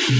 तो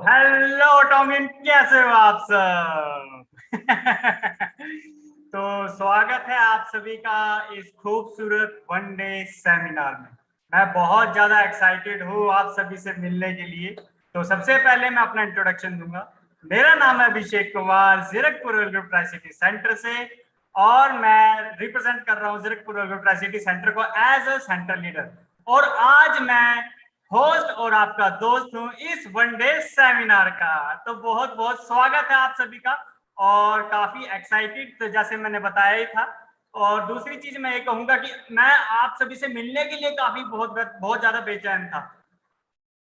हेलो टॉमिन, कैसे हो आप सब? तो स्वागत है आप सभी का इस खूबसूरत वनडे सेमिनार में। मैं बहुत ज्यादा एक्साइटेड हूँ आप सभी से मिलने के लिए। तो सबसे पहले मैं अपना इंट्रोडक्शन दूंगा। मेरा नाम है Abhishek Kumar, Zirakpur world group Tricity centre से, और मैं रिप्रेजेंट कर रहा हूँ Zirakpur world group Tricity centre को एज अ सेंटर लीडर। और आज मैं होस्ट और आपका दोस्त हूं इस वनडे सेमिनार का। तो बहुत बहुत स्वागत है आप सभी का, और काफी एक्साइटेड, तो जैसे मैंने बताया ही था। और दूसरी चीज मैं ये कहूंगा कि मैं आप सभी से मिलने के लिए काफी बहुत ज्यादा बेचैन था।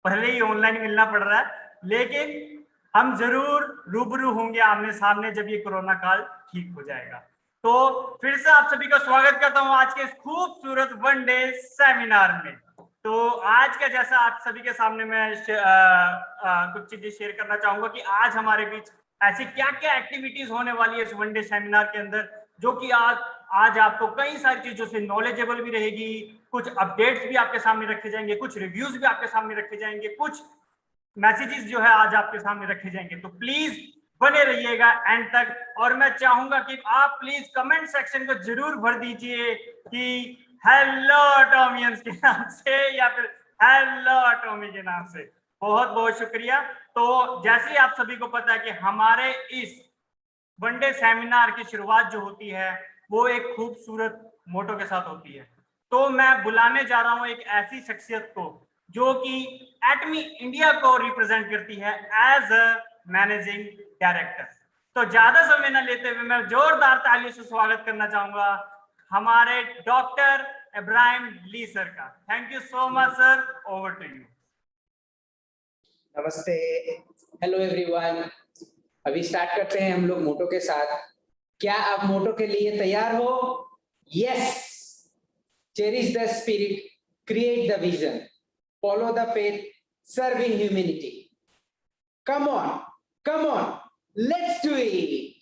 पहले ही ऑनलाइन मिलना पड़ रहा है, लेकिन हम जरूर रूबरू होंगे आमने सामने जब ये कोरोना काल ठीक हो जाएगा। तो फिर से आप सभी का स्वागत करता हूं आज के इस खूबसूरत वनडे सेमिनार में। तो आज का जैसा आप सभी के सामने मैं कुछ चीजें शेयर करना चाहूंगा कि आज हमारे बीच ऐसी क्या क्या एक्टिविटीज होने वाली है इस वनडे सेमिनार के अंदर, जो कि आज आपको कई सारी चीजों से नॉलेजेबल भी रहेगी। कुछ अपडेट्स भी आपके सामने रखे जाएंगे, कुछ रिव्यूज भी आपके सामने रखे जाएंगे, कुछ मैसेजेस जो है आज आपके सामने रखे जाएंगे। तो प्लीज बने रहिएगा एंड तक। और मैं चाहूंगा कि आप प्लीज कमेंट सेक्शन को जरूर भर दीजिए कि हेलो टॉमियंस के नाम से या फिर हेलो टॉमी के नाम से। बहुत बहुत शुक्रिया। तो जैसे ही आप सभी को पता है कि हमारे इस वनडे सेमिनार की शुरुआत जो होती है वो एक खूबसूरत मोटो के साथ होती है। तो मैं बुलाने जा रहा हूं एक ऐसी शख्सियत को जो कि एटमी इंडिया को रिप्रेजेंट करती है एज अ मैनेजिंग डायरेक्टर। तो ज्यादा समय न लेते हुए मैं जोरदार तालियों से स्वागत करना चाहूंगा हमारे डॉक्टर इब्राहिम ली सर का। Thank you so much sir, over to you. नमस्ते, हेलो एवरीवन। अभी स्टार्ट करते हैं हम लोग मोटो के साथ। क्या आप मोटो के लिए तैयार हो? Yes. Cherish the spirit, create the vision, follow the faith, serving humanity. Come on, let's do it.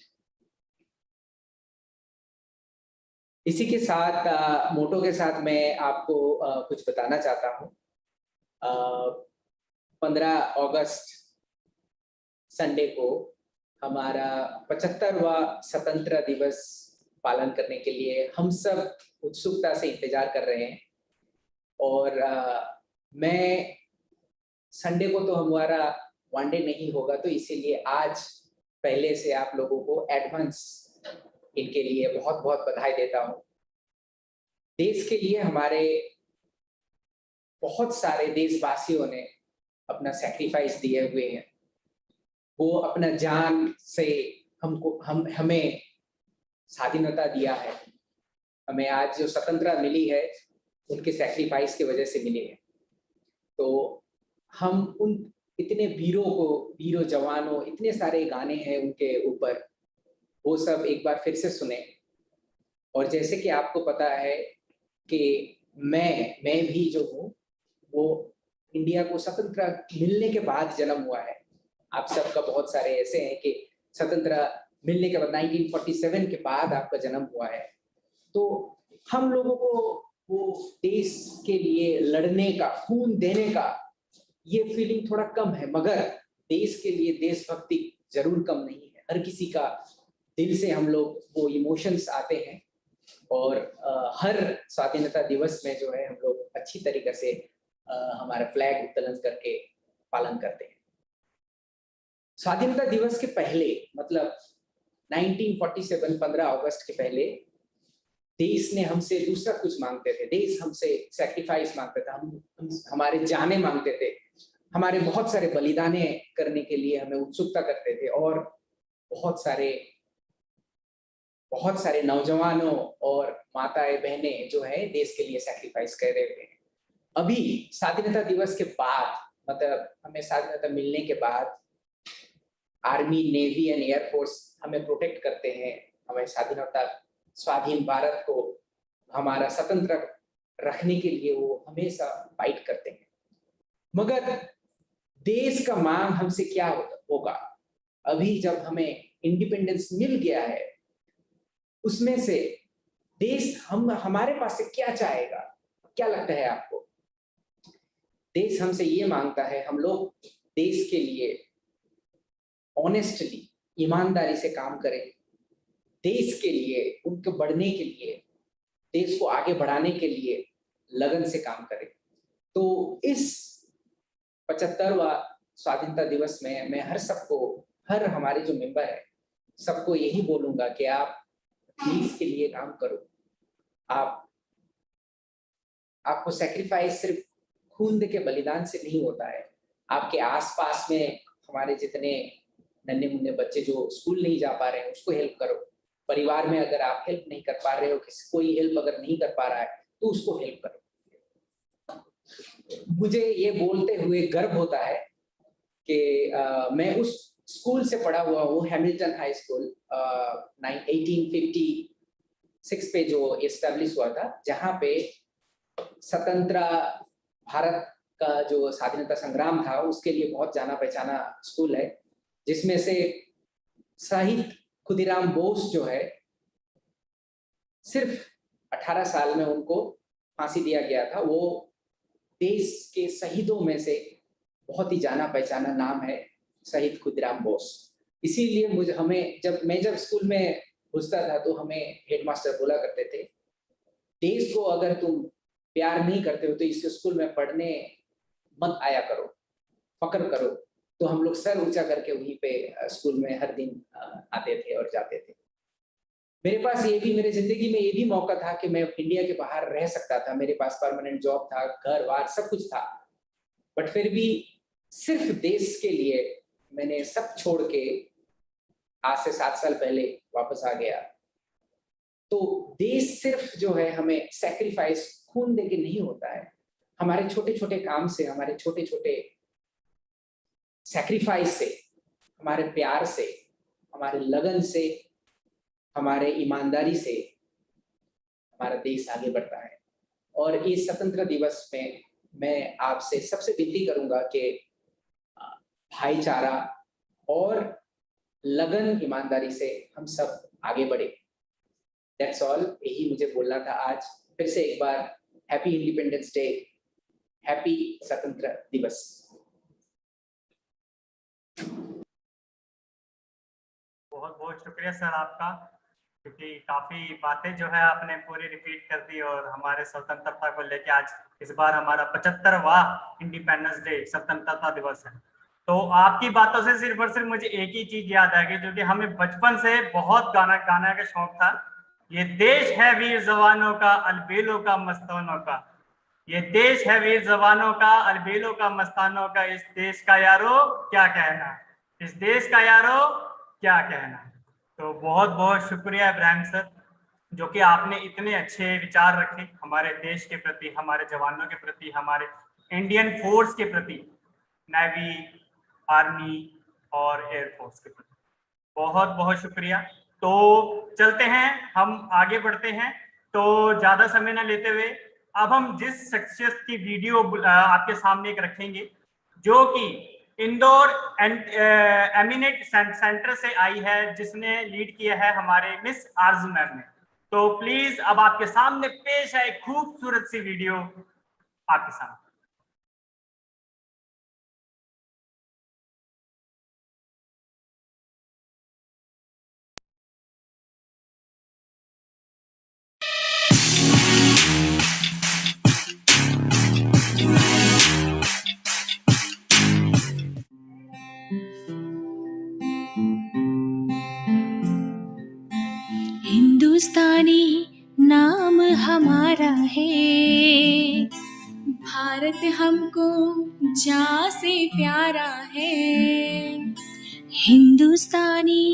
इसी के साथ मोटो के साथ मैं आपको कुछ बताना चाहता हूँ। 15 अगस्त संडे को हमारा 75वां स्वतंत्रता दिवस पालन करने के लिए हम सब उत्सुकता से इंतजार कर रहे हैं। और मैं संडे को तो हमारा वनडे नहीं होगा, तो इसीलिए आज पहले से आप लोगों को एडवांस इनके लिए बहुत बहुत बधाई देता हूँ। देश के लिए हमारे बहुत सारे देशवासियों ने अपना सैक्रिफाइस दिए हुए हैं। वो अपना जान से हमें स्वाधीनता दिया है। हमें आज जो स्वतंत्रता मिली है उनके सैक्रिफाइस की वजह से मिली है। तो हम उन इतने वीरों जवानों, इतने सारे गाने हैं उनके ऊपर, वो सब एक बार फिर से सुने। और जैसे कि आपको पता है कि मैं भी जो हूँ वो इंडिया को स्वतंत्रता मिलने के बाद जन्म हुआ है। आप सबका बहुत सारे ऐसे हैं कि स्वतंत्रता मिलने के बाद 1947 के बाद आपका जन्म हुआ है। तो हम लोगों को वो देश के लिए लड़ने का, खून देने का ये फीलिंग थोड़ा कम है, मगर देश के लिए देशभक्ति जरूर कम नहीं है। हर किसी का दिल से हम लोग वो इमोशंस आते हैं। और हर स्वाधीनता दिवस में जो है हम लोग अच्छी तरीके से हमारा फ्लैग उत्तोलन करके पालन करते हैं। स्वाधीनता दिवस के पहले मतलब 1947 15 अगस्त के पहले देश ने हमसे दूसरा कुछ मांगते थे। देश हमसे सैक्रिफाइस मांगता था, हमारे जाने मांगते थे, हमारे बहुत सारे बलिदाने करने के लिए हमें उत्सुकता करते थे और बहुत सारे नौजवानों और माताएं बहनें जो है देश के लिए सैक्रिफाइस कर रहे थे। अभी स्वाधीनता दिवस के बाद मतलब हमें स्वाधीनता मिलने के बाद आर्मी, नेवी एंड एयरफोर्स हमें प्रोटेक्ट करते हैं, हमें स्वाधीन भारत को हमारा स्वतंत्र रखने के लिए वो हमेशा फाइट करते हैं। मगर देश का मांग हमसे क्या होगा? अभी जब हमें इंडिपेंडेंस मिल गया है, उसमें से देश हमारे पास से क्या चाहेगा? क्या लगता है आपको? देश हमसे ये मांगता है हम लोग देश के लिए ऑनेस्टली, ईमानदारी से काम करें, देश के लिए, उनके बढ़ने के लिए, देश को आगे बढ़ाने के लिए लगन से काम करें। तो इस 75वां स्वाधीनता दिवस में मैं हर हमारे जो मेंबर है सबको यही बोलूंगा कि आप देश के लिए काम करो। आपको सैक्रिफाइस सिर्फ खून दे के बलिदान से नहीं होता है। आपके आसपास में हमारे जितने नन्हे मुन्ने बच्चे जो स्कूल नहीं जा पा रहे हैं उसको हेल्प करो। परिवार में अगर आप हेल्प नहीं कर पा रहे हो, कोई हेल्प अगर नहीं कर पा रहा है तो उसको हेल्प करो। मुझे ये बोलते हुए गर्व होता है कि मैं उस स्कूल से पढ़ा हुआ हूँ, हैमिल्टन हाई स्कूल 1856 पे जो एस्टेब्लिश हुआ था, जहाँ पे स्वतंत्र भारत का जो स्वाधीनता संग्राम था उसके लिए बहुत जाना पहचाना स्कूल है, जिसमें से शहीद खुदीराम बोस जो है सिर्फ 18 साल में उनको फांसी दिया गया था। वो देश के शहीदों में से बहुत ही जाना पहचाना नाम है शहीद खुदीराम बोस। इसीलिए मैं जब स्कूल में घुसता था तो हमें हेडमास्टर बोला करते थे, देश को अगर तुम प्यार नहीं करते हो तो इस स्कूल में पढ़ने मत आया करो, फक्र करो। तो हम लोग सर ऊंचा करके वहीं पे स्कूल में हर दिन आते थे और जाते थे। मेरे जिंदगी में ये भी मौका था कि मैं इंडिया के बाहर रह सकता था, मेरे पास परमानेंट जॉब था, घर बार सब कुछ था, बट फिर भी सिर्फ देश के लिए मैंने सब छोड़ के आज से 7 साल पहले वापस आ गया। तो देश सिर्फ जो है हमें सैक्रिफाइस खून दे के नहीं होता है, हमारे छोटे छोटे काम से, हमारे छोटे छोटे सैक्रिफाइस से, हमारे प्यार से, हमारे लगन से, हमारे ईमानदारी से हमारा देश आगे बढ़ता है। और इस स्वतंत्र दिवस में मैं आपसे सबसे विनती करूंगा कि भाईचारा और लगन ईमानदारी से हम सब आगे बढ़े। दैट्स ऑल, यही मुझे बोलना था आज। फिर से एक बार हैप्पी इंडिपेंडेंस डे, हैप्पी स्वतंत्र दिवस। बहुत बहुत शुक्रिया सर आपका, क्योंकि काफी बातें जो है आपने पूरी रिपीट कर दी और हमारे स्वतंत्रता को लेके आज इस बार हमारा 75वां इंडिपेंडेंस डे स्वतंत्रता दिवस है। तो आपकी बातों से सिर्फ और सिर्फ मुझे एक ही चीज याद आ गई, जो कि हमें बचपन से बहुत गाना का शौक था। ये देश है वीर जवानों का, अलबेलों का, मस्तानों का। ये देश है वीर जवानों का, अलबेलों का, मस्तानों का। इस देश का यारो क्या कहना, इस देश का यारो क्या कहना। तो बहुत बहुत शुक्रिया इब्राहिम सर, जो कि आपने इतने अच्छे विचार रखे हमारे देश के प्रति, हमारे जवानों के प्रति, हमारे इंडियन फोर्स के प्रति, नेवी, आर्मी और एयरफोर्स के प्रति। बहुत बहुत शुक्रिया। तो चलते हैं, हम आगे बढ़ते हैं। तो ज्यादा समय ना लेते हुए अब हम जिस शख्सियत की वीडियो आपके सामने एक रखेंगे, जो कि इंदौर एमिनेट सेंटर से आई है, जिसने लीड किया है हमारे मिस आरजू मैम ने। तो प्लीज अब आपके सामने पेश है एक खूबसूरत सी वीडियो आपके सामने। हिंदुस्तानी नाम हमारा है, भारत हमको जान से प्यारा है। हिंदुस्तानी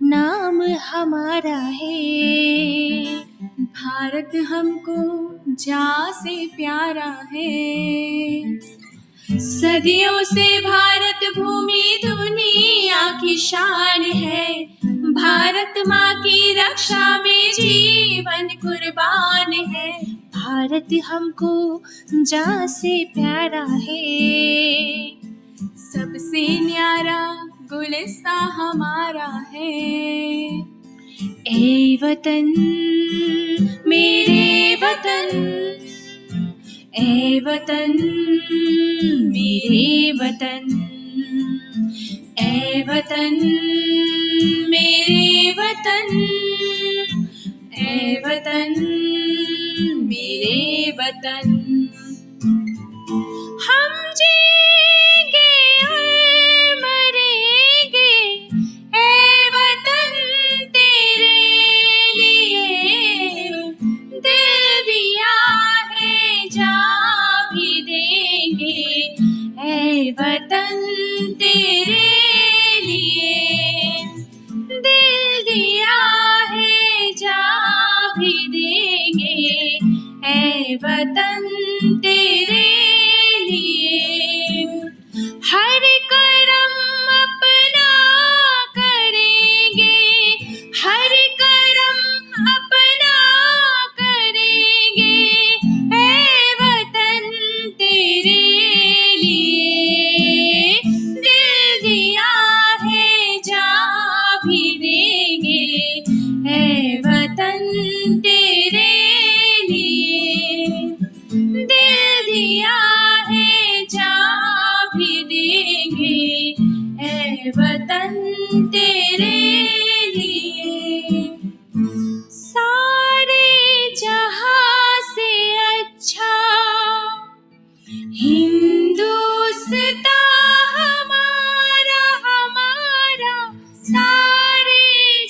नाम हमारा है, भारत हमको जान से प्यारा है। सदियों से भारत भूमि दुनिया की शान है, भारत माँ की रक्षा में जीवन कुर्बान है। भारत हमको जान से प्यारा है, सबसे न्यारा गुलिस्ता हमारा है। ए वतन मेरे वतन, ए वतन मेरे वतन, ए वतन मेरे वतन, ए वतन मेरे वतन। हम जिएंगे और मरेंगे ए वतन तेरे लिए, दिल दिया है जान भी देंगे ए वतन तेरे लिए, दिल दिया है जान भी देंगे ए वतन तेरे लिए। हर करम अपना करेंगे, हर करम अपना करेंगे ए वतन तेरे लिए, दिल दिया है जान भी देंगे ए वतन तेरे लिए, दिल दिया है जान भी देंगे ए वतन तेरे लिए। सारे जहां से अच्छा हिंदुस्तान हमारा, हमारा सारे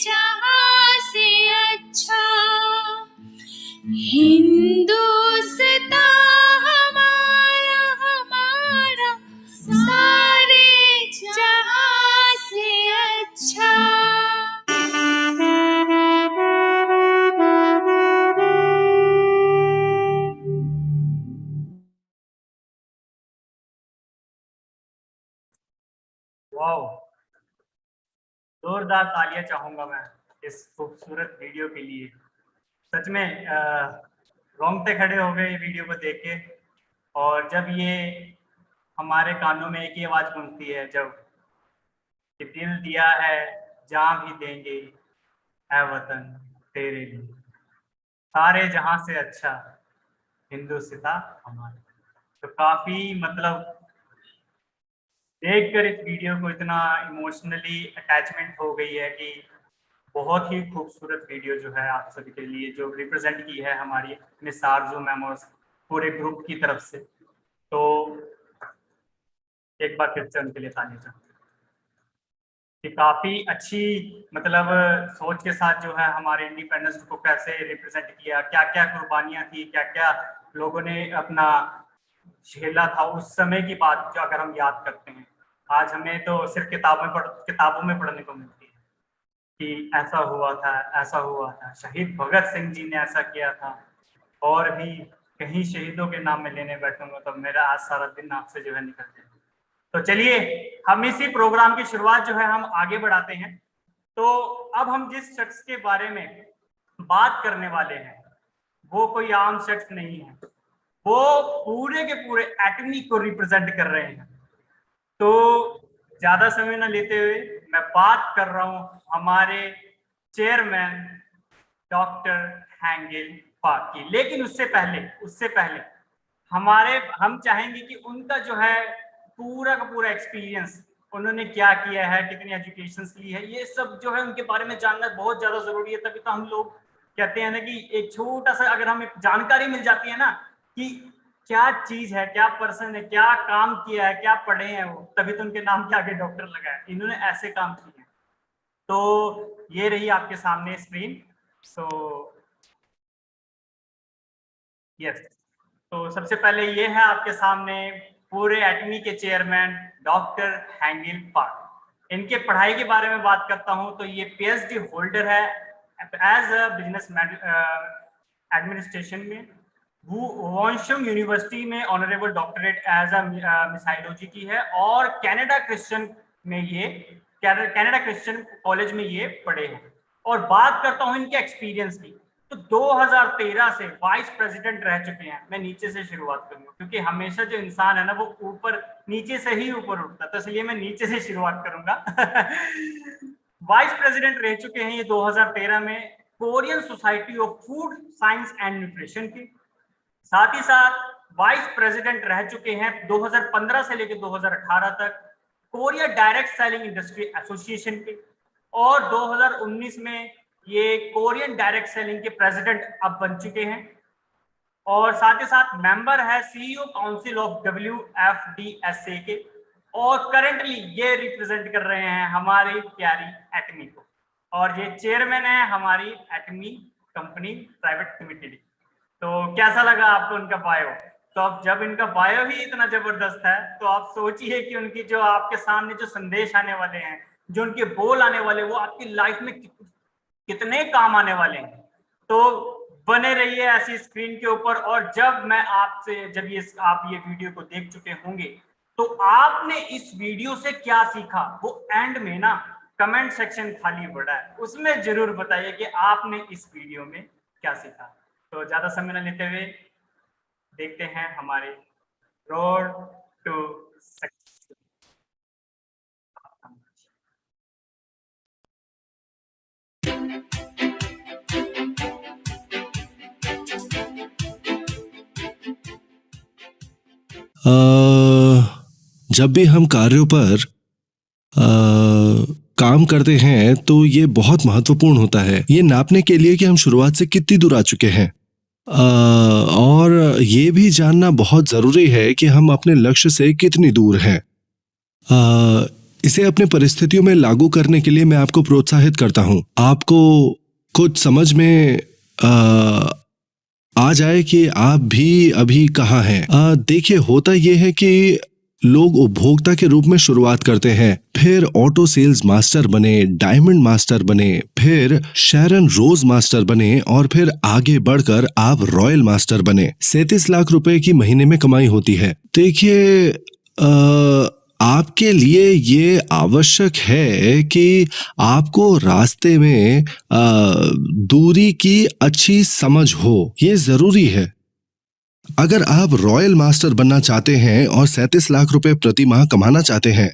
जहां से अच्छा हिंदुस्तान हमारा, हमारा सारे जहां से अच्छा। वाओ, जोरदार तालियां चाहूंगा मैं इस खूबसूरत वीडियो के लिए। सच में रोंगटे खड़े हो गए ये वीडियो को देख के। और जब ये हमारे कानों में एक ही आवाज गूंजती है, जब कि दिल दिया है जान भी देंगे है वतन तेरे लिए, सारे जहां से अच्छा हिंदुस्तान हमारा। तो काफी मतलब देखकर इस वीडियो को इतना इमोशनली अटैचमेंट हो गई है कि बहुत ही खूबसूरत वीडियो जो है आप सभी के लिए जो रिप्रेजेंट की है हमारी मिस आरजू मैम और पूरे ग्रुप की तरफ से। तो एक बार फिर से उनके लिए तालियां चाहूंगा कि काफी अच्छी मतलब सोच के साथ जो है हमारे इंडिपेंडेंस को कैसे रिप्रेजेंट किया, क्या क्या कुर्बानियां थी, क्या क्या लोगों ने अपना झेला था उस समय की बात जो अगर हम याद करते हैं। आज हमें तो सिर्फ किताबों में पढ़ने को मिलती है कि ऐसा हुआ था, ऐसा हुआ था, शहीद भगत सिंह जी ने ऐसा किया था। और भी कहीं शहीदों के नाम में लेने बैठूंगा तो मेरा आज सारा दिन आपसे जो है निकल जाएगा। तो चलिए हम इसी प्रोग्राम की शुरुआत जो है हम आगे बढ़ाते हैं। तो अब हम जिस शख्स के बारे में बात करने वाले हैं वो कोई आम शख्स नहीं है, वो पूरे के पूरे एटमी को रिप्रेजेंट कर रहे हैं। तो ज्यादा समय न लेते हुए मैं बात कर रहा हूं हमारे चेयरमैन डॉक्टर हैंगेल पाक की। लेकिन उससे पहले हम चाहेंगे कि उनका जो है पूरा का पूरा एक्सपीरियंस, उन्होंने क्या किया है, कितनी एजुकेशन ली है, ये सब जो है उनके बारे में जानना बहुत ज्यादा जरूरी है। तभी तो हम लोग कहते हैं ना कि एक छोटा सा अगर हमें जानकारी मिल जाती है ना कि क्या चीज है, क्या पर्सन है, क्या काम किया है, क्या पढ़े हैं वो, तभी तो उनके नाम के आगे डॉक्टर लगा है, इन्होंने ऐसे काम किए हैं। तो ये रही आपके सामने स्क्रीन। सो यस, तो सबसे पहले ये है आपके सामने पूरे एटमी के चेयरमैन डॉक्टर हैंगिल पार्क। इनके पढ़ाई के बारे में बात करता हूं तो ये पीएचडी होल्डर है एज अ बिजनेस एडमिनिस्ट्रेशन में। वॉन्शुंग यूनिवर्सिटी में ऑनरेबल डॉक्टरेट एज अ मिसाइलोजी की है और कनाडा क्रिश्चियन कॉलेज में ये पढ़े हैं। और बात करता हूं इनके एक्सपीरियंस की, तो 2013 से वाइस प्रेसिडेंट रह चुके हैं। मैं नीचे से शुरुआत करूंगा क्योंकि हमेशा जो इंसान है ना वो ऊपर नीचे से ही ऊपर उठता है, तो इसलिए मैं नीचे से शुरुआत करूंगा। वाइस प्रेसिडेंट रह चुके हैं ये 2013 में Korean society of food science and nutrition की। साथ ही साथ वाइस प्रेसिडेंट रह चुके हैं 2015 से लेकर 2018 तक Korea direct selling industry association के। और 2019 में ये कोरियन डायरेक्ट सेलिंग के प्रेसिडेंट अब बन चुके हैं। और साथ ही साथ मेंबर है सीईओ काउंसिल ऑफ WFDSA के। और करंटली ये रिप्रेजेंट कर रहे हैं हमारी प्यारी एटमी को। और ये चेयरमैन है हमारी एटमी कंपनी प्राइवेट लिमिटेड। तो कैसा लगा आपको उनका बायो? तो अब जब इनका बायो ही इतना जबरदस्त है तो आप सोचिए कि उनकी जो आपके सामने जो संदेश आने वाले हैं, जो उनके बोल आने वाले, वो आपकी लाइफ में कितने काम आने वाले हैं। तो बने रहिए ऐसी स्क्रीन के ऊपर। और जब मैं आपसे जब आप ये वीडियो को देख चुके होंगे तो आपने इस वीडियो से क्या सीखा, वो एंड में ना कमेंट सेक्शन खाली पड़ा है, उसमें जरूर बताइए कि आपने इस वीडियो में क्या सीखा। तो ज्यादा समय न लेते हुए देखते हैं हमारे रोड टू सक्सेस। जब भी हम कार्यों पर काम करते हैं तो ये बहुत महत्वपूर्ण होता है ये नापने के लिए कि हम शुरुआत से कितनी दूर आ चुके हैं। और ये भी जानना बहुत ज़रूरी है कि हम अपने लक्ष्य से कितनी दूर हैं। इसे अपने परिस्थितियों में लागू करने के लिए मैं आपको प्रोत्साहित करता हूँ। आपको कुछ समझ में आ जाए कि आप भी अभी कहाँ हैं। देखिए, होता ये है कि लोग उपभोक्ता के रूप में शुरुआत करते हैं, फिर ऑटो सेल्स मास्टर बने, डायमंड मास्टर बने, फिर शैरन रोज मास्टर बने और फिर आगे बढ़कर आप रॉयल मास्टर बने। 37 लाख रुपए की महीने में कमाई होती है। देखिए, आपके लिए ये आवश्यक है कि आपको रास्ते में दूरी की अच्छी समझ हो, ये जरूरी है। अगर आप रॉयल मास्टर बनना चाहते हैं और 37 लाख रुपए प्रति माह कमाना चाहते हैं,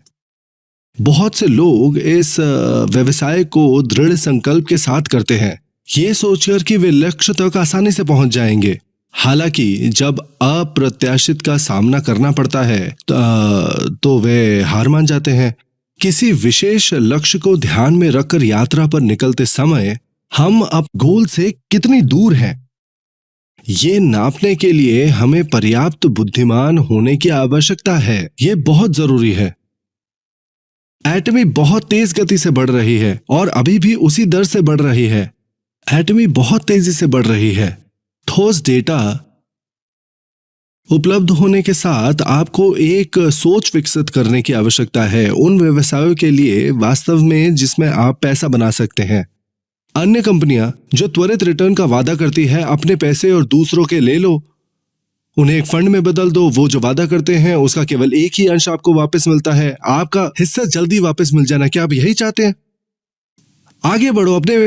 बहुत से लोग इस व्यवसाय को दृढ़ संकल्प के साथ करते हैं, ये सोचकर कि वे लक्ष्य तक आसानी से पहुंच जाएंगे। हालांकि जब अप्रत्याशित का सामना करना पड़ता है तो वे हार मान जाते हैं। किसी विशेष लक्ष्य को ध्यान में रखकर यात्रा पर निकलते समय हम अब गोल से कितनी दूर हैं, ये नापने के लिए हमें पर्याप्त बुद्धिमान होने की आवश्यकता है। ये बहुत जरूरी है। एटमी बहुत तेज गति से बढ़ रही है और अभी भी उसी दर से बढ़ रही है। एटमी बहुत तेजी से बढ़ रही है। ठोस डेटा उपलब्ध होने के साथ आपको एक सोच विकसित करने की आवश्यकता है उन व्यवसायों के लिए वास्तव में जिसमें आप पैसा बना सकते हैं। अन्य कंपनियां जो त्वरित रिटर्न का वादा करती है, अपने पैसे और दूसरों के ले लो, उन्हें एक फंड में बदल दो। वो जो वादा करते हैं उसका केवल एक ही अंश आपको वापस मिलता है, आपका हिस्सा जल्दी वापस मिल जाना। क्या आप यही चाहते हैं? आगे बढ़ो, अपने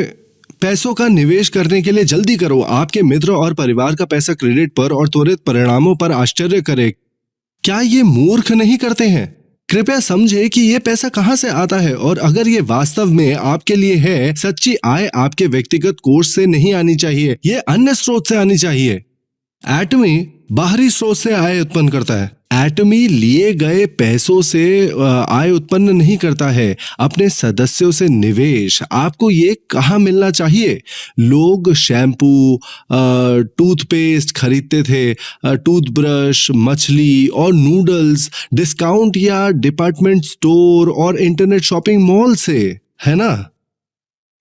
पैसों का निवेश करने के लिए जल्दी करो। आपके मित्र और परिवार का पैसा क्रेडिट पर और त्वरित परिणामों पर आश्चर्य करे। क्या ये मूर्ख नहीं करते हैं? कृपया समझे कि ये पैसा कहां से आता है और अगर ये वास्तव में आपके लिए है, सच्ची आय आपके व्यक्तिगत कोष से नहीं आनी चाहिए, ये अन्य स्रोत से आनी चाहिए। एटमी बाहरी स्रोत से आय उत्पन्न करता है। एटमी लिए गए पैसों से आय उत्पन्न नहीं करता है, अपने सदस्यों से निवेश। आपको ये कहाँ मिलना चाहिए? लोग शैम्पू, टूथपेस्ट खरीदते थे, टूथब्रश, मछली और नूडल्स डिस्काउंट या डिपार्टमेंट स्टोर और इंटरनेट शॉपिंग मॉल से, है ना?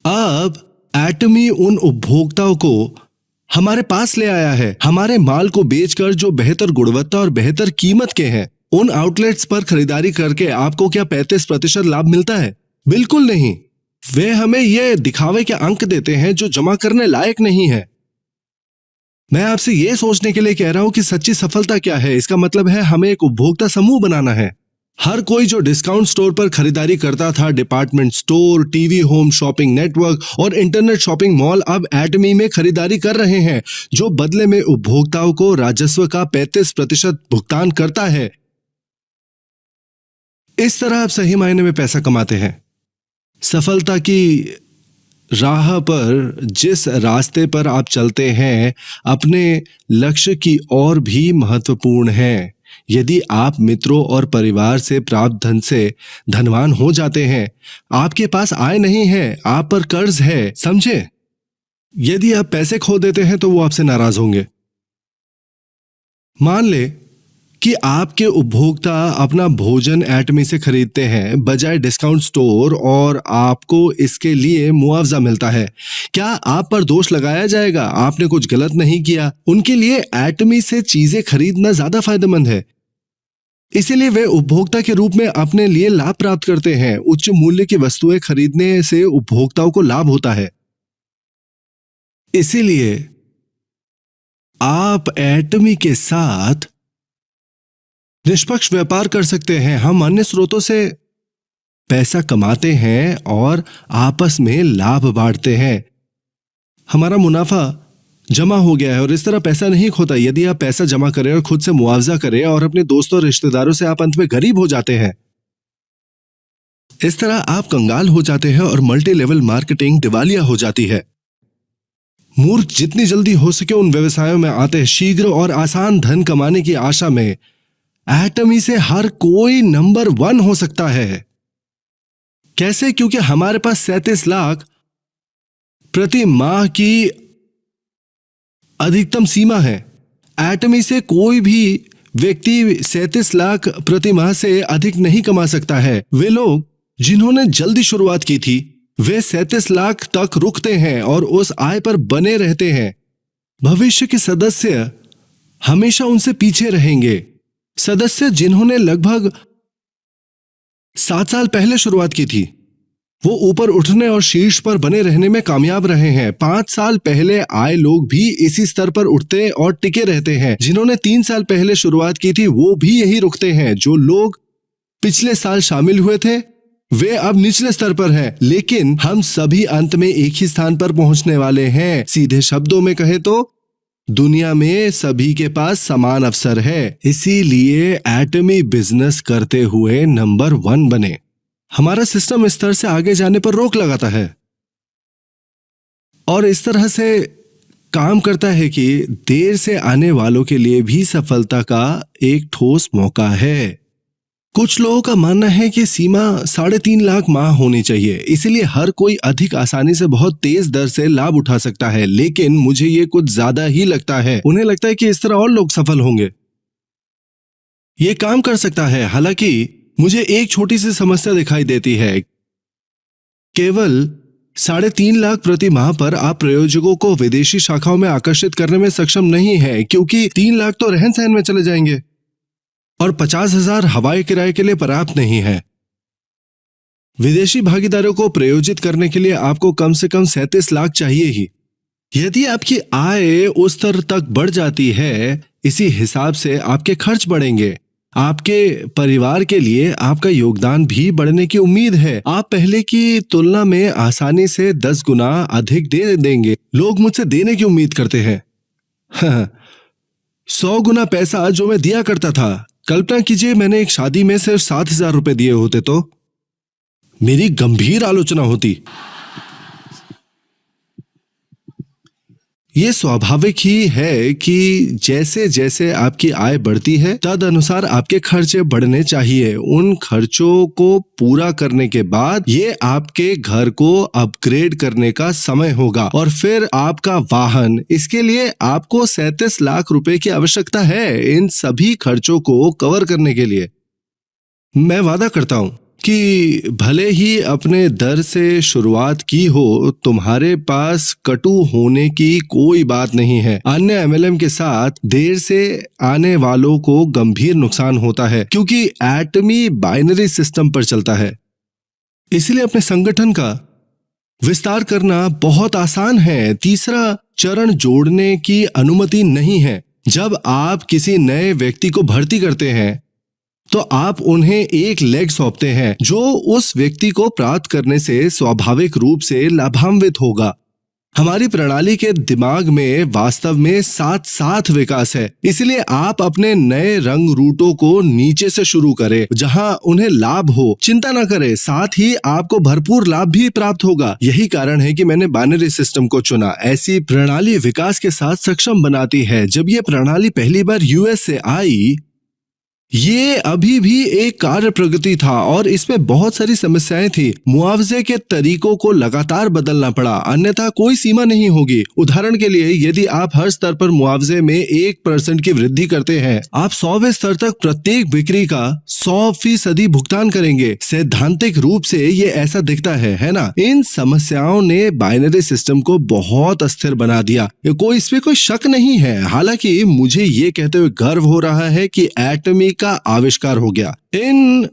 अब एटमी उन उपभोक्ताओं को हमारे पास ले आया है, हमारे माल को बेचकर जो बेहतर गुणवत्ता और बेहतर कीमत के हैं। उन आउटलेट्स पर खरीदारी करके आपको क्या 35% लाभ मिलता है? बिल्कुल नहीं। वे हमें यह दिखावे के अंक देते हैं जो जमा करने लायक नहीं है। मैं आपसे यह सोचने के लिए कह रहा हूं कि सच्ची सफलता क्या है। इसका मतलब है हमें एक उपभोक्ता समूह बनाना है। हर कोई जो डिस्काउंट स्टोर पर खरीदारी करता था, department store, TV home shopping network और इंटरनेट शॉपिंग मॉल अब एटमी में खरीदारी कर रहे हैं, जो बदले में उपभोक्ताओं को राजस्व का 35% भुगतान करता है। इस तरह आप सही मायने में पैसा कमाते हैं। सफलता की राह पर जिस रास्ते पर आप चलते हैं अपने लक्ष्य की ओर भी महत्वपूर्ण है। यदि आप मित्रों और परिवार से प्राप्त धन से धनवान हो जाते हैं, आपके पास आय नहीं है, आप पर कर्ज है, समझे? यदि आप पैसे खो देते हैं तो वो आपसे नाराज होंगे। मान ले कि आपके उपभोक्ता अपना भोजन एटमी से खरीदते हैं बजाय डिस्काउंट स्टोर और आपको इसके लिए मुआवजा मिलता है। क्या आप पर दोष लगाया जाएगा? आपने कुछ गलत नहीं किया। उनके लिए एटमी से चीजें खरीदना ज्यादा फायदेमंद है, इसीलिए वे उपभोक्ता के रूप में अपने लिए लाभ प्राप्त करते हैं। उच्च मूल्य की वस्तुएं खरीदने से उपभोक्ताओं को लाभ होता है। इसीलिए आप एटमी के साथ निष्पक्ष व्यापार कर सकते हैं। हम अन्य स्रोतों से पैसा कमाते हैं और आपस में लाभ बांटते हैं। हमारा मुनाफा जमा हो गया है और इस तरह पैसा नहीं खोता। यदि आप पैसा जमा करें और खुद से मुआवजा करें और अपने दोस्तों और रिश्तेदारों से आप अंत में गरीब हो जाते हैं। इस तरह आप कंगाल हो जाते हैं और मल्टी लेवल मार्केटिंग दिवालिया हो जाती है। मूर्ख जितनी जल्दी हो सके उन व्यवसायों में आते हैं, शीघ्र और आसान धन कमाने की आशा में। एटमी से हर कोई नंबर 1 हो सकता है। कैसे? क्योंकि हमारे पास 37 लाख प्रति माह की अधिकतम सीमा है। एटमी से कोई भी व्यक्ति 37 लाख प्रति माह से अधिक नहीं कमा सकता है। वे लोग जिन्होंने जल्दी शुरुआत की थी वे 37 लाख तक रुकते हैं और उस आय पर बने रहते हैं। भविष्य के सदस्य हमेशा उनसे पीछे रहेंगे। सदस्य जिन्होंने लगभग 7 साल पहले शुरुआत की थी वो ऊपर उठने और शीर्ष पर बने रहने में कामयाब रहे हैं। 5 साल पहले आए लोग भी इसी स्तर पर उठते और टिके रहते हैं। जिन्होंने 3 साल पहले शुरुआत की थी वो भी यही रुकते हैं। जो लोग पिछले साल शामिल हुए थे वे अब निचले स्तर पर हैं, लेकिन हम सभी अंत में एक ही स्थान पर पहुंचने वाले हैं। सीधे शब्दों में कहे तो दुनिया में सभी के पास समान अवसर है। इसीलिए एटमी बिजनेस करते हुए नंबर 1 बने। हमारा सिस्टम इस स्तर से आगे जाने पर रोक लगाता है और इस तरह से काम करता है कि देर से आने वालों के लिए भी सफलता का एक ठोस मौका है। कुछ लोगों का मानना है कि सीमा 3.5 लाख माह होनी चाहिए, इसलिए हर कोई अधिक आसानी से बहुत तेज दर से लाभ उठा सकता है। लेकिन मुझे ये कुछ ज्यादा ही लगता है। उन्हें लगता है कि इस तरह और लोग सफल होंगे। ये काम कर सकता है। हालांकि मुझे एक छोटी सी समस्या दिखाई देती है। केवल 3.5 लाख प्रति माह पर आप प्रयोजकों को विदेशी शाखाओं में आकर्षित करने में सक्षम नहीं है, क्योंकि 3 लाख तो रहन सहन में चले जाएंगे और 50,000 हवाई किराए के लिए पर्याप्त नहीं है। विदेशी भागीदारों को प्रयोजित करने के लिए आपको कम से कम 37 लाख चाहिए ही। यदि आपकी आय उस स्तर तक बढ़ जाती है, इसी हिसाब से आपके खर्च बढ़ेंगे। आपके परिवार के लिए आपका योगदान भी बढ़ने की उम्मीद है। आप पहले की तुलना में आसानी से 10 गुना अधिक दे देंगे। लोग मुझसे देने की उम्मीद करते हैं। 100 गुना पैसा जो मैं दिया करता था। कल्पना कीजिए मैंने एक शादी में सिर्फ 7,000 रुपए दिए होते तो मेरी गंभीर आलोचना होती। ये स्वाभाविक ही है कि जैसे जैसे आपकी आय बढ़ती है तद अनुसार आपके खर्चे बढ़ने चाहिए। उन खर्चों को पूरा करने के बाद ये आपके घर को अपग्रेड करने का समय होगा और फिर आपका वाहन। इसके लिए आपको 37 लाख रुपए की आवश्यकता है इन सभी खर्चों को कवर करने के लिए। मैं वादा करता हूं कि भले ही अपने दर से शुरुआत की हो, तुम्हारे पास कटु होने की कोई बात नहीं है। अन्य एमएलएम के साथ देर से आने वालों को गंभीर नुकसान होता है क्योंकि एटमी बाइनरी सिस्टम पर चलता है। इसलिए अपने संगठन का विस्तार करना बहुत आसान है। तीसरा चरण जोड़ने की अनुमति नहीं है। जब आप किसी नए व्यक्ति को भर्ती करते हैं तो आप उन्हें एक लेग सौंपते हैं जो उस व्यक्ति को प्राप्त करने से स्वाभाविक रूप से लाभान्वित होगा। हमारी प्रणाली के दिमाग में वास्तव में साथ विकास है। इसलिए आप अपने नए रंग रूटों को नीचे से शुरू करें जहां उन्हें लाभ हो। चिंता न करें, साथ ही आपको भरपूर लाभ भी प्राप्त होगा। यही कारण है कि मैंने बाइनरी सिस्टम को चुना। ऐसी प्रणाली विकास के साथ सक्षम बनाती है। जब यह प्रणाली पहली बार यूएस से आई, ये अभी भी एक कार्य प्रगति था और इसमें बहुत सारी समस्याएं थी। मुआवजे के तरीकों को लगातार बदलना पड़ा, अन्यथा कोई सीमा नहीं होगी। उदाहरण के लिए, यदि आप हर स्तर पर मुआवजे में 1% की वृद्धि करते हैं, आप 100वें स्तर तक प्रत्येक बिक्री का 100% भुगतान करेंगे। सैद्धांतिक रूप से ये ऐसा दिखता है ना? इन समस्याओं ने बाइनरी सिस्टम को बहुत अस्थिर बना दिया, इसमें कोई शक नहीं है। हालांकि मुझे ये कहते हुए गर्व हो रहा है कि एटमी का आविष्कार हो गया। इन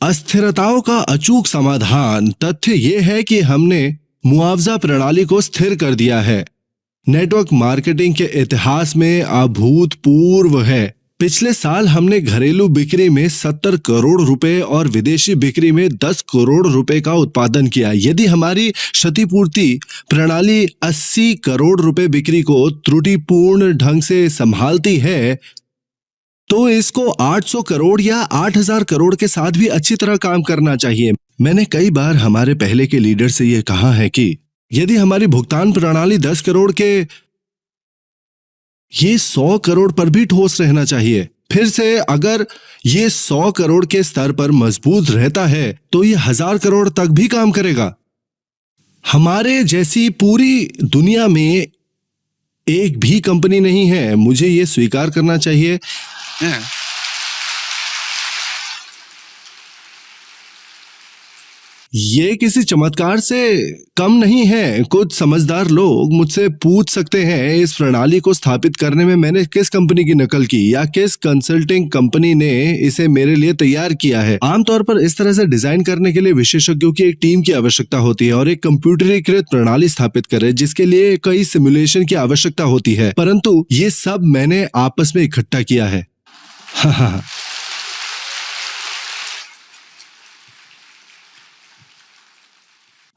अस्थिरताओं का अचूक समाधान तथ्य यह है कि हमने मुआवजा प्रणाली को स्थिर कर दिया है। नेटवर्क मार्केटिंग के इतिहास में अभूतपूर्व है। पिछले साल हमने घरेलू बिक्री में 70 करोड़ रुपए और विदेशी बिक्री में 10 करोड़ रुपए का उत्पादन किया। यदि हमारी क्षतिपूर्ति प्रणाली 80 करोड़ रुपए बिक्री को त्रुटिपूर्ण ढंग से संभालती है तो इसको 800 करोड़ या 8000 करोड़ के साथ भी अच्छी तरह काम करना चाहिए। मैंने कई बार हमारे पहले के लीडर से यह कहा है कि यदि हमारी भुगतान प्रणाली 10 करोड़ के, ये 100 करोड़ पर भी ठोस रहना चाहिए। फिर से अगर ये 100 करोड़ के स्तर पर मजबूत रहता है तो ये 1000 करोड़ तक भी काम करेगा। हमारे जैसी पूरी दुनिया में एक भी कंपनी नहीं है, मुझे ये स्वीकार करना चाहिए। ये किसी चमत्कार से कम नहीं है। कुछ समझदार लोग मुझसे पूछ सकते हैं इस प्रणाली को स्थापित करने में मैंने किस कंपनी की नकल की या किस कंसल्टिंग कंपनी ने इसे मेरे लिए तैयार किया है। आमतौर पर इस तरह से डिजाइन करने के लिए विशेषज्ञों की एक टीम की आवश्यकता होती है और एक कंप्यूटरीकृत प्रणाली स्थापित करे जिसके लिए कई सिमुलेशन की आवश्यकता होती है, परंतु ये सब मैंने आपस में इकट्ठा किया है।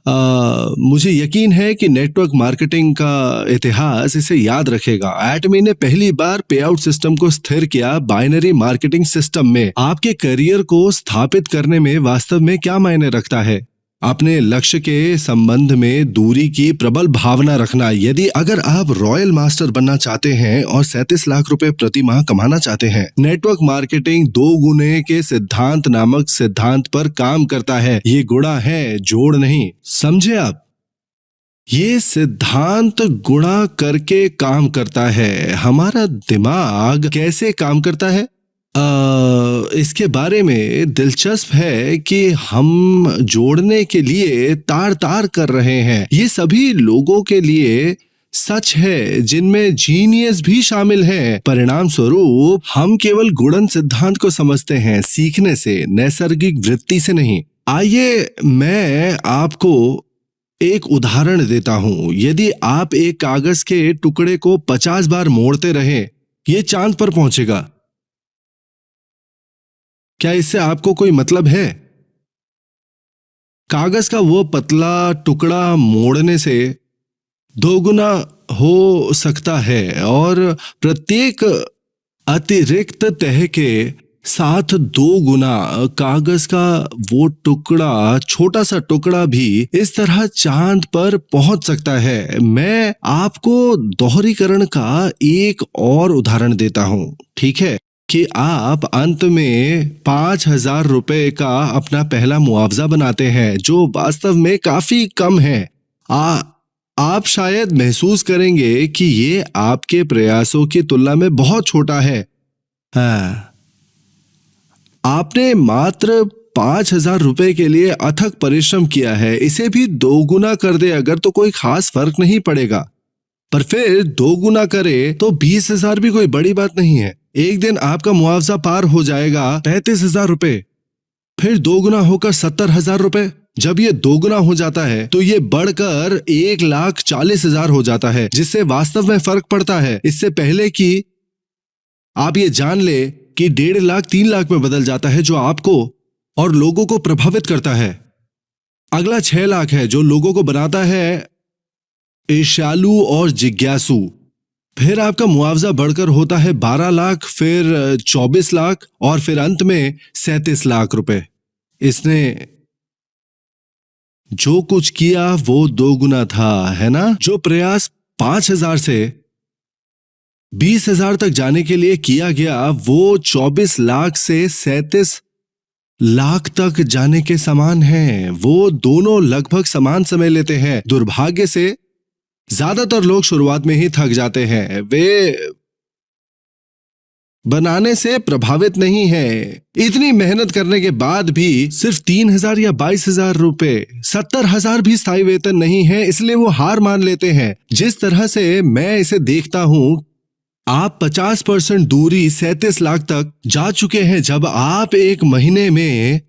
मुझे यकीन है कि नेटवर्क मार्केटिंग का इतिहास इसे याद रखेगा। एटमी ने पहली बार पे आउट सिस्टम को स्थिर किया बाइनरी मार्केटिंग सिस्टम में। आपके करियर को स्थापित करने में वास्तव में क्या मायने रखता है? अपने लक्ष्य के संबंध में दूरी की प्रबल भावना रखना। यदि अगर आप रॉयल मास्टर बनना चाहते हैं और 37 लाख रुपए प्रति माह कमाना चाहते हैं, नेटवर्क मार्केटिंग 2 गुणे के सिद्धांत नामक सिद्धांत पर काम करता है। ये गुणा है, जोड़ नहीं। समझे आप? ये सिद्धांत गुणा करके काम करता है। हमारा दिमाग कैसे काम करता है इसके बारे में दिलचस्प है कि हम जोड़ने के लिए तार तार कर रहे हैं। ये सभी लोगों के लिए सच है जिनमें जीनियस भी शामिल है। परिणाम स्वरूप हम केवल गुणन सिद्धांत को समझते हैं, सीखने से, नैसर्गिक वृत्ति से नहीं। आइए मैं आपको एक उदाहरण देता हूं। यदि आप एक कागज के टुकड़े को 50 बार मोड़ते रहे, ये चांद पर पहुंचेगा। क्या इससे आपको कोई मतलब है? कागज का वो पतला टुकड़ा मोड़ने से 2 गुना हो सकता है और प्रत्येक अतिरिक्त तह के साथ 2 गुना कागज का वो टुकड़ा, छोटा सा टुकड़ा भी इस तरह चांद पर पहुंच सकता है। मैं आपको दोहरीकरण का एक और उदाहरण देता हूं, ठीक है, कि आप अंत में 5,000 रुपए का अपना पहला मुआवजा बनाते हैं, जो वास्तव में काफी कम है। आप शायद महसूस करेंगे कि ये आपके प्रयासों की तुलना में बहुत छोटा है। हाँ, आपने मात्र 5,000 रुपए के लिए अथक परिश्रम किया है। इसे भी 2 गुना कर दे अगर तो कोई खास फर्क नहीं पड़ेगा, पर फिर 2 गुना करे तो 20,000 भी कोई बड़ी बात नहीं है। एक दिन आपका मुआवजा पार हो जाएगा 35,000 रुपए, फिर 2 गुना होकर 70,000 रुपए। जब ये 2 गुना हो जाता है तो ये बढ़कर 1,40,000 हो जाता है, जिससे वास्तव में फर्क पड़ता है। इससे पहले कि आप ये जान ले कि 1.5 लाख 3 लाख में बदल जाता है, जो आपको और लोगों को प्रभावित करता है। अगला 6 लाख है, जो लोगों को बनाता है ईर्ष्यालु और जिज्ञासु। फिर आपका मुआवजा बढ़कर होता है 12 लाख, फिर 24 लाख और फिर अंत में 37 लाख रुपए। इसने जो कुछ किया वो 2 गुना था, है ना? जो प्रयास 5,000 से 20,000 तक जाने के लिए किया गया, वो 24 लाख से 37 लाख तक जाने के समान है। वो दोनों लगभग समान समय लेते हैं। दुर्भाग्य से ज्यादातर लोग शुरुआत में ही थक जाते हैं। वे बनाने से प्रभावित नहीं है। इतनी मेहनत करने के बाद भी सिर्फ 3,000 या 22,000 रुपए, 70,000 भी स्थायी वेतन नहीं है, इसलिए वो हार मान लेते हैं। जिस तरह से मैं इसे देखता हूं, आप 50% दूरी 37 लाख तक जा चुके हैं। जब आप एक महीने में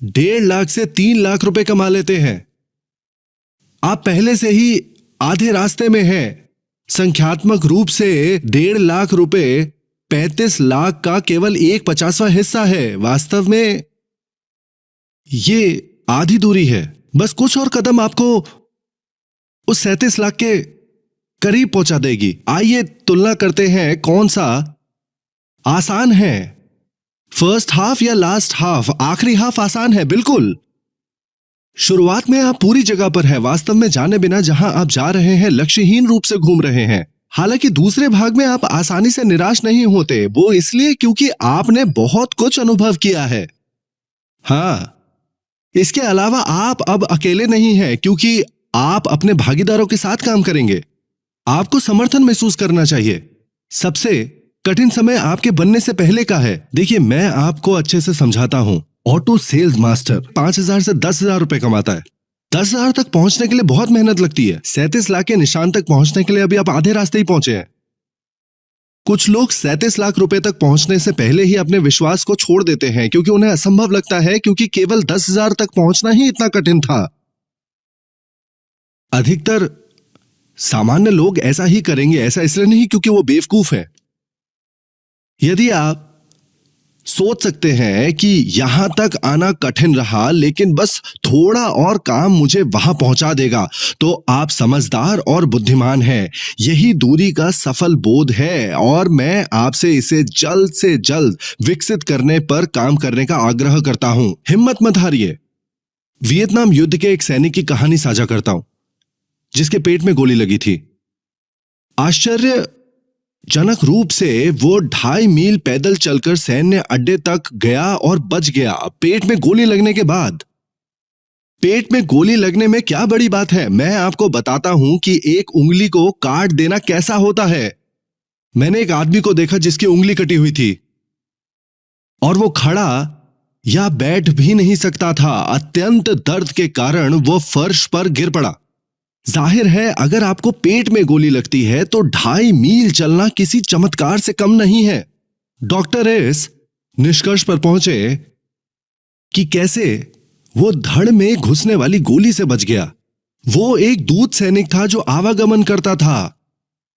1.5 लाख से 3 लाख रुपए कमा लेते हैं, आप पहले से ही आधे रास्ते में हैं। संख्यात्मक रूप से 1.5 लाख रुपए 35 लाख का केवल 1/50वां हिस्सा है। वास्तव में ये आधी दूरी है। बस कुछ और कदम आपको उस 37 लाख के करीब पहुंचा देगी। आइए तुलना करते हैं कौन सा आसान है, फर्स्ट हाफ या लास्ट हाफ। आखिरी हाफ आसान है, बिल्कुल। शुरुआत में आप पूरी जगह पर है, वास्तव में जाने बिना जहां आप जा रहे हैं, लक्ष्यहीन रूप से घूम रहे हैं। हालांकि दूसरे भाग में आप आसानी से निराश नहीं होते, वो इसलिए क्योंकि आपने बहुत कुछ अनुभव किया है। हाँ, इसके अलावा आप अब अकेले नहीं हैं, क्योंकि आप अपने भागीदारों के साथ काम करेंगे। आपको समर्थन महसूस करना चाहिए। सबसे कठिन समय आपके बनने से पहले का है। देखिए, मैं आपको अच्छे से समझाता हूं। ऑटो सेल्स मास्टर 5,000 से 10,000 रुपए कमाता है। 10,000 तक पहुंचने के लिए बहुत मेहनत लगती है। 37 लाख के निशान तक पहुंचने के लिए अभी आप आधे रास्ते ही पहुंचे हैं। कुछ लोग 37 लाख रुपए तक पहुंचने से पहले ही अपने विश्वास को छोड़ देते हैं, क्योंकि उन्हें असंभव लगता है, क्योंकि केवल 10,000 तक पहुंचना ही इतना कठिन था। अधिकतर सामान्य लोग ऐसा ही करेंगे। ऐसा इसलिए नहीं क्योंकि वो बेवकूफ है। यदि आप सोच सकते हैं कि यहां तक आना कठिन रहा, लेकिन बस थोड़ा और काम मुझे वहां पहुंचा देगा, तो आप समझदार और बुद्धिमान हैं। यही दूरी का सफल बोध है, और मैं आपसे इसे जल्द से जल्द विकसित करने पर काम करने का आग्रह करता हूं। हिम्मत मत हारिए। वियतनाम युद्ध के एक सैनिक की कहानी साझा करता हूं, जिसके पेट में गोली लगी थी। आश्चर्यजनक रूप से वो 2.5 मील पैदल चलकर सैन्य अड्डे तक गया और बच गया। पेट में गोली लगने के बाद। पेट में गोली लगने में क्या बड़ी बात है? मैं आपको बताता हूं कि एक उंगली को काट देना कैसा होता है। मैंने एक आदमी को देखा जिसकी उंगली कटी हुई थी और वो खड़ा या बैठ भी नहीं सकता था। अत्यंत दर्द के कारण वो फर्श पर गिर पड़ा। जाहिर है, अगर आपको पेट में गोली लगती है तो 2.5 मील चलना किसी चमत्कार से कम नहीं है। डॉक्टर इस निष्कर्ष पर पहुंचे कि कैसे वो धड़ में घुसने वाली गोली से बच गया। वो एक दूत सैनिक था जो आवागमन करता था।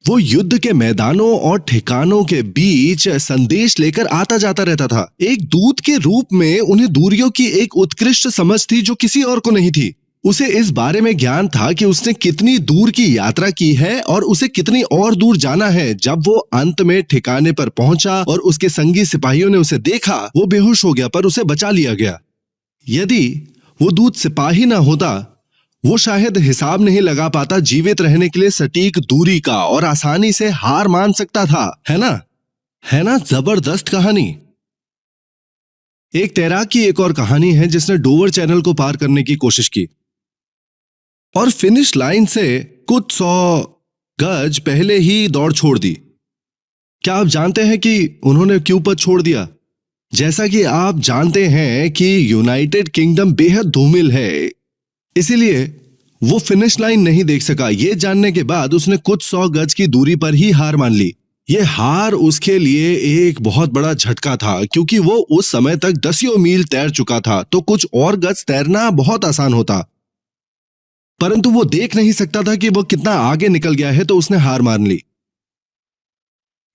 वो युद्ध के मैदानों और ठिकानों के बीच संदेश लेकर आता जाता रहता था। एक दूत के रूप में उन्हें दूरियों की एक उत्कृष्ट समझ थी जो किसी और को नहीं थी। उसे इस बारे में ज्ञान था कि उसने कितनी दूर की यात्रा की है और उसे कितनी और दूर जाना है। जब वो अंत में ठिकाने पर पहुंचा और उसके संगी सिपाहियों ने उसे देखा, वो बेहोश हो गया पर उसे बचा लिया गया। यदि वो दूत सिपाही ना होता, वो शायद हिसाब नहीं लगा पाता जीवित रहने के लिए सटीक दूरी का और आसानी से हार मान सकता था। है ना जबरदस्त कहानी। एक तैराक की एक और कहानी है जिसने डोवर चैनल को पार करने की कोशिश की और फिनिश लाइन से कुछ 100 गज पहले ही दौड़ छोड़ दी। क्या आप जानते हैं कि उन्होंने क्यों पद छोड़ दिया? जैसा कि आप जानते हैं कि यूनाइटेड किंगडम बेहद धूमिल है, इसीलिए वो फिनिश लाइन नहीं देख सका। ये जानने के बाद उसने कुछ 100 गज की दूरी पर ही हार मान ली। ये हार उसके लिए एक बहुत बड़ा झटका था, क्योंकि वो उस समय तक 10 मील तैर चुका था, तो कुछ और गज तैरना बहुत आसान होता। परंतु वो देख नहीं सकता था कि वो कितना आगे निकल गया है, तो उसने हार मान ली।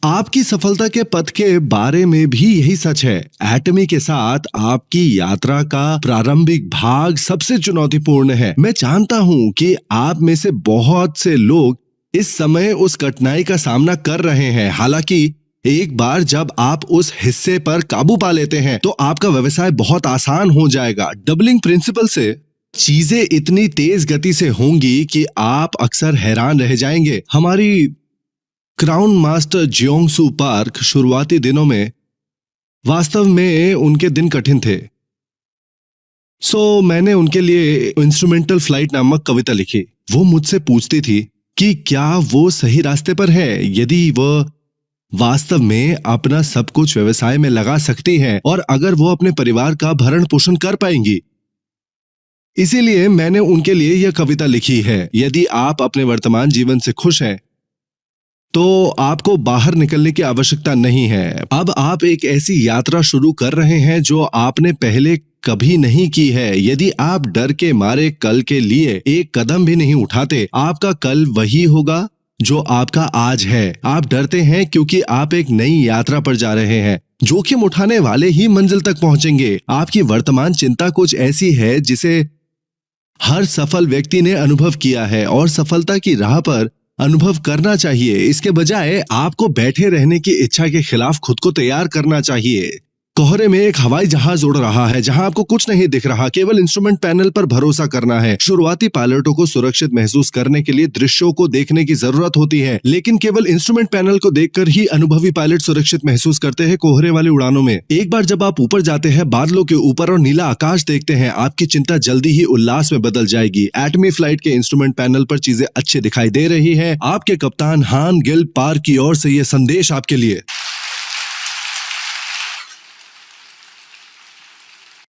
आपकी सफलता के पथ के बारे में भी यही सच है। एटमी के साथ आपकी यात्रा का प्रारंभिक भाग सबसे चुनौतीपूर्ण है। मैं जानता हूं कि आप में से बहुत से लोग इस समय उस कठिनाई का सामना कर रहे हैं। हालांकि एक बार जब आप उस हिस्से पर काबू पा लेते हैं तो आपका व्यवसाय बहुत आसान हो जाएगा। डबलिंग प्रिंसिपल से चीजें इतनी तेज गति से होंगी कि आप अक्सर हैरान रह जाएंगे। हमारी क्राउन मास्टर जियोंगसू पार्क शुरुआती दिनों में वास्तव में उनके दिन कठिन थे। मैंने उनके लिए इंस्ट्रूमेंटल फ्लाइट नामक कविता लिखी। वो मुझसे पूछती थी कि क्या वो सही रास्ते पर है, यदि वह वास्तव में अपना सब कुछ व्यवसाय में लगा सकती हैं और अगर वो अपने परिवार का भरण पोषण कर पाएंगी। इसीलिए मैंने उनके लिए यह कविता लिखी है। यदि आप अपने वर्तमान जीवन से खुश हैं तो आपको बाहर निकलने की आवश्यकता नहीं है। अब आप एक ऐसी यात्रा शुरू कर रहे हैं जो आपने पहले कभी नहीं की है। यदि आप डर के मारे कल के लिए एक कदम भी नहीं उठाते, आपका कल वही होगा जो आपका आज है। आप डरते हैं क्योंकि आप एक नई यात्रा पर जा रहे हैं। जोखिम उठाने वाले ही मंजिल तक पहुंचेंगे। आपकी वर्तमान चिंता कुछ ऐसी है जिसे हर सफल व्यक्ति ने अनुभव किया है और सफलता की राह पर अनुभव करना चाहिए। इसके बजाय आपको बैठे रहने की इच्छा के खिलाफ खुद को तैयार करना चाहिए। कोहरे में एक हवाई जहाज उड़ रहा है जहां आपको कुछ नहीं दिख रहा, केवल इंस्ट्रूमेंट पैनल पर भरोसा करना है। शुरुआती पायलटों को सुरक्षित महसूस करने के लिए दृश्यों को देखने की जरूरत होती है, लेकिन केवल इंस्ट्रूमेंट पैनल को देखकर ही अनुभवी पायलट सुरक्षित महसूस करते हैं। कोहरे वाली उड़ानों में एक बार जब आप ऊपर जाते हैं, बादलों के ऊपर और नीला आकाश देखते हैं, आपकी चिंता जल्दी ही उल्लास में बदल जाएगी। एटमी फ्लाइट के इंस्ट्रूमेंट पैनल पर चीजें अच्छी दिखाई दे रही है। आपके कप्तान हान गिल पार्क की ओर से यह संदेश आपके लिए।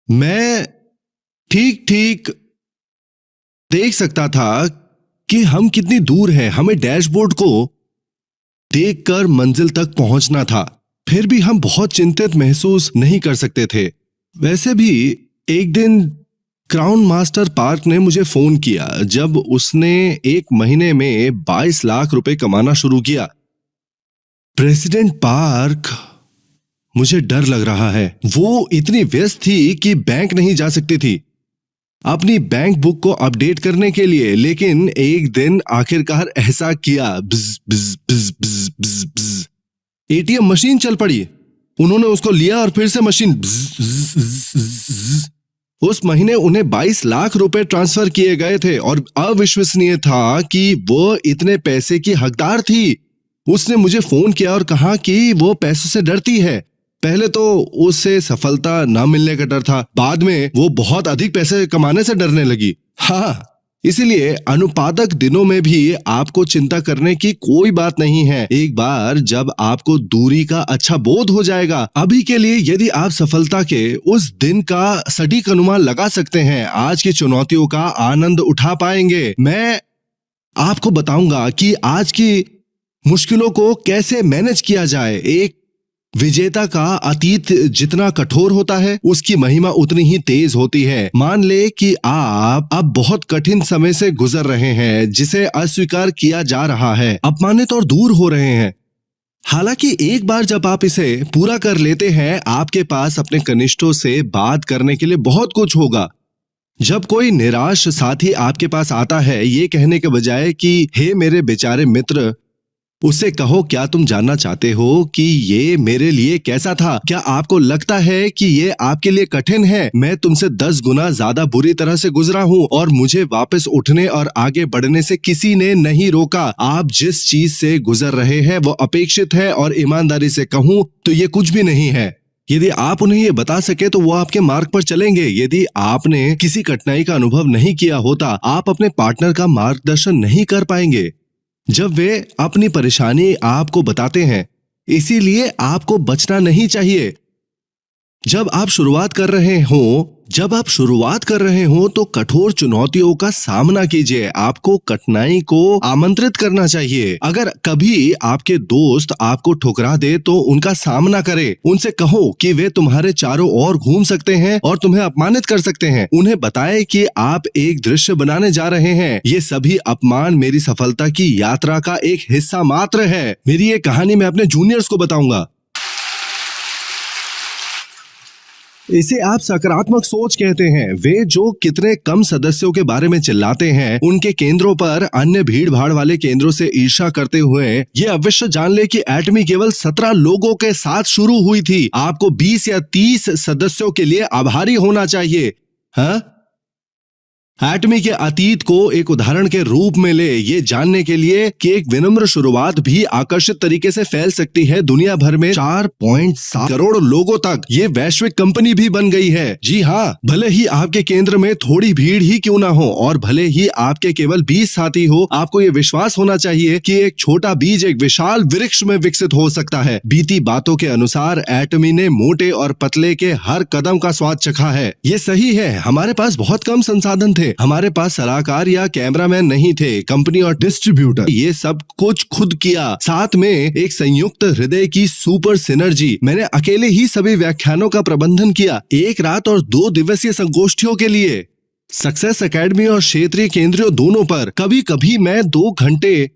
मैं ठीक देख सकता था कि हम कितनी दूर हैं। हमें डैशबोर्ड को देखकर मंजिल तक पहुंचना था, फिर भी हम बहुत चिंतित महसूस नहीं कर सकते थे। वैसे भी एक दिन क्राउन मास्टर पार्क ने मुझे फोन किया जब उसने एक महीने में 22 लाख रुपए कमाना शुरू किया। प्रेसिडेंट पार्क, मुझे डर लग रहा है। वो इतनी व्यस्त थी कि बैंक नहीं जा सकती थी अपनी बैंक बुक को अपडेट करने के लिए, लेकिन एक दिन आखिरकार ऐसा किया। बिज बिज बिज बिज बिज बिज। एटीएम मशीन चल पड़ी। उन्होंने उसको लिया और फिर से मशीन बिज बिज बिज बिज। उस महीने उन्हें 22 लाख रुपए ट्रांसफर किए गए थे और अविश्वसनीय था कि वो इतने पैसे की हकदार थी। उसने मुझे फोन किया और कहा कि वो पैसों से डरती है। पहले तो उसे सफलता ना मिलने का डर था, बाद में वो बहुत अधिक पैसे कमाने से डरने लगी। हाँ, इसीलिए अनुपातक दिनों में भी आपको चिंता करने की कोई बात नहीं है। एक बार जब आपको दूरी का अच्छा बोध हो जाएगा, अभी के लिए यदि आप सफलता के उस दिन का सटीक अनुमान लगा सकते हैं, आज की चुनौतियों का आनंद उठा पाएंगे। मैं आपको बताऊंगा कि आज की मुश्किलों को कैसे मैनेज किया जाए। एक विजेता का अतीत जितना कठोर होता है, उसकी महिमा उतनी ही तेज होती है। मान ले कि आप अब बहुत कठिन समय से गुजर रहे हैं जिसे अस्वीकार किया जा रहा है, अपमानित और दूर हो रहे हैं। हालांकि एक बार जब आप इसे पूरा कर लेते हैं, आपके पास अपने कनिष्ठों से बात करने के लिए बहुत कुछ होगा। जब कोई निराश साथी आपके पास आता है, ये कहने के बजाय कि हे मेरे बेचारे मित्र, उससे कहो क्या तुम जानना चाहते हो कि ये मेरे लिए कैसा था? क्या आपको लगता है कि ये आपके लिए कठिन है? मैं तुमसे 10 गुना ज्यादा बुरी तरह से गुजरा हूँ और मुझे वापस उठने और आगे बढ़ने से किसी ने नहीं रोका। आप जिस चीज से गुजर रहे हैं वो अपेक्षित है और ईमानदारी से कहूँ तो ये कुछ भी नहीं है। यदि आप उन्हें ये बता सके तो वो आपके मार्ग पर चलेंगे। यदि आपने किसी कठिनाई का अनुभव नहीं किया होता, आप अपने पार्टनर का मार्गदर्शन नहीं कर पाएंगे जब वे अपनी परेशानी आपको बताते हैं। इसीलिए आपको बचना नहीं चाहिए। जब आप शुरुआत कर रहे हो तो कठोर चुनौतियों का सामना कीजिए। आपको कठिनाई को आमंत्रित करना चाहिए। अगर कभी आपके दोस्त आपको ठुकरा दे तो उनका सामना करें। उनसे कहो कि वे तुम्हारे चारों ओर घूम सकते हैं और तुम्हें अपमानित कर सकते हैं। उन्हें बताएं कि आप एक दृश्य बनाने जा रहे हैं। ये सभी अपमान मेरी सफलता की यात्रा का एक हिस्सा मात्र है। मेरी ये कहानी मैं अपने जूनियर्स को बताऊंगा। इसे आप सकारात्मक सोच कहते हैं। वे जो कितने कम सदस्यों के बारे में चिल्लाते हैं, उनके केंद्रों पर अन्य भीड़ भाड़ वाले केंद्रों से ईर्ष्या करते हुए ये अवश्य जान ले कि एटमी केवल 17 लोगों के साथ शुरू हुई थी। आपको 20 या 30 सदस्यों के लिए आभारी होना चाहिए। हाँ, एटमी के अतीत को एक उदाहरण के रूप में ले, ये जानने के लिए कि एक विनम्र शुरुआत भी आकर्षित तरीके से फैल सकती है। दुनिया भर में 4.7 करोड़ लोगों तक ये वैश्विक कंपनी भी बन गई है। जी हाँ, भले ही आपके केंद्र में थोड़ी भीड़ ही क्यों ना हो और भले ही आपके केवल 20 साथी हो, आपको ये विश्वास होना चाहिए कि एक छोटा बीज एक विशाल वृक्ष में विकसित हो सकता है। बीती बातों के अनुसार एटमी ने मोटे और पतले के हर कदम का स्वाद चखा है। ये सही है। हमारे पास बहुत कम संसाधन थे। हमारे पास सलाहकार या कैमरामैन नहीं थे। कंपनी और डिस्ट्रीब्यूटर ये सब कुछ खुद किया। साथ में एक संयुक्त हृदय की सुपर सिनर्जी। मैंने अकेले ही सभी व्याख्यानों का प्रबंधन किया, 1 रात और 2 दिवसीय संगोष्ठियों के लिए। सक्सेस एकेडमी और क्षेत्रीय केंद्रों दोनों पर। कभी कभी मैं 2 घंटे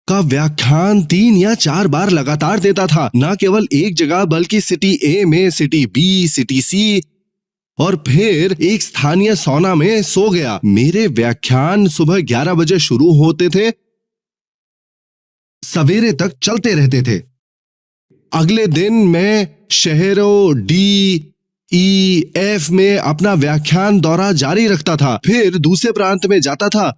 का व्याख्यान 3 या 4 बार लगातार देता था। न केवल एक जगह बल्कि सिटी ए में, सिटी बी, सिटी सी और फिर एक स्थानीय सौना में सो गया। मेरे व्याख्यान सुबह 11 बजे शुरू होते थे, सवेरे तक चलते रहते थे। अगले दिन मैं शहरों डी, ई, एफ में अपना व्याख्यान दौरा जारी रखता था, फिर दूसरे प्रांत में जाता था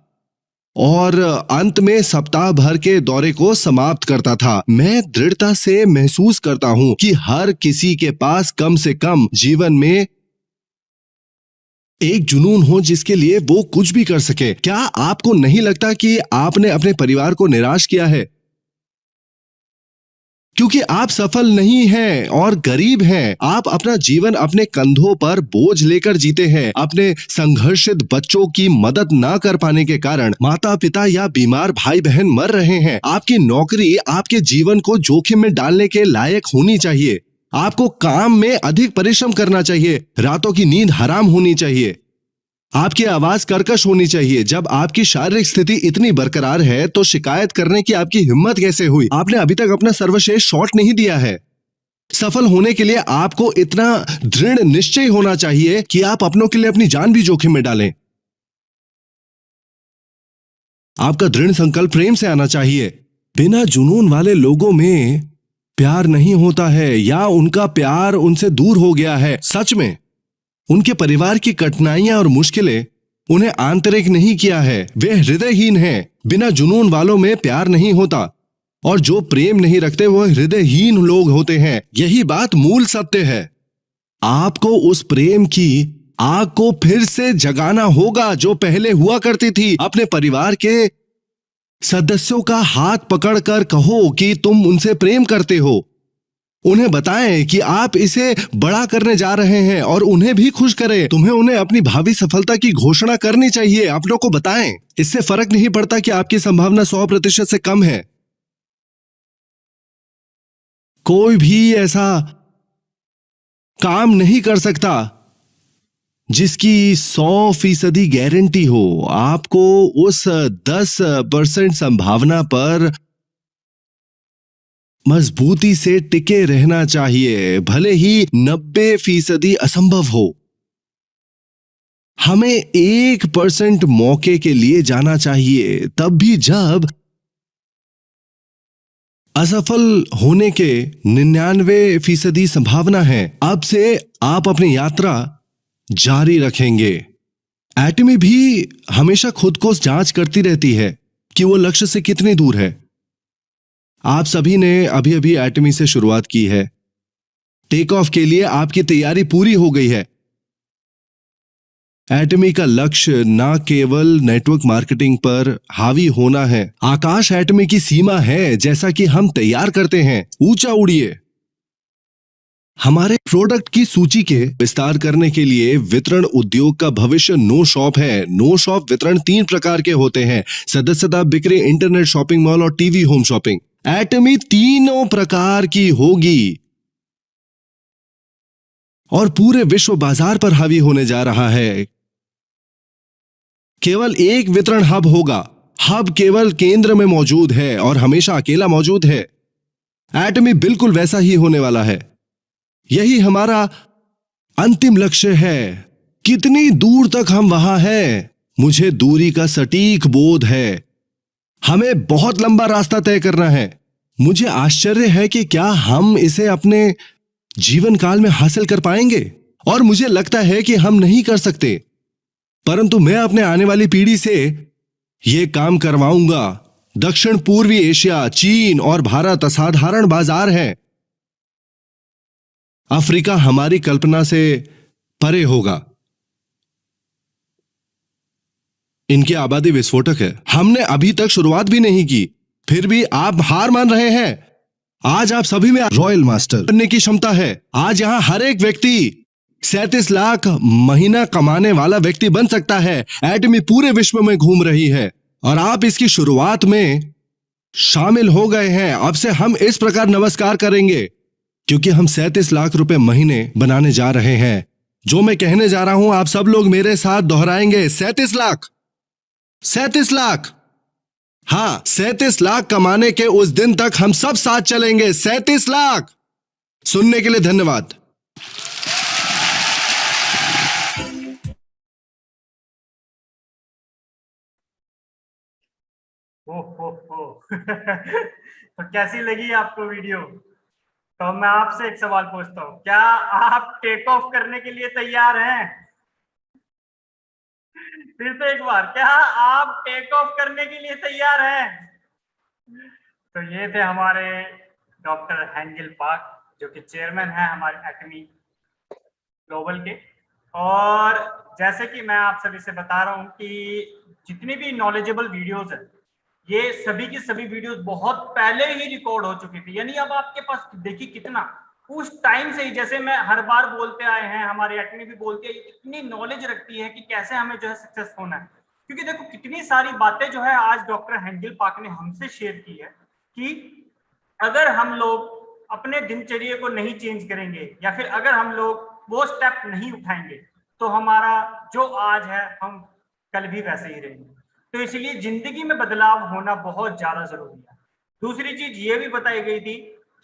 और अंत में सप्ताह भर के दौरे को समाप्त करता था। मैं दृढ़ता से महसूस करता हूं कि हर किसी के पास कम से कम जीवन में एक जुनून हो जिसके लिए वो कुछ भी कर सके। क्या आपको नहीं लगता कि आपने अपने परिवार को निराश किया है क्योंकि आप सफल नहीं हैं और गरीब हैं? आप अपना जीवन अपने कंधों पर बोझ लेकर जीते हैं। अपने संघर्षित बच्चों की मदद ना कर पाने के कारण माता पिता या बीमार भाई बहन मर रहे हैं। आपकी नौकरी आपके जीवन को जोखिम में डालने के लायक होनी चाहिए। आपको काम में अधिक परिश्रम करना चाहिए। रातों की नींद हराम होनी चाहिए। आपकी आवाज कर्कश होनी चाहिए। जब आपकी शारीरिक स्थिति इतनी बरकरार है तो शिकायत करने की आपकी हिम्मत कैसे हुई? आपने अभी तक अपना सर्वश्रेष्ठ शॉट नहीं दिया है। सफल होने के लिए आपको इतना दृढ़ निश्चय होना चाहिए कि आप अपनों के लिए अपनी जान भी जोखिम में डालें। आपका दृढ़ संकल्प प्रेम से आना चाहिए। बिना जुनून वाले लोगों में प्यार नहीं होता है या उनका प्यार उनसे दूर हो गया है। सच में उनके परिवार की कठिनाइयां और मुश्किलें उन्हें आंतरिक नहीं किया है। वे हृदयहीन हैं। बिना जुनून वालों में प्यार नहीं होता और जो प्रेम नहीं रखते वो हृदयहीन लोग होते हैं। यही बात मूल सत्य है। आपको उस प्रेम की आग को फिर से जगाना होगा जो पहले हुआ करती थी। अपने परिवार के सदस्यों का हाथ पकड़कर कहो कि तुम उनसे प्रेम करते हो। उन्हें बताएं कि आप इसे बड़ा करने जा रहे हैं और उन्हें भी खुश करें। तुम्हें उन्हें अपनी भावी सफलता की घोषणा करनी चाहिए। अपनों को बताएं। इससे फर्क नहीं पड़ता कि आपकी संभावना 100% से कम है। कोई भी ऐसा काम नहीं कर सकता जिसकी 100% गारंटी हो। आपको उस 10% संभावना पर मजबूती से टिके रहना चाहिए, भले ही 90% असंभव हो। हमें 1% मौके के लिए जाना चाहिए, तब भी जब असफल होने के 99% संभावना है। अब से आप अपनी यात्रा जारी रखेंगे। एटमी भी हमेशा खुद को जांच करती रहती है कि वो लक्ष्य से कितनी दूर है। आप सभी ने अभी अभी एटमी से शुरुआत की है। टेक ऑफ के लिए आपकी तैयारी पूरी हो गई है। एटमी का लक्ष्य न केवल नेटवर्क मार्केटिंग पर हावी होना है। आकाश एटमी की सीमा है, जैसा कि हम तैयार करते हैं। ऊंचा उड़िए। हमारे प्रोडक्ट की सूची के विस्तार करने के लिए वितरण उद्योग का भविष्य नो शॉप है। नो शॉप वितरण 3 प्रकार के होते हैं: सदस्यता, बिक्री, इंटरनेट शॉपिंग मॉल और टीवी होम शॉपिंग। एटमी तीनों प्रकार की होगी और पूरे विश्व बाजार पर हावी होने जा रहा है। केवल एक वितरण हब होगा। हब केवल केंद्र में मौजूद है और हमेशा अकेला मौजूद है। एटमी बिल्कुल वैसा ही होने वाला है। यही हमारा अंतिम लक्ष्य है। कितनी दूर तक हम वहां हैं, मुझे दूरी का सटीक बोध है। हमें बहुत लंबा रास्ता तय करना है। मुझे आश्चर्य है कि क्या हम इसे अपने जीवन काल में हासिल कर पाएंगे, और मुझे लगता है कि हम नहीं कर सकते। परंतु मैं अपने आने वाली पीढ़ी से यह काम करवाऊंगा। दक्षिण पूर्वी एशिया, चीन और भारत असाधारण बाजार हैं। अफ्रीका हमारी कल्पना से परे होगा। इनकी आबादी विस्फोटक है। हमने अभी तक शुरुआत भी नहीं की, फिर भी आप हार मान रहे हैं। आज आप सभी में रॉयल मास्टर बनने की क्षमता है। आज यहां हर एक व्यक्ति 37 लाख महीना कमाने वाला व्यक्ति बन सकता है। एटमी पूरे विश्व में घूम रही है और आप इसकी शुरुआत में शामिल हो गए हैं। अब से हम इस प्रकार नमस्कार करेंगे क्योंकि हम 37 लाख रुपए महीने बनाने जा रहे हैं। जो मैं कहने जा रहा हूं, आप सब लोग मेरे साथ दोहराएंगे। 37 लाख, 37 लाख। हाँ, 37 लाख कमाने के उस दिन तक हम सब साथ चलेंगे। 37 लाख। सुनने के लिए धन्यवाद। हो तो कैसी लगी आपको वीडियो? तो मैं आपसे एक सवाल पूछता हूँ, क्या आप टेक ऑफ करने के लिए तैयार हैं? फिर से एक बार, क्या आप टेक ऑफ करने के लिए तैयार हैं? तो ये थे हमारे डॉक्टर हेंगेल पार्क, जो कि चेयरमैन है हमारे एटमी ग्लोबल के। और जैसे कि मैं आप सभी से बता रहा हूँ कि जितनी भी नॉलेजेबल वीडियोस है, ये सभी की सभी वीडियोस बहुत पहले ही रिकॉर्ड हो चुकी थी। यानी अब आपके पास देखिए कितना उस टाइम से ही, जैसे मैं हर बार बोलते आए हैं, हमारी एटमी भी बोलती है, इतनी नॉलेज रखती है कि कैसे हमें जो है सक्सेस होना है। क्योंकि देखो कितनी सारी बातें जो है आज डॉक्टर हेंगेल पार्क ने हमसे शेयर की है कि अगर हम लोग अपने दिनचर्या को नहीं चेंज करेंगे या फिर अगर हम लोग वो स्टेप नहीं उठाएंगे तो हमारा जो आज है हम कल भी वैसे ही रहेंगे। तो इसलिए जिंदगी में बदलाव होना बहुत ज्यादा जरूरी है। दूसरी चीज ये भी बताई गई थी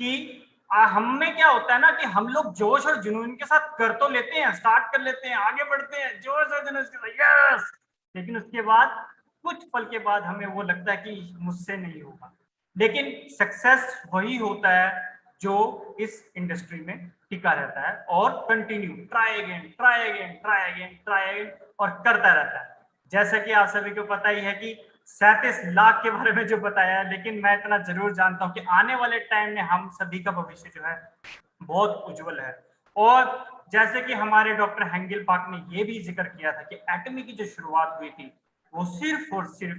कि हम में क्या होता है ना कि हम लोग जोश और जुनून के साथ कर तो लेते हैं, स्टार्ट कर लेते हैं, आगे बढ़ते हैं जोश और जुनून के साथ, यस, लेकिन उसके बाद कुछ पल के बाद हमें वो लगता है कि मुझसे नहीं होगा। लेकिन सक्सेस वही होता है जो इस इंडस्ट्री में टिका रहता है और continue try again, try again, try again, try again और करता रहता है। जैसा कि आप सभी को पता ही है कि 37 लाख के बारे में जो बताया है, लेकिन मैं इतना जरूर जानता हूं कि आने वाले टाइम में हम सभी का भविष्य जो है बहुत उज्जवल है। और जैसे कि हमारे डॉक्टर हेंगेल पार्क ने ये भी जिक्र किया था कि एटमी की जो शुरुआत हुई थी वो सिर्फ और सिर्फ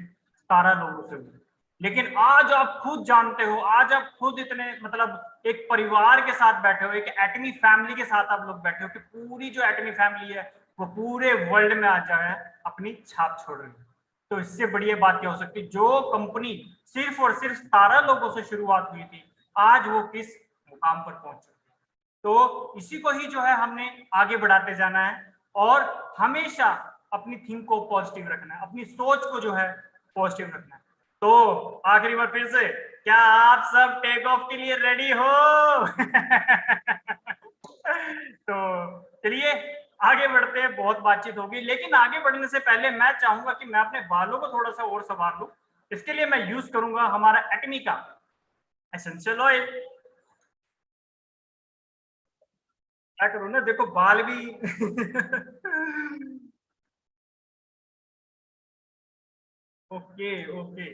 17 लोगों से हुई, लेकिन आज आप खुद जानते हो, आज आप खुद इतने मतलब एक परिवार के साथ बैठे हो, एक एटमी फैमिली के साथ आप लोग बैठे हो कि पूरी जो एटमी फैमिली है वो पूरे वर्ल्ड में आज है अपनी छाप छोड़ रही है। तो इससे बढ़िया बात क्या हो सकती है? जो कंपनी सिर्फ और सिर्फ 17 लोगों से शुरुआत हुई थी, आज वो किस मुकाम पर पहुंच चुकी है। तो इसी को ही जो है हमने आगे बढ़ाते जाना है और हमेशा अपनी थिंक को पॉजिटिव रखना है, अपनी सोच को जो है पॉजिटिव रखना है। तो आखिरी बार फिर से, क्या आप सब टेक ऑफ के लिए रेडी हो? तो चलिए आगे बढ़ते हैं, बहुत बातचीत होगी, लेकिन आगे बढ़ने से पहले मैं चाहूंगा कि मैं अपने बालों को थोड़ा सा और संवार लूं। इसके लिए मैं यूज करूंगा हमारा एक्मे का एसेंशियल ऑयल। क्या करूं ना, देखो बाल भी ओके ओके,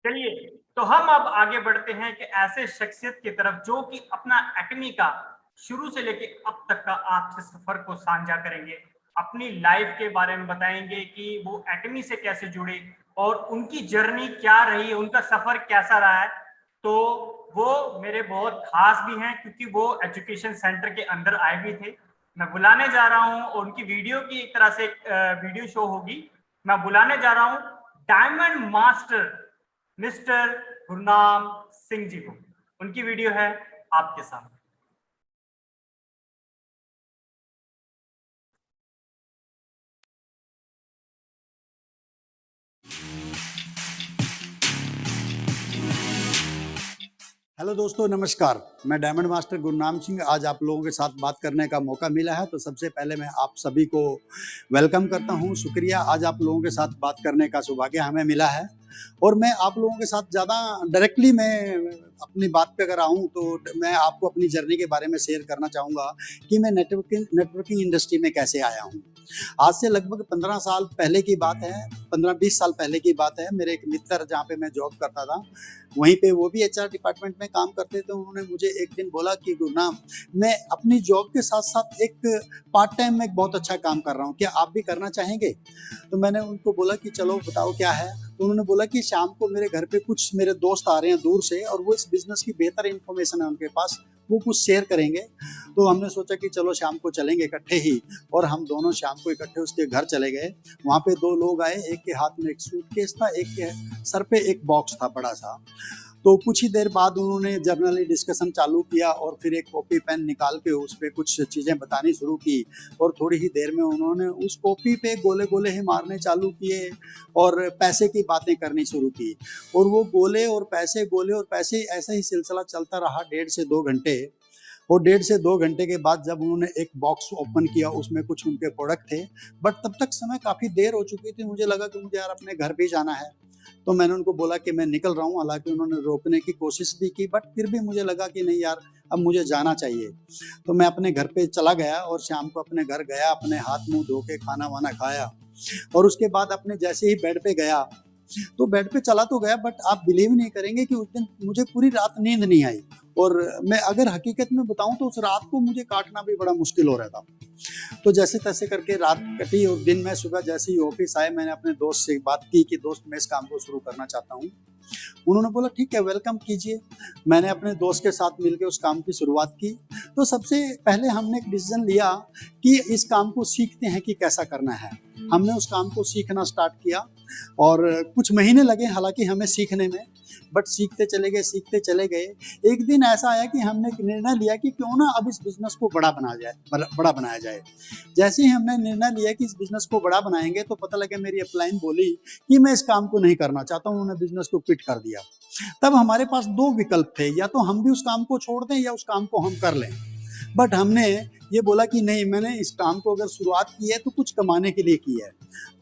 चलिए तो हम अब आगे बढ़ते हैं कि ऐसे शख्सियत की तरफ जो कि अपना एक्मे का शुरू से लेके अब तक का आपसे सफर को साझा करेंगे, अपनी लाइफ के बारे में बताएंगे कि वो एक्मे से कैसे जुड़े और उनकी जर्नी क्या रही, उनका सफर कैसा रहा है। तो वो मेरे बहुत खास भी हैं क्योंकि वो एजुकेशन सेंटर के अंदर आए भी थे। मैं बुलाने जा रहा हूं और उनकी वीडियो की एक तरह से वीडियो शो होगी। मैं बुलाने जा रहा हूं diamond master mister Gurnam Singh ji को। उनकी वीडियो है आपके सामने। हेलो दोस्तों, नमस्कार। मैं डायमंड मास्टर गुरनाम सिंह आज आप लोगों के साथ बात करने का मौका मिला है, तो सबसे पहले मैं आप सभी को वेलकम करता हूं। शुक्रिया, आज आप लोगों के साथ बात करने का सौभाग्य हमें मिला है। और मैं आप लोगों के साथ ज़्यादा डायरेक्टली मैं अपनी बात पे अगर आऊँ तो मैं आपको अपनी जर्नी के बारे में शेयर करना चाहूँगा कि मैं नेटवर्किंग इंडस्ट्री में कैसे आया हूँ। आज से लगभग 15 साल पहले की बात है, 15-20 साल पहले की बात है। मेरे एक मित्र जहाँ पे मैं जॉब करता था, वहीं पे वो भी एचआर डिपार्टमेंट में काम करते थे। उन्होंने मुझे एक दिन बोला कि गुरनाम, मैं अपनी जॉब के साथ साथ एक पार्ट टाइम में एक बहुत अच्छा काम कर रहा हूँ, क्या आप भी करना चाहेंगे? तो मैंने उनको बोला कि चलो बताओ क्या है। तो उन्होंने बोला कि शाम को मेरे घर पे कुछ मेरे दोस्त आ रहे हैं दूर से और वो इस बिजनेस की बेहतर इन्फॉर्मेशन है उनके पास, वो कुछ शेयर करेंगे। तो हमने सोचा कि चलो शाम को चलेंगे इकट्ठे ही, और हम दोनों शाम को इकट्ठे उसके घर चले गए। वहाँ पे 2 लोग आए, एक के हाथ में एक सूटकेस था, एक के सर पे एक बॉक्स था बड़ा सा। तो कुछ ही देर बाद उन्होंने जर्नली डिस्कशन चालू किया और फिर एक कॉपी पेन निकाल के उस पर कुछ चीज़ें बतानी शुरू की, और थोड़ी ही देर में उन्होंने उस कॉपी पे गोले गोले ही मारने चालू किए और पैसे की बातें करनी शुरू की। और वो गोले और पैसे ऐसा ही सिलसिला चलता रहा 1.5 से 2 घंटे। और 1.5 से 2 घंटे के बाद जब उन्होंने एक बॉक्स ओपन किया, उसमें कुछ उनके प्रोडक्ट थे, बट तब तक समय काफ़ी देर हो चुकी थी। मुझे लगा कि मुझे यार अपने घर भी जाना है, तो मैंने उनको बोला कि मैं निकल रहा हूँ। हालांकि उन्होंने रोकने की कोशिश भी की, बट फिर भी मुझे लगा कि नहीं यार, अब मुझे जाना चाहिए। तो मैं अपने घर पे चला गया और शाम को अपने घर गया, अपने हाथ मुंह धो के खाना वाना खाया, और उसके बाद अपने जैसे ही बेड पे गया, तो बेड पे चला तो गया, बट आप बिलीव नहीं करेंगे कि उस दिन मुझे पूरी रात नींद नहीं आई। और मैं अगर हकीकत में बताऊं तो उस रात को मुझे काटना भी बड़ा मुश्किल हो रहा था। तो जैसे तैसे करके रात कटी, और दिन में सुबह जैसे ही ऑफिस आए, मैंने अपने दोस्त से बात की कि दोस्त मैं इस काम को शुरू करना चाहता हूँ। उन्होंने बोला ठीक है, वेलकम कीजिए। मैंने अपने दोस्त के साथ मिलकर उस काम की शुरुआत की। तो सबसे पहले हमने एक डिसीजन लिया कि इस काम को सीखते हैं कि कैसा करना है। हमने उस काम को सीखना स्टार्ट किया और कुछ महीने लगे हालांकि हमें सीखने में, बट सीखते चले गए। एक दिन ऐसा आया कि हमने निर्णय लिया कि क्यों ना अब इस बिजनेस को बड़ा बनाया जाए। जैसे ही हमने निर्णय लिया कि इस बिजनेस को बड़ा बनाएंगे, तो पता लगा मेरी अपलाइन बोली कि मैं इस काम को नहीं करना चाहता हूँ। उन्होंने बिजनेस को क्विट कर दिया। तब हमारे पास 2 विकल्प थे, या तो हम भी उस काम को छोड़ दें या उस काम को हम कर लें। बट हमने ये बोला कि नहीं, मैंने इस काम को अगर शुरुआत की है तो कुछ कमाने के लिए की है।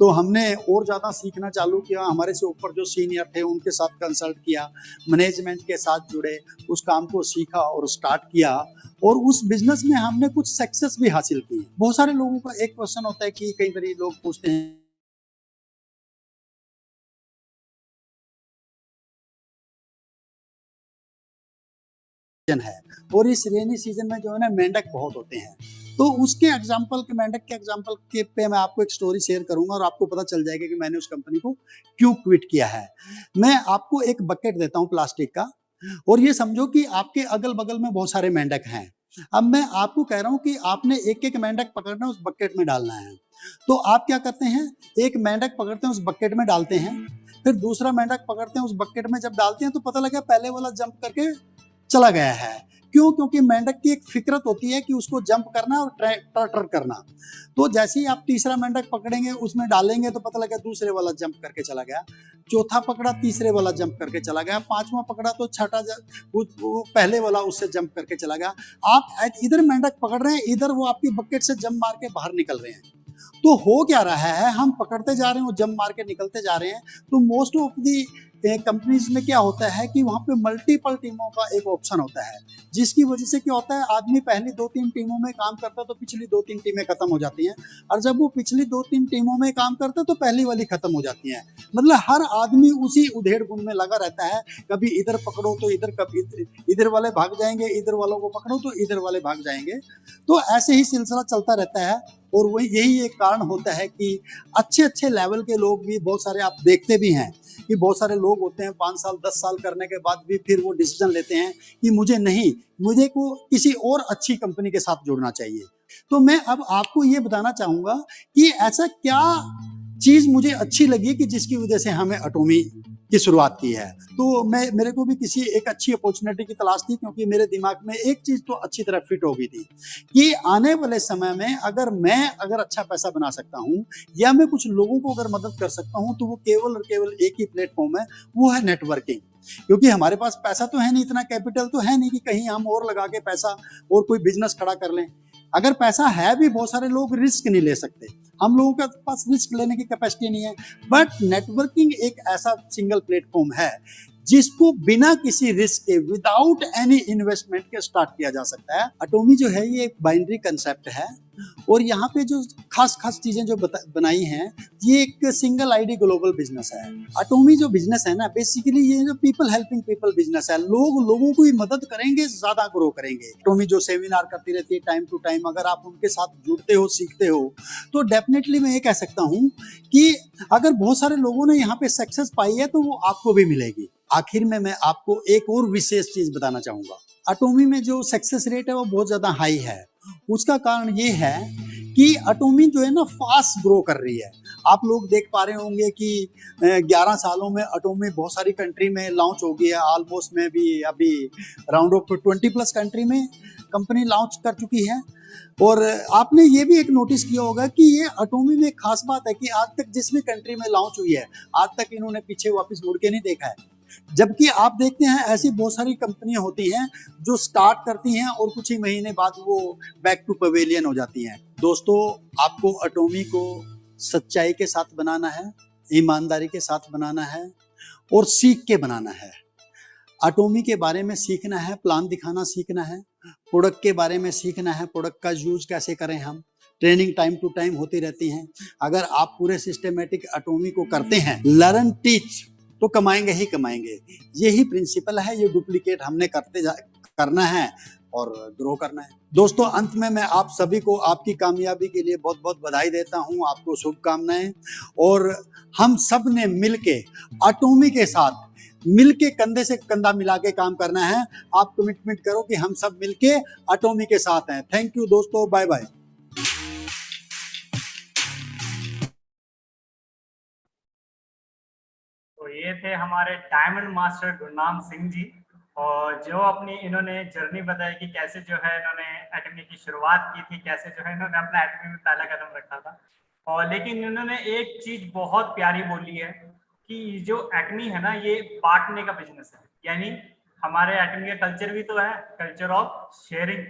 तो हमने और ज़्यादा सीखना चालू किया। हमारे से ऊपर जो सीनियर थे उनके साथ कंसल्ट किया, मैनेजमेंट के साथ जुड़े, उस काम को सीखा और स्टार्ट किया, और उस बिजनेस में हमने कुछ सक्सेस भी हासिल की। बहुत सारे लोगों का एक क्वेश्चन होता है कि कई बार लोग पूछते हैं है, और इस रेनी सीजन में जो है ना मेंढक बहुत होते हैं। तो उसके मेंढक के एग्जांपल के पे मैं आपको एक स्टोरी शेयर करूंगा और आपको पता चल जाएगा कि मैंने उस कंपनी को क्यों क्विट किया है। मैं आपको एक बकेट देता हूं प्लास्टिक का, और ये समझो कि आपके अगल बगल में बहुत सारे मेंढक हैं। अब मैं आपको कह रहा हूं कि आपने एक एक मेंढक पकड़ना, उस बकेट में डालना है। तो आप क्या करते हैं, एक मेंढक पकड़ते हैं, उस बकेट में डालते हैं, फिर दूसरा मेंढक पकड़ते हैं, उस बकेट में जब डालते हैं तो पता लगा पहले वाला जंप करके चला गया है। क्यों? क्योंकि मेंढक की एक फितरत होती है कि उसको जंप करना और ट्रटर करना। तो जैसे ही आप तीसरा मेंढक पकड़ेंगे, उसमें डालेंगे तो पता लगा दूसरे वाला जंप करके चला गया, चौथा पकड़ा तीसरे वाला जंप करके चला गया, पांचवा पकड़ा तो छठा वो पहले वाला उससे जंप करके चला गया। आप इधर मेंढक पकड़ रहे हैं, इधर वो आपकी बकेट से जंप मार के बाहर निकल रहे हैं। तो हो क्या रहा है, हम पकड़ते जा रहे हैं, वो जंप मार के निकलते जा रहे हैं। तो मोस्ट ऑफ दी कंपनीज में क्या होता है कि वहां पे मल्टीपल टीमों का एक ऑप्शन होता है, जिसकी वजह से क्या होता है, आदमी पहली 2-3 टीमों में काम करता है तो पिछली 2-3 टीमें खत्म हो जाती हैं, और जब वो पिछली 2-3 टीमों में काम करता है तो पहली वाली खत्म हो जाती है। मतलब हर आदमी उसी उधेड़ बुन में लगा रहता है, कभी इधर पकड़ो तो इधर, कभी इधर वाले भाग जाएंगे, इधर वालों को पकड़ो तो इधर वाले भाग जाएंगे। तो ऐसे ही सिलसिला चलता रहता है। और वही यही एक कारण होता है कि अच्छे अच्छे लेवल के लोग भी बहुत सारे आप देखते भी हैं कि बहुत सारे लोग होते हैं 5 साल 10 साल करने के बाद भी फिर वो डिसीजन लेते हैं कि मुझे को किसी और अच्छी कंपनी के साथ जुड़ना चाहिए। तो मैं अब आपको ये बताना चाहूंगा कि ऐसा क्या चीज मुझे अच्छी लगी कि जिसकी वजह से हमें एटॉमी की शुरुआत की है। तो मेरे को भी किसी एक अच्छी अपॉर्चुनिटी की तलाश थी, क्योंकि मेरे दिमाग में एक चीज तो अच्छी तरह फिट हो गई थी कि आने वाले समय में अगर अच्छा पैसा बना सकता हूं या मैं कुछ लोगों को अगर मदद कर सकता हूं, तो वो केवल और केवल एक ही प्लेटफॉर्म है, वो है नेटवर्किंग। क्योंकि हमारे पास पैसा तो है नहीं, इतना कैपिटल तो है नहीं कि कहीं हम और लगा के पैसा और कोई बिजनेस खड़ा कर लें। अगर पैसा है भी, बहुत सारे लोग रिस्क नहीं ले सकते, हम लोगों के पास रिस्क लेने की कैपेसिटी नहीं है। बट नेटवर्किंग एक ऐसा सिंगल प्लेटफॉर्म है जिसको बिना किसी रिस्क के, विदाउट एनी इन्वेस्टमेंट के स्टार्ट किया जा सकता है। एटॉमी जो है ये एक बाइनरी कंसेप्ट है, और यहाँ पे जो खास चीजें जो बनाई हैं, ये एक सिंगल आईडी ग्लोबल बिजनेस है। एटॉमी जो बिजनेस है ना, बेसिकली ये जो पीपल हेल्पिंग पीपल बिजनेस है। लोगों को ही मदद करेंगे, ज्यादा ग्रो करेंगे। एटॉमी जो सेमिनार करती रहती है टाइम टू टाइम, अगर आप उनके साथ जुड़ते हो, सीखते हो, तो डेफिनेटली मैं ये कह सकता हूँ कि अगर बहुत सारे लोगों ने यहाँ पे सक्सेस पाई है तो वो आपको भी मिलेगी। आखिर में मैं आपको एक और विशेष चीज बताना चाहूंगा। एटॉमी में जो सक्सेस रेट है वो बहुत ज्यादा हाई है। उसका कारण ये है कि एटॉमी जो है ना फास्ट ग्रो कर रही है। आप लोग देख पा रहे होंगे कि 11 सालों में एटॉमी बहुत सारी कंट्री में लॉन्च हो गई है। ऑलमोस्ट में भी अभी राउंड ऑफ 20+ कंट्री में कंपनी लॉन्च कर चुकी है। और आपने ये भी एक नोटिस किया होगा कि ये एटॉमी में खास बात है कि आज तक जिस भी कंट्री में लॉन्च हुई है, आज तक इन्होंने पीछे वापस मुड़ के नहीं देखा है। जबकि आप देखते हैं ऐसी बहुत सारी कंपनियां होती हैं जो स्टार्ट करती हैं और कुछ ही महीने बाद वो बैक टू पवेलियन हो जाती हैं। दोस्तों, आपको एटॉमी को सच्चाई के साथ बनाना है, ईमानदारी के साथ बनाना है और सीख के बनाना है। एटॉमी के बारे में सीखना है, प्लान दिखाना सीखना है, प्रोडक्ट के बारे में सीखना है, प्रोडक्ट का यूज कैसे करें हम। ट्रेनिंग टाइम टू टाइम होती रहती हैं। अगर आप पूरे सिस्टमेटिक एटॉमी को करते हैं, लर्न टीच, तो कमाएंगे ही कमाएंगे। यही प्रिंसिपल है, ये डुप्लीकेट हमने करना है और ग्रो करना है। दोस्तों, अंत में मैं आप सभी को आपकी कामयाबी के लिए बहुत बहुत बधाई देता हूं, आपको शुभकामनाएं। और हम सब ने मिलके एटॉमी के साथ मिलके कंधे से कंधा मिला के काम करना है। आप कमिटमेंट करो कि हम सब मिलके एटॉमी के साथ हैं। थैंक यू दोस्तों, बाय बाय। तो ये थे हमारे डायमंड मास्टर गुरनाम सिंह जी, और जो अपनी इन्होंने जर्नी बताई कि कैसे जो है इन्होंने एटॉमी की शुरुआत की थी, कैसे जो है इन्होंने अपना एटॉमी में पहला कदम रखा था। और लेकिन इन्होंने एक चीज बहुत प्यारी बोली है कि जो एटॉमी है ना, ये बांटने का बिजनेस है। यानी हमारे एटॉमी का कल्चर भी तो है, कल्चर ऑफ शेयरिंग।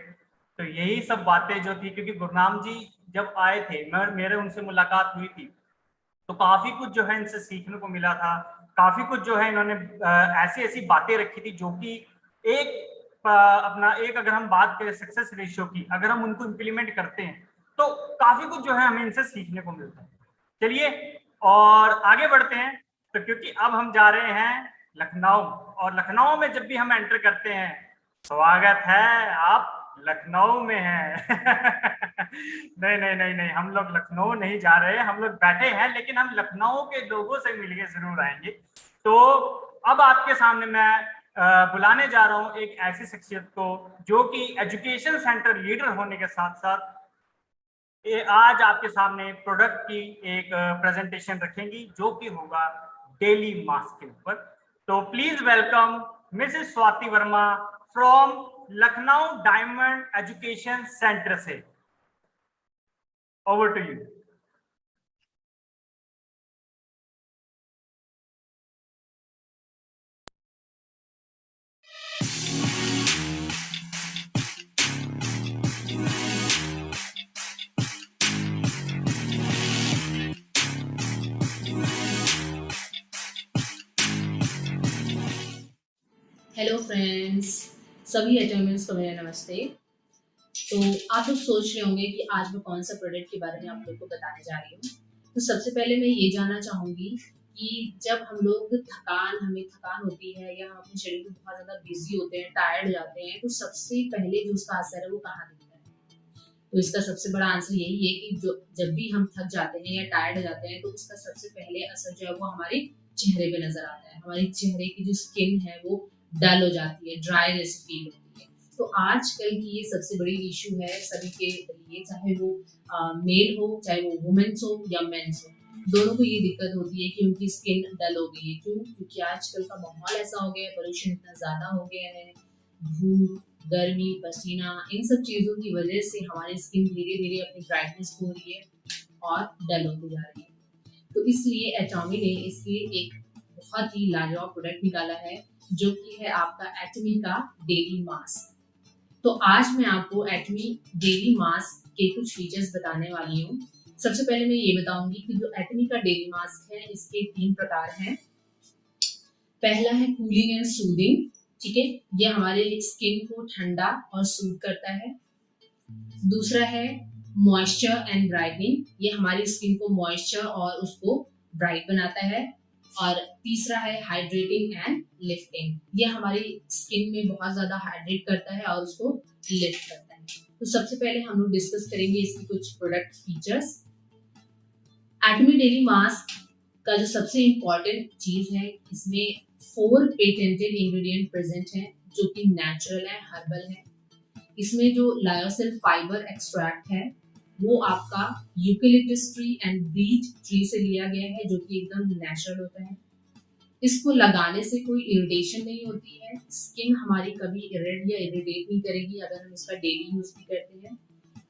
तो यही सब बातें जो थी, क्योंकि गुरनाम जी जब आए थे, मेरे उनसे मुलाकात हुई थी, तो काफी कुछ जो है इनसे सीखने को मिला था। काफी कुछ जो है इन्होंने ऐसी ऐसी बातें रखी थी जो कि अगर हम बात करें सक्सेस रेशियो की, अगर हम उनको इम्प्लीमेंट करते हैं तो काफी कुछ जो है हमें इनसे सीखने को मिलता है। चलिए और आगे बढ़ते हैं। तो क्योंकि अब हम जा रहे हैं लखनऊ, और लखनऊ में जब भी हम एंटर करते हैं, स्वागत है, आप लखनऊ में हैं। नहीं नहीं नहीं नहीं, हम लोग लखनऊ नहीं जा रहे, हम लोग बैठे हैं, लेकिन हम लखनऊ के लोगों से मिलके जरूर आएंगे। तो अब आपके सामने मैं बुलाने जा रहा हूं एक ऐसी शख्सियत को जो कि एजुकेशन सेंटर लीडर होने के साथ साथ आज आपके सामने प्रोडक्ट की एक प्रेजेंटेशन रखेंगी, जो कि होगा डेली मास्क के ऊपर। तो please welcome missus Swati Verma from Lucknow diamond education centre से। Over to you. Hello friends, सभी एटॉमिक्स को मेरा नमस्ते। तो आप लोग सोच रहे होंगे कि आज मैं कौन सा प्रोडक्ट के बारे में आप लोग को बताने जा रही हूँ। तो सबसे पहले मैं ये जानना चाहूँगी कि जब हमें थकान होती है या हम अपने शरीर में बहुत ज़्यादा बिजी होते हैं, टायर्ड हो जाते हैं, तो सबसे पहले जो उसका असर है वो कहाँ दिखता है? तो इसका सबसे बड़ा आंसर यही है कि जब भी हम थक जाते हैं या टायर्ड हो जाते हैं तो उसका सबसे पहले असर जो है वो हमारे चेहरे पे नजर आता है। हमारे चेहरे की जो स्किन है वो डल हो जाती है, ड्राई जैसी फील होती है। तो आजकल की ये सबसे बड़ी इशू है सभी के लिए, चाहे वो मेल हो, चाहे वो वुमेन्स हो या मेंस हो, दोनों को ये दिक्कत होती है कि उनकी स्किन डल हो गई है। क्यों? क्योंकि आजकल का माहौल ऐसा हो गया है, पोल्यूशन इतना ज्यादा हो गया है, धूप, गर्मी, पसीना, इन सब चीजों की वजह से हमारी स्किन धीरे धीरे अपनी ब्राइटनेस खो रही है और डल होती जा रही है। तो इसलिए एटॉमी ने इसके एक बहुत ही लाजवाब प्रोडक्ट निकाला है जो कि है आपका एटमी का डेली मास्क। तो आज मैं आपको एटमी डेली मास्क के कुछ फीचर्स बताने वाली हूँ। सबसे पहले मैं ये बताऊंगी कि जो एटमी का डेली मास्क है इसके 3 प्रकार हैं। पहला है कूलिंग एंड सूदिंग, ठीक है, ये हमारे स्किन को ठंडा और सूद करता है। दूसरा है मॉइस्चर एंड ब्राइटनिंग, ये हमारी स्किन को मॉइस्चर और उसको ब्राइट बनाता है। और तीसरा है हाइड्रेटिंग एंड लिफ्टिंग, ये हमारी स्किन में बहुत ज्यादा हाइड्रेट करता है और उसको लिफ्ट करता है। तो सबसे पहले हम लोग डिस्कस करेंगे इसकी कुछ प्रोडक्ट फीचर्स। एटमी डेली मास्क का जो सबसे इम्पोर्टेंट चीज है, इसमें 4 पेटेंटेड इंग्रेडिएंट प्रेजेंट हैं जो कि नेचुरल है, हर्बल है। इसमें जो लायोसिल फाइबर एक्सट्रैक्ट है वो आपका eucalyptus tree and beech tree से लिया गया है जो कि एकदम नेचुरल होता है। इसको लगाने से कोई इरिटेशन नहीं होती है, स्किन हमारी कभी रेड या इरिटेट नहीं करेगी अगर हम इसका डेली यूज भी करते हैं।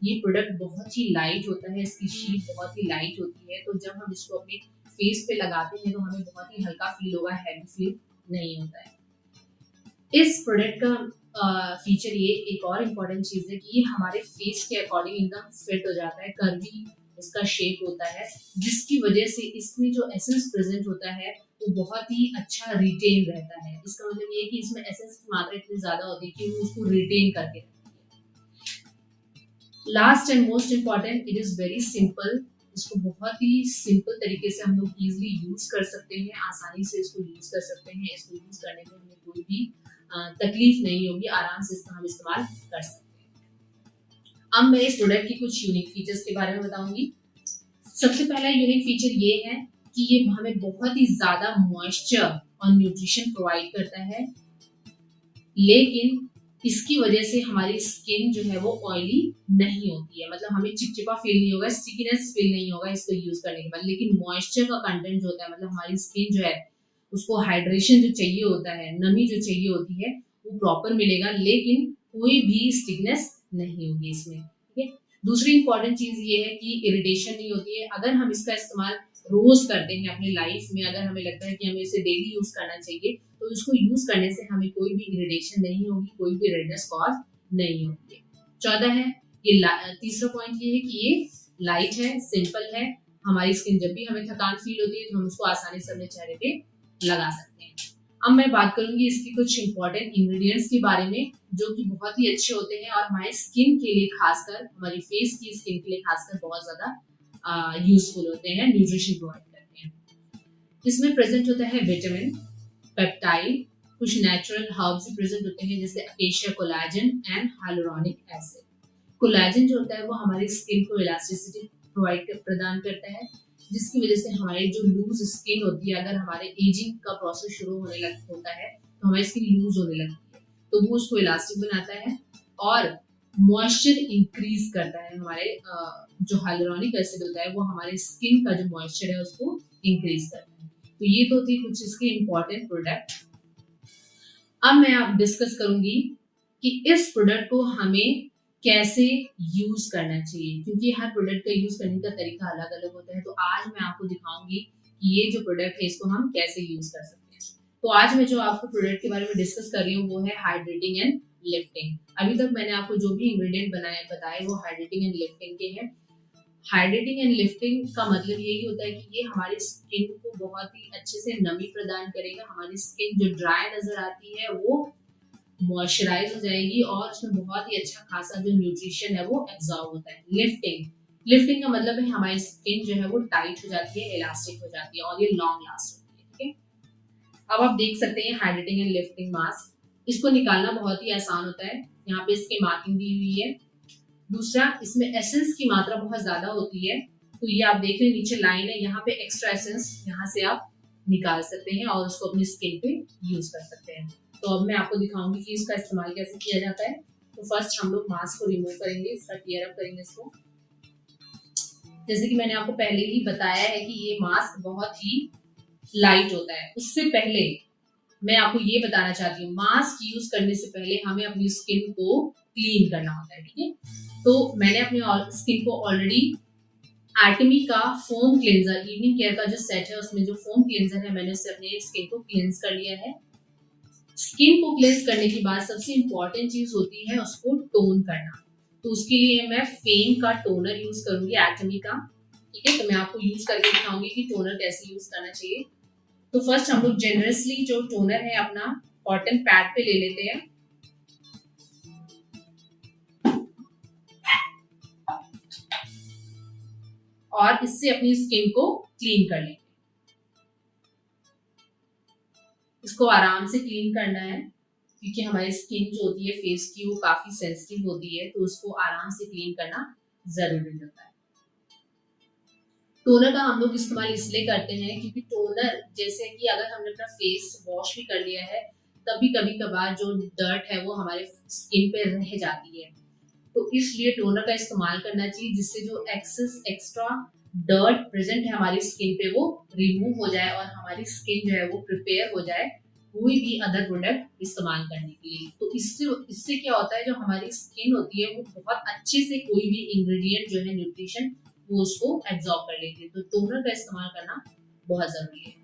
ये प्रोडक्ट बहुत ही लाइट होता है, इसकी शीट बहुत ही लाइट होती है, तो जब हम इसको अपने फेस पे लगाते हैं तो हमें बहुत ही हल्का फील होगा, हैवी फील नहीं होता है। इस प्रोडक्ट का फीचर ये एक और इम्पोर्टेंट चीज है कि ये हमारे फेस के अकॉर्डिंग एकदम फिट हो जाता है, कर्वी इसका शेप होता है, जिसकी वजह से इसमें जो एसेंस प्रेजेंट होता है वो बहुत ही अच्छा रिटेन रहता है। इसका मतलब ये है कि इसमें एसेंस की मात्रा इतनी ज्यादा होती है कि वो उसको रिटेन करके रखती है। Last and most important, it is very simple. इसको बहुत ही सिंपल तरीके से हम लोग इजिली यूज कर सकते हैं, आसानी से इसको यूज कर सकते हैं। इसको यूज करने में हमें कोई भी तकलीफ नहीं होगी, आराम से इसका हम इस्तेमाल कर सकते हैं। अब मैं इस प्रोडक्ट की कुछ यूनिक फीचर्स के बारे में बताऊंगी। सबसे पहला यूनिक फीचर ये है कि ये हमें बहुत ही ज्यादा मॉइस्चर और न्यूट्रिशन प्रोवाइड करता है, लेकिन इसकी वजह से हमारी स्किन जो है वो ऑयली नहीं होती है, मतलब हमें चिपचिपा फील नहीं होगा, स्टिकीनेस फील नहीं होगा इसको यूज करने के बाद। लेकिन मॉइस्चर का कंटेंट जो होता है, मतलब हमारी स्किन जो है उसको हाइड्रेशन जो चाहिए होता है, नमी जो चाहिए होती है, वो प्रॉपर मिलेगा, लेकिन कोई भी स्टिकनेस नहीं होगी इसमें, ठीक है। दूसरी इंपॉर्टेंट चीज ये है कि इरिटेशन नहीं होती है। अगर हम इसका इस्तेमाल रोज करते हैं अपनी लाइफ में, अगर हमें लगता है कि हमें इसे डेली यूज करना चाहिए, तो इसको यूज करने से हमें कोई भी इरिटेशन नहीं होगी, कोई भी रेडनेस कॉज नहीं होगी। 14 है ये तीसरा पॉइंट ये है कि ये लाइट है, सिंपल है। हमारी स्किन जब भी हमें थकान फील होती है तो हम उसको आसानी से अपने चेहरे पे लगा सकते हैं। अब मैं बात करूंगी इसकी कुछ इंपॉर्टेंट इंग्रेडिएंट्स के बारे में जो कि बहुत ही अच्छे होते हैं और हमारे स्किन के लिए, खासकर हमारी फेस की स्किन के लिए खासकर बहुत ज्यादा यूजफुल होते हैं, न्यूट्रिशन प्रोवाइड करते हैं। इसमें प्रेजेंट होता है विटामिन, पेप्टाइड, कुछ नेचुरल हर्ब्स भी प्रेजेंट होते हैं जैसे acacia collagen and hyaluronic acid. Collagen जो होता है वो हमारी स्किन को इलास्टिसिटी प्रदान करता है, जिसकी वजह से हमारी जो लूज स्किन होती है, अगर हमारे एजिंग का प्रोसेस शुरू होने होता है तो हमारी स्किन लूज होने लगती है, तो वो उसको इलास्टिक बनाता है और मॉइस्चर इंक्रीज करता है। हमारे जो हाइलुरोनिक एसिड होता है वो हमारे स्किन का जो मॉइस्चर है उसको इंक्रीज करता है। तो ये तो थी कुछ इसके इम्पोर्टेंट प्रोडक्ट। अब मैं आप डिस्कस करूंगी कि इस प्रोडक्ट को हमें कैसे यूज करना चाहिए, क्योंकि हर प्रोडक्ट का यूज करने का तरीका अलग अलग होता है। तो आज मैं आपको दिखाऊंगी कि ये जो प्रोडक्ट है इसको हम कैसे यूज कर सकते हैं। तो आज मैं जो आपको प्रोडक्ट के बारे में डिस्कस कर रही हूँ वो है हाइड्रेटिंग एंड लिफ्टिंग। अभी तक मैंने आपको जो भी इंग्रेडिएंट बताए वो हाइड्रेटिंग एंड लिफ्टिंग के हैं। हाइड्रेटिंग एंड लिफ्टिंग का मतलब यही होता है कि ये हमारी स्किन को बहुत ही अच्छे से नमी प्रदान करेगा। हमारी स्किन जो ड्राई नजर आती है वो मॉइस्चराइज हो जाएगी और उसमें बहुत ही अच्छा खासा जो न्यूट्रिशन है वो एब्जॉर्ब होता है। लिफ्टिंग का मतलब है हमारी स्किन जो है वो टाइट हो जाती है, इलास्टिक हो जाती है और ये लॉन्ग लास्ट होती है। ठीक है, अब आप देख सकते हैं हाइड्रेटिंग एंड लिफ्टिंग मास्क, इसको निकालना बहुत ही आसान होता है। यहाँ पे इसकी मार्किंग दी हुई है। दूसरा, इसमें एसेंस की मात्रा बहुत ज्यादा होती है, तो ये आप देख रहे हैं नीचे लाइन है, यहाँ पे एक्स्ट्रा एसेंस यहाँ से आप निकाल सकते हैं और उसको अपनी स्किन पे यूज कर सकते हैं। तो अब मैं आपको दिखाऊंगी कि इसका इस्तेमाल कैसे किया जाता है। तो फर्स्ट हम लोग मास्क को रिमूव करेंगे, इसका टीयर अप करेंगे इसको। जैसे कि मैंने आपको पहले ही बताया है कि ये मास्क बहुत ही लाइट होता है। उससे पहले मैं आपको ये बताना चाहती हूँ, मास्क यूज करने से पहले हमें अपनी स्किन को क्लीन करना होता है। ठीक है, तो मैंने अपनी स्किन को ऑलरेडी एटमी का फोम क्लेंजर, इवनिंग केयर का जो सेट है उसमें जो फोम क्लेंजर है मैंने उससे अपने स्किन को क्लींस कर लिया है। स्किन को क्लींस करने के बाद सबसे इंपॉर्टेंट चीज होती है उसको टोन करना। तो उसके लिए मैं फेम का टोनर यूज करूंगी, एटमी का। ठीक है, तो मैं आपको यूज करके दिखाऊंगी कि टोनर कैसे यूज करना चाहिए। तो फर्स्ट हम लोग जेनरसली जो टोनर है अपना कॉटन पैड पे ले लेते हैं। और इससे अपनी स्किन को क्लीन कर लेंगे। इसको आराम से क्लीन करना है क्योंकि हमारी स्किन जो होती है फेस की वो काफी सेंसिटिव होती है, तो उसको आराम से क्लीन करना जरूरी होता है। टोनर का हम लोग इस्तेमाल इसलिए करते हैं क्योंकि टोनर, जैसे कि अगर हमने अपना फेस वॉश भी कर लिया है तभी कभी कभार जो डर्ट है वो हमारे स्किन पे रह जाती है, तो इसलिए टोनर का इस्तेमाल करना चाहिए जिससे जो एक्स्ट्रा डर्ट प्रेजेंट है हमारी स्किन पे वो रिमूव हो जाए और हमारी स्किन जो है वो प्रिपेयर हो जाए कोई भी अदर प्रोडक्ट इस्तेमाल करने के लिए। तो इससे क्या होता है, जो हमारी स्किन होती है वो बहुत अच्छे से कोई भी इंग्रेडिएंट जो है न्यूट्रिशन वो उसको एब्जॉर्ब कर लेती है। तो टोनर का इस्तेमाल करना बहुत जरूरी है।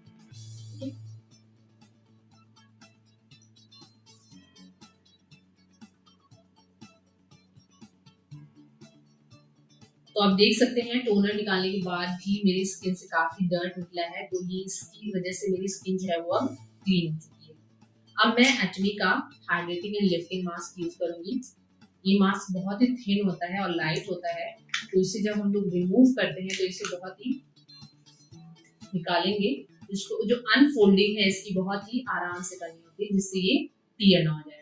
तो आप देख सकते हैं टोनर निकालने के बाद भी मेरी स्किन से काफी डर्ट निकला है, तो ये इसकी वजह से मेरी स्किन जो है वो अब क्लीन हो चुकी है। अब मैं एटमी का hydrating and lifting mask use करूंगी। ये मास्क बहुत ही थिन होता है और लाइट होता है, तो इसे जब हम लोग रिमूव करते हैं तो इसे बहुत ही निकालेंगे, इसको जो अनफोल्डिंग है इसकी बहुत ही आराम से करनी होती है जिससे ये टीयर ना हो जाए।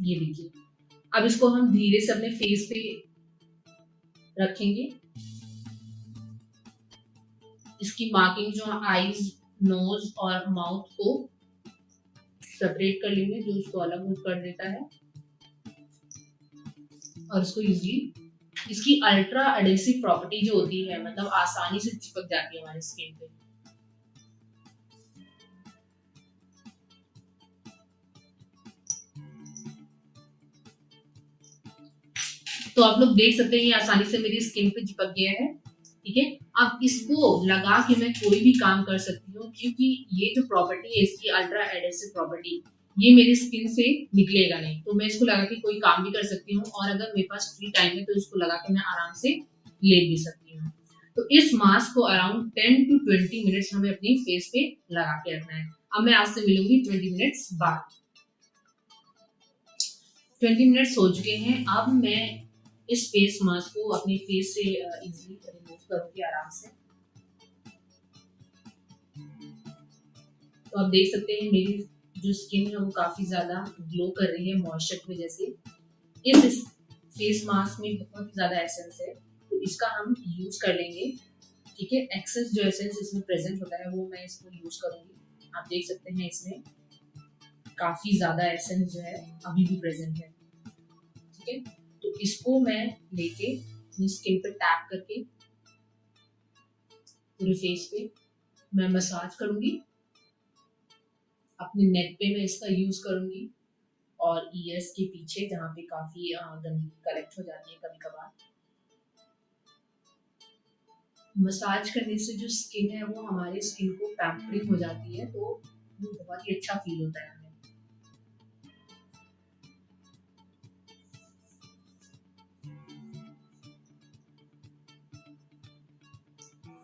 ये देखिए, अब इसको हम धीरे से अपने फेस पे रखेंगे। इसकी मार्किंग जो आईज, नोज और माउथ को सेपरेट कर लेंगे, जो उसको अलग कर देता है, और इसको इजीली, इसकी अल्ट्रा एडेसिव प्रॉपर्टी जो होती है, मतलब आसानी से चिपक जाती है हमारी स्किन पे। तो आप लोग देख सकते हैं ये आसानी से मेरी स्किन पे चिपक गया है। ठीक है, अब इसको लगा के मैं कोई भी काम कर सकती हूँ क्योंकि ये जो प्रॉपर्टी है इसकी अल्ट्रा एडेसिव प्रॉपर्टी, ये मेरी स्किन से निकलेगा नहीं, तो मैं इसको लगा के कोई काम भी कर सकती हूँ। और अगर मेरे पास फ्री टाइम है तो इसको लगा के मैं आराम से लेट भी सकती हूँ। तो इस मास्क को अराउंड 10 to 20 मिनट्स हमें अपनी फेस पे लगा के रखना है। अब मैं आपसे मिलूंगी 20 मिनट्स बाद। 20 मिनट्स हो चुके हैं। अब मैं इस फेस मास्क को अपने फेस से इजीली रिमूव करूंगी आराम से। तो आप देख सकते हैं मेरी जो स्किन है वो काफी ज्यादा ग्लो कर रही है मॉइस्चर की वजह से। इस फेस मास्क में बहुत ज्यादा एसेंस है, तो इसका हम यूज कर लेंगे। ठीक है, एक्सेस जो एसेंस इसमें प्रेजेंट होता है वो मैं इसको यूज करूंगी। आप देख सकते हैं इसमें काफी ज्यादा एसेंस जो है अभी भी प्रेजेंट है। ठीक है, तो इसको मैं लेके अपनी स्किन पे टैप करके पूरे फेस पे मैं मसाज करूंगी। अपने नेक पे मैं इसका यूज करूंगी और ईयर्स के पीछे जहाँ पे काफी गंदगी कलेक्ट हो जाती है कभी कभार। मसाज करने से जो स्किन है वो हमारे स्किन को पैम्परिंग हो जाती है, तो वो बहुत ही अच्छा फील होता है हमें।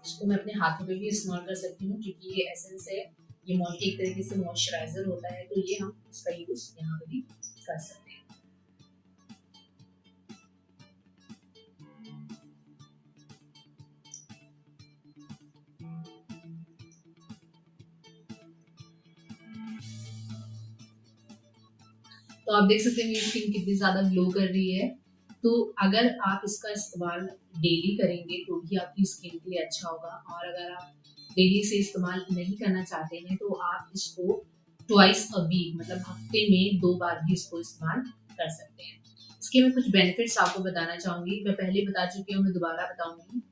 इसको मैं अपने हाथों पे भी इस्तेमाल कर सकती हूँ क्योंकि ये एसेंस है, ये एक तरीके से मॉइस्चराइजर होता है, तो ये हम इसका यूज यहाँ पे भी कर सकते हैं। तो आप देख सकते हैं मेरी स्किन कितनी ज्यादा ग्लो कर रही है। तो अगर आप इसका इस्तेमाल डेली करेंगे तो भी आपकी स्किन के लिए अच्छा होगा, और अगर आप डेली से इस्तेमाल नहीं करना चाहते हैं तो आप इसको ट्वाइस अ वीक मतलब हफ्ते में 2 बार भी इसको इस्तेमाल कर सकते हैं। इसके मैं कुछ बेनिफिट्स आपको बताना चाहूंगी, मैं पहले बता चुकी हूँ, मैं दोबारा बताऊंगी।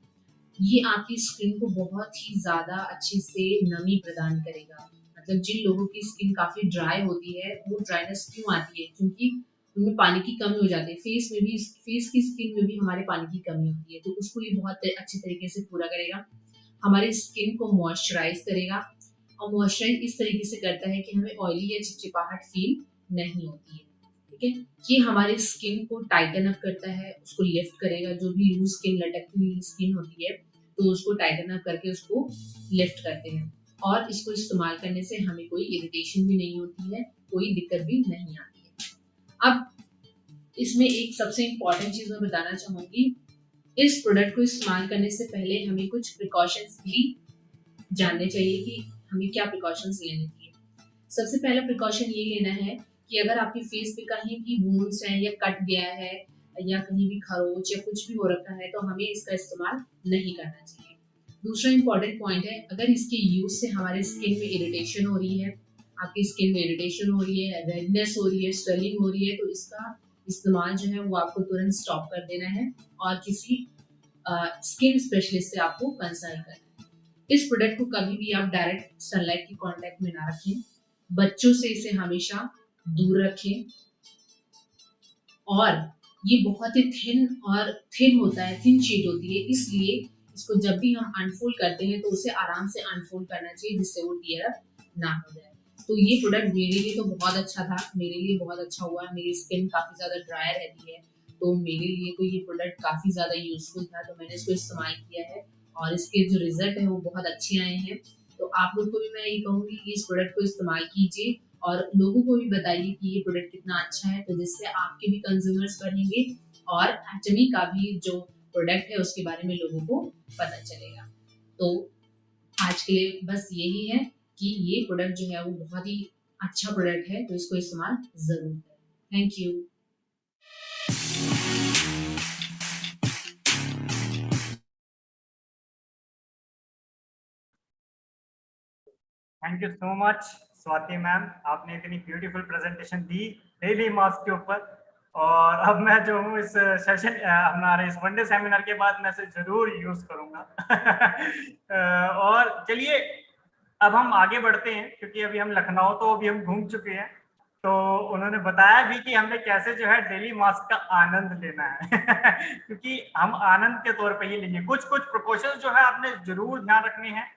ये आपकी स्किन को बहुत ही ज्यादा अच्छे से नमी प्रदान करेगा। मतलब जिन लोगों की स्किन काफी ड्राई होती है, वो ड्राइनेस क्यों आती है, क्योंकि उनमें पानी की कमी हो जाती है। फेस की स्किन में भी हमारे पानी की कमी होती है, तो उसको ये बहुत अच्छे तरीके से पूरा करेगा। हमारी स्किन को मॉइस्चराइज करेगा, और मॉइस्चराइज इस तरीके से करता है कि हमें ऑयली या चिपचिपाहट फील नहीं होती है। ठीक है, ये हमारी स्किन को टाइटन अप करता है, उसको लिफ्ट करेगा। जो भी लूज स्किन, लटकती हुई स्किन होती है, तो उसको टाइटन अप करके उसको लिफ्ट करते हैं। और इसको इस्तेमाल करने से हमें कोई इरिटेशन भी नहीं होती है, कोई दिक्कत भी नहीं आती है। अब इसमें एक सबसे इम्पोर्टेंट चीज मैं बताना चाहूंगी, इस प्रोडक्ट को इस्तेमाल करने से पहले हमें कुछ प्रिकॉशंस भी जानने चाहिए कि हमें क्या प्रिकॉशंस लेने चाहिए। सबसे पहला प्रिकॉशन ये लेना है कि अगर आपके फेस पे कहीं भी वुंड्स हैं या कट गया है या कहीं भी खरोच या कुछ भी हो रखा है, तो हमें इसका इस्तेमाल नहीं करना चाहिए। दूसरा इम्पोर्टेंट पॉइंट है, अगर इसके यूज से हमारे स्किन में इरिटेशन हो रही है, आपकी स्किन में इरिटेशन हो रही है, रेडनेस हो रही है, स्वेलिंग हो रही है, तो इसका इस्तेमाल जो है वो आपको तुरंत स्टॉप कर देना है और किसी स्किन स्पेशलिस्ट से आपको कंसल्ट करना है। इस प्रोडक्ट को कभी भी आप डायरेक्ट सनलाइट के कांटेक्ट में ना रखें, बच्चों से इसे हमेशा दूर रखें, और ये बहुत ही थिन होता है, थिन शीट होती है, इसलिए इसको जब भी हम अनफोल्ड करते हैं तो उसे आराम से अनफोल्ड करना चाहिए जिससे वो टियर अप ना हो जाए। तो ये प्रोडक्ट मेरे लिए तो बहुत अच्छा था, मेरे लिए बहुत अच्छा हुआ। मेरी स्किन काफी ज्यादा ड्राई रहती है, तो मेरे लिए तो ये प्रोडक्ट काफी ज्यादा यूजफुल था, तो मैंने इसको इस्तेमाल किया है और इसके जो रिजल्ट है वो बहुत अच्छे आए हैं। तो आप लोग को भी मैं ये कहूंगी कि इस प्रोडक्ट को इस्तेमाल कीजिए और लोगों को भी बताइए कि ये प्रोडक्ट कितना अच्छा है, तो जिससे आपके भी कंज्यूमर्स बढ़ेंगे और एटमी का भी जो प्रोडक्ट है उसके बारे में लोगों को पता चलेगा। तो आज के लिए बस यही है कि ये प्रोडक्ट जो है वो बहुत ही अच्छा प्रोडक्ट है, तो इसको इस्तेमाल जरूर करें। Thank you. Thank you so much Swati ma'am, आपने इतनी beautiful presentation the daily mask के ऊपर। और अब मैं जो हूँ इस सेशन हमारे इस वनडे सेमिनार के बाद मैं इसे जरूर यूज करूँगा। और चलिए अब हम आगे बढ़ते हैं, क्योंकि अभी हम लखनऊ तो अभी हम घूम चुके हैं, तो उन्होंने बताया भी कि हमें कैसे जो है डेली मास्क का आनंद लेना है क्योंकि हम आनंद के तौर पे ही लेंगे। कुछ प्रिकॉशंस जो है आपने जरूर ध्यान रखने हैं,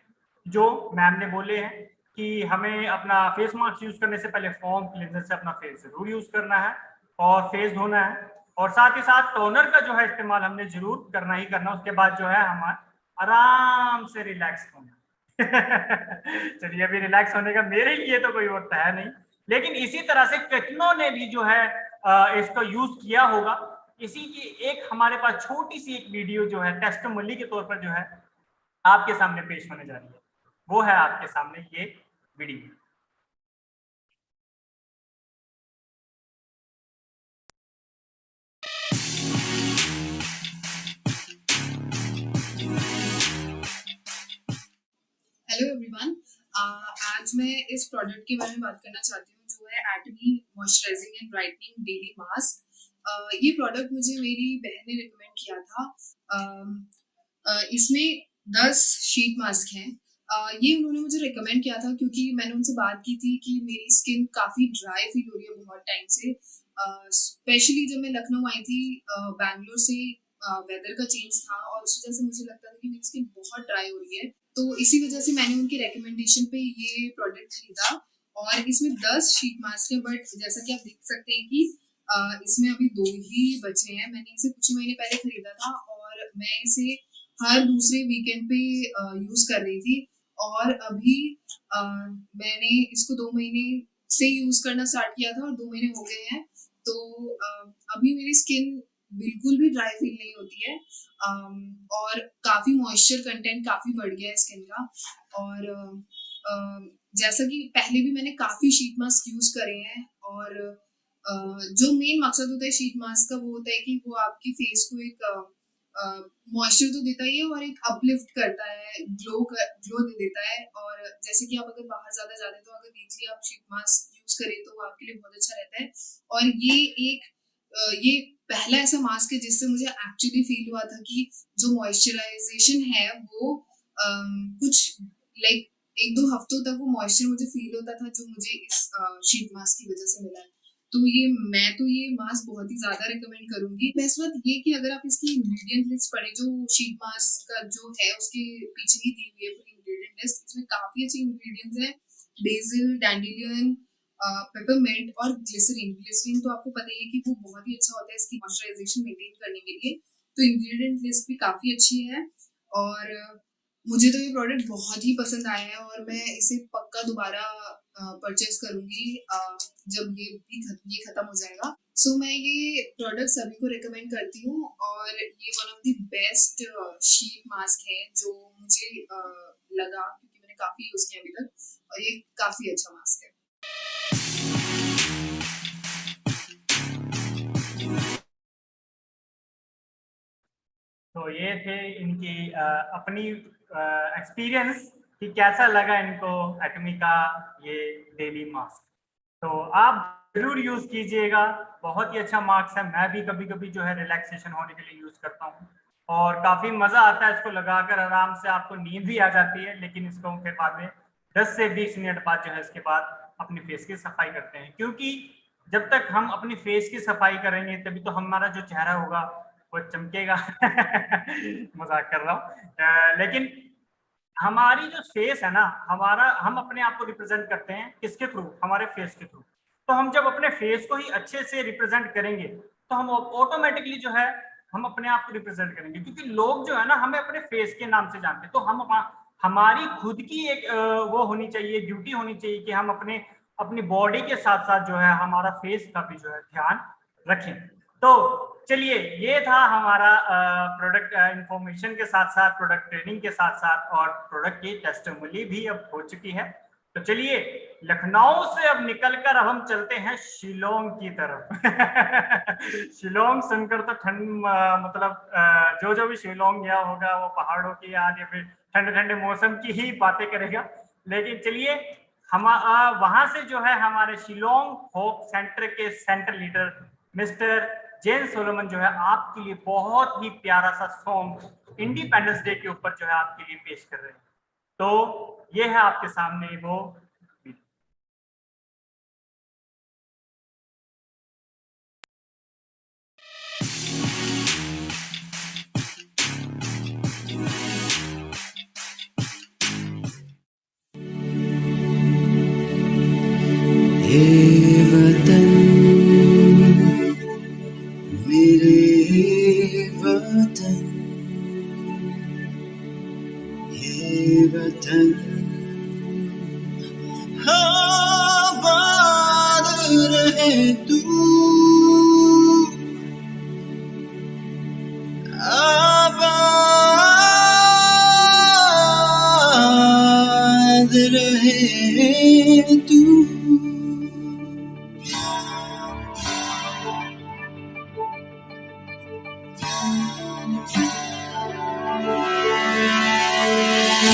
जो मैम ने बोले हैं कि हमें अपना फेस मास्क यूज करने से पहले फोम क्लींजर से अपना फेस जरूर यूज करना है और फेस धोना है, और साथ ही साथ टोनर का जो है इस्तेमाल हमने जरूर करना ही करना। उसके बाद जो है हमारा आराम से रिलैक्स होना चलिए, अभी रिलैक्स होने का मेरे लिए तो कोई वक्त है नहीं, लेकिन इसी तरह से कितनों ने भी जो है इसका यूज किया होगा। इसी की एक हमारे पास छोटी सी एक वीडियो जो है टेस्टिमोनी के तौर पर जो है आपके सामने पेश होने जा रही है, वो है आपके सामने ये वीडियो। हेलो एवरीवन, आज मैं इस प्रोडक्ट के बारे में बात करना चाहती हूँ जो है Atomy moisturising and brightening daily mask. ये प्रोडक्ट मुझे मेरी बहन ने रिकमेंड किया था। इसमें 10 शीट मास्क हैं। ये उन्होंने मुझे रिकमेंड किया था क्योंकि मैंने उनसे बात की थी कि मेरी स्किन काफ़ी ड्राई फील हो रही है बहुत टाइम से। स्पेशली जब मैं लखनऊ आई थी बैंगलोर से, वेदर का चेंज था और उस वजह से मुझे लगता था कि मेरी स्किन बहुत ड्राई हो रही है। तो इसी वजह से मैंने उनकी रिकमेंडेशन पे ये प्रोडक्ट खरीदा और इसमें 10 शीट मास्क है। बट जैसा कि आप देख सकते हैं कि इसमें अभी 2 ही बचे हैं। मैंने इसे कुछ महीने पहले खरीदा था और मैं इसे हर दूसरे वीकेंड पे यूज़ कर रही थी और अभी मैंने इसको 2 महीने से यूज़ करना स्टार्ट किया था और 2 महीने हो गए हैं। तो अभी मेरी स्किन बिल्कुल भी ड्राई फील नहीं होती है और काफ़ी मॉइस्चर कंटेंट काफ़ी बढ़ गया है स्किन का। और जैसा कि पहले भी मैंने काफ़ी शीट मास्क यूज़ करे हैं और जो मेन मकसद होता है शीट मास्क का वो होता है कि वो आपकी फेस को एक मॉइस्चर तो देता ही है और एक अपलिफ्ट करता है, ग्लो दे देता है। और जैसे कि आप अगर बाहर ज़्यादा जाते हैं तो अगर वीकली आप शीट मास्क यूज़ करें तो वो आपके लिए बहुत अच्छा रहता है। और ये पहला ऐसा मास्क है जिससे मुझे एक्चुअली फील हुआ था कि जो मॉइस्चराइजेशन है वो कुछ लाइक 1-2 हफ्तों तक वो मॉइस्चर मुझे फील होता था जो मुझे इस शीट मास्क की वजह से मिला है। तो ये मास्क बहुत ही ज्यादा रिकमेंड करूंगी। बेस्ट बात ये कि अगर आप इसकी इंग्रेडिएंट लिस्ट पढ़े जो शीट मास्क का जो है उसके पीछे ही दी हुई है पूरी इंग्रेडिएंट लिस्ट, इसमें काफी अच्छी इंग्रेडिएंट्स हैं। बेसिल, डैंडेलियन, पेपरमिंट और ग्लिसरीन तो आपको पता ही है कि वो बहुत ही अच्छा होता है इसकी मॉइस्चराइजेशन मेंटेन करने के लिए। तो इंग्रेडिएंट लिस्ट भी काफ़ी अच्छी है और मुझे तो ये प्रोडक्ट बहुत ही पसंद आया है और मैं इसे पक्का दोबारा परचेज करूँगी जब ये ख़त्म हो जाएगा। सो मैं ये प्रोडक्ट सभी को रिकमेंड करती हूँ और ये one of the best sheet mask है जो मुझे लगा क्योंकि मैंने काफ़ी यूज़ किया अभी तक और ये काफ़ी अच्छा मास्क है। तो ये थे इनकी अपनी एक्सपीरियंस कि कैसा लगा इनको एटमी का ये डेली मास्क। तो आप जरूर यूज कीजिएगा, बहुत ही अच्छा मास्क है। मैं भी कभी कभी जो है रिलैक्सेशन होने के लिए यूज करता हूँ और काफी मजा आता है इसको लगाकर, आराम से आपको नींद भी आ जाती है। लेकिन इसको फिर बाद में 10 से 20 मिनट बाद जो है इसके बाद अपने फेस की सफाई करते हैं, क्योंकि जब तक हम अपनी फेस की सफाई करेंगे तभी तो हमारा जो चेहरा होगा वो चमकेगा। मजाक कर रहा हूँ। लेकिन हमारी जो फेस है ना, हम अपने आप को रिप्रेजेंट करते हैं किसके थ्रू? हमारे फेस के थ्रू। तो हम जब अपने फेस को ही अच्छे से रिप्रेजेंट करेंगे तो हम ऑटोमेटिकली जो है हम अपने आप को रिप्रेजेंट करेंगे, क्योंकि लोग जो है ना हमें अपने फेस के नाम से जानते हैं। तो हम हमारी खुद की एक वो होनी चाहिए, ड्यूटी होनी चाहिए कि हम अपनी बॉडी के साथ साथ जो है हमारा फेस का भी जो है ध्यान रखें। तो चलिए, ये था हमारा प्रोडक्ट इंफॉर्मेशन के साथ साथ प्रोडक्ट ट्रेनिंग के साथ साथ और प्रोडक्ट की टेस्टिमोनी भी अब हो चुकी है। तो चलिए, लखनऊ से अब निकलकर अब हम चलते हैं शिलोंग की तरफ। शिलोंग सुनकर तो ठंड मतलब जो भी शिलोंग गया होगा वो पहाड़ों की याद या फिर ठंडे ठंडे मौसम की ही बातें करेगा। लेकिन चलिए, हम वहां से जो है हमारे शिलोंग होप सेंटर के सेंटर लीडर मिस्टर जेन सोलोमन जो है आपके लिए बहुत ही प्यारा सा सॉन्ग इंडिपेंडेंस डे के ऊपर जो है आपके लिए पेश कर रहे हैं। तो ये है आपके सामने वो वतन मेरे वतन, ये वतन आबाद रहे तू, आबाद रहे तू।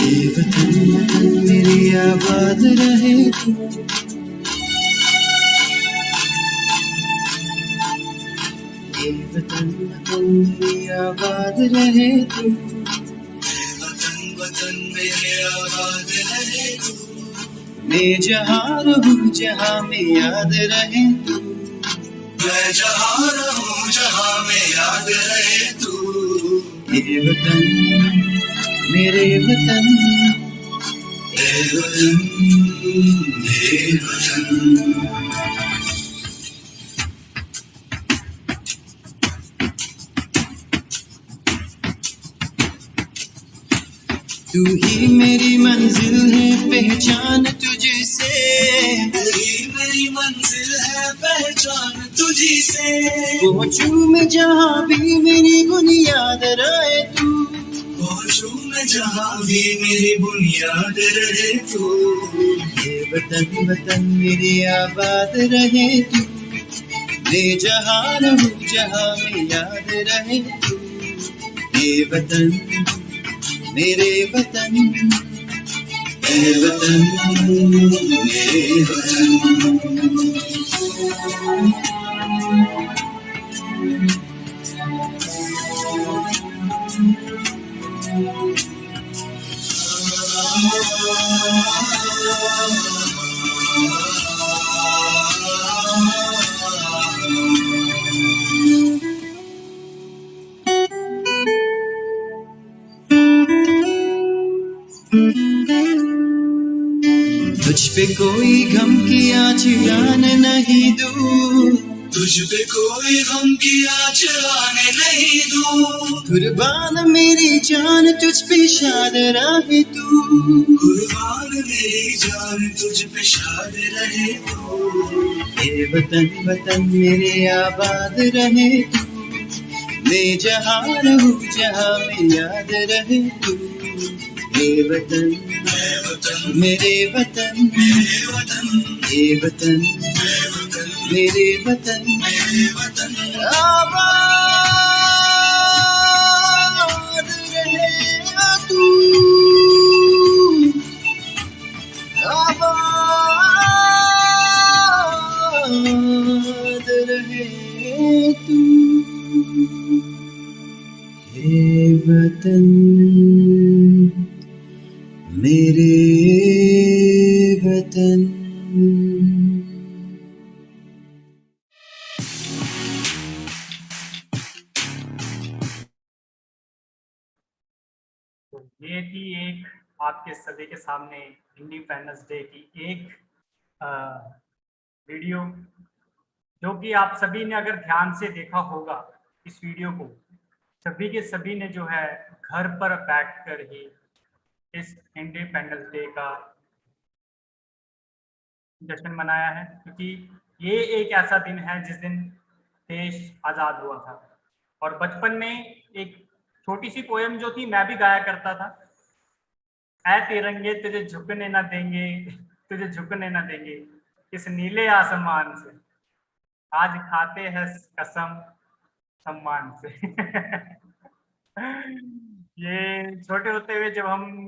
ये वतन मेरी आबाद रहे तू, वतन वतन मेरी आबाद रहे तू, वतन वतन मेरे आबाद रहे तू, मैं जहाँ रहूँ जहाँ में याद रहे तू, मैं जहाँ रहूँ जहाँ में याद रहे तू, ये वतन मेरे वतन, ये वतन मेरे वतन। तू ही मेरी मंजिल है पहचान तुझसे, तू ही मेरी मंजिल है पहचान तुझी से, पहुंचूं मैं जहाँ भी मेरी बुनियाद रहे तू, पहुंचूं मैं जहाँ भी मेरी बुनियाद रहे तू, ये वतन वतन मेरी आबाद रहे तू, मैं जहाँ रहूँ जहाँ में याद रहे तू, ये वतन मेरे वतन, मेरे वतन, मेरे वतन। तुझ पे कोई गम की आँच आने नहीं दूँ, तुझ पे कोई गम की आँच आने नहीं दूँ, कुर्बान मेरी जान तुझ पे शाद रहे तू, कुर्बान मेरी जान तुझ पे शाद रहे तू, ये वतन वतन मेरे आबाद रहे तू, मैं जहाँ रहूँ जहाँ में याद रहे तू, ये वतन मेरे वतन, मेरे वतन, ये वतन मेरे वतन, मेरे वतन, आबाद रहे तू, आबाद रहे तू, ये वतन मेरे वतन। ये थी एक आपके सभी के सामने इंडिपेंडेंस डे की एक वीडियो, जो कि आप सभी ने अगर ध्यान से देखा होगा इस वीडियो को, सभी के सभी ने जो है घर पर बैठकर ही इस इंडिपेंडेंस डे का जश्न मनाया है, क्योंकि ये एक ऐसा दिन है जिस दिन देश आज़ाद हुआ था। और बचपन में एक छोटी सी पोयम जो थी मैं भी गाया करता था, ऐ तिरंगे तुझे झुकने न देंगे, तुझे झुकने न देंगे इस नीले आसमान से, आज खाते हैं कसम सम्मान से। ये छोटे होते हुए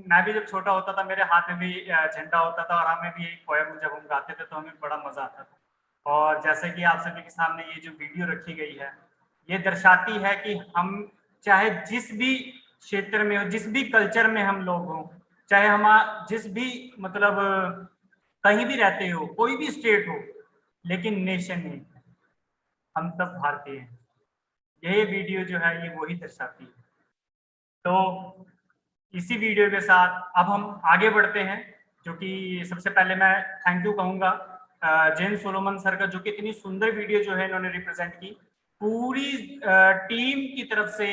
मैं भी जब छोटा होता था, मेरे हाथ में भी झंडा होता था और हमें भी एक पोयम जब हम गाते थे तो हमें बड़ा मजा आता था। और जैसे कि आप सभी के सामने ये जो वीडियो रखी गई है, ये दर्शाती है कि हम चाहे जिस भी क्षेत्र में हो, जिस भी कल्चर में हम लोग हों, चाहे हम जिस भी मतलब कहीं भी रहते हो, कोई भी स्टेट हो, लेकिन नेशन नहीं, हम सब भारतीय हैं। यही वीडियो जो है ये वही दर्शाती है। तो इसी वीडियो के साथ अब हम आगे बढ़ते हैं, जो कि सबसे पहले मैं थैंक यू कहूँगा जेन सोलोमन सर का, जो कि इतनी सुंदर वीडियो जो है इन्होंने रिप्रेजेंट की। पूरी टीम की तरफ से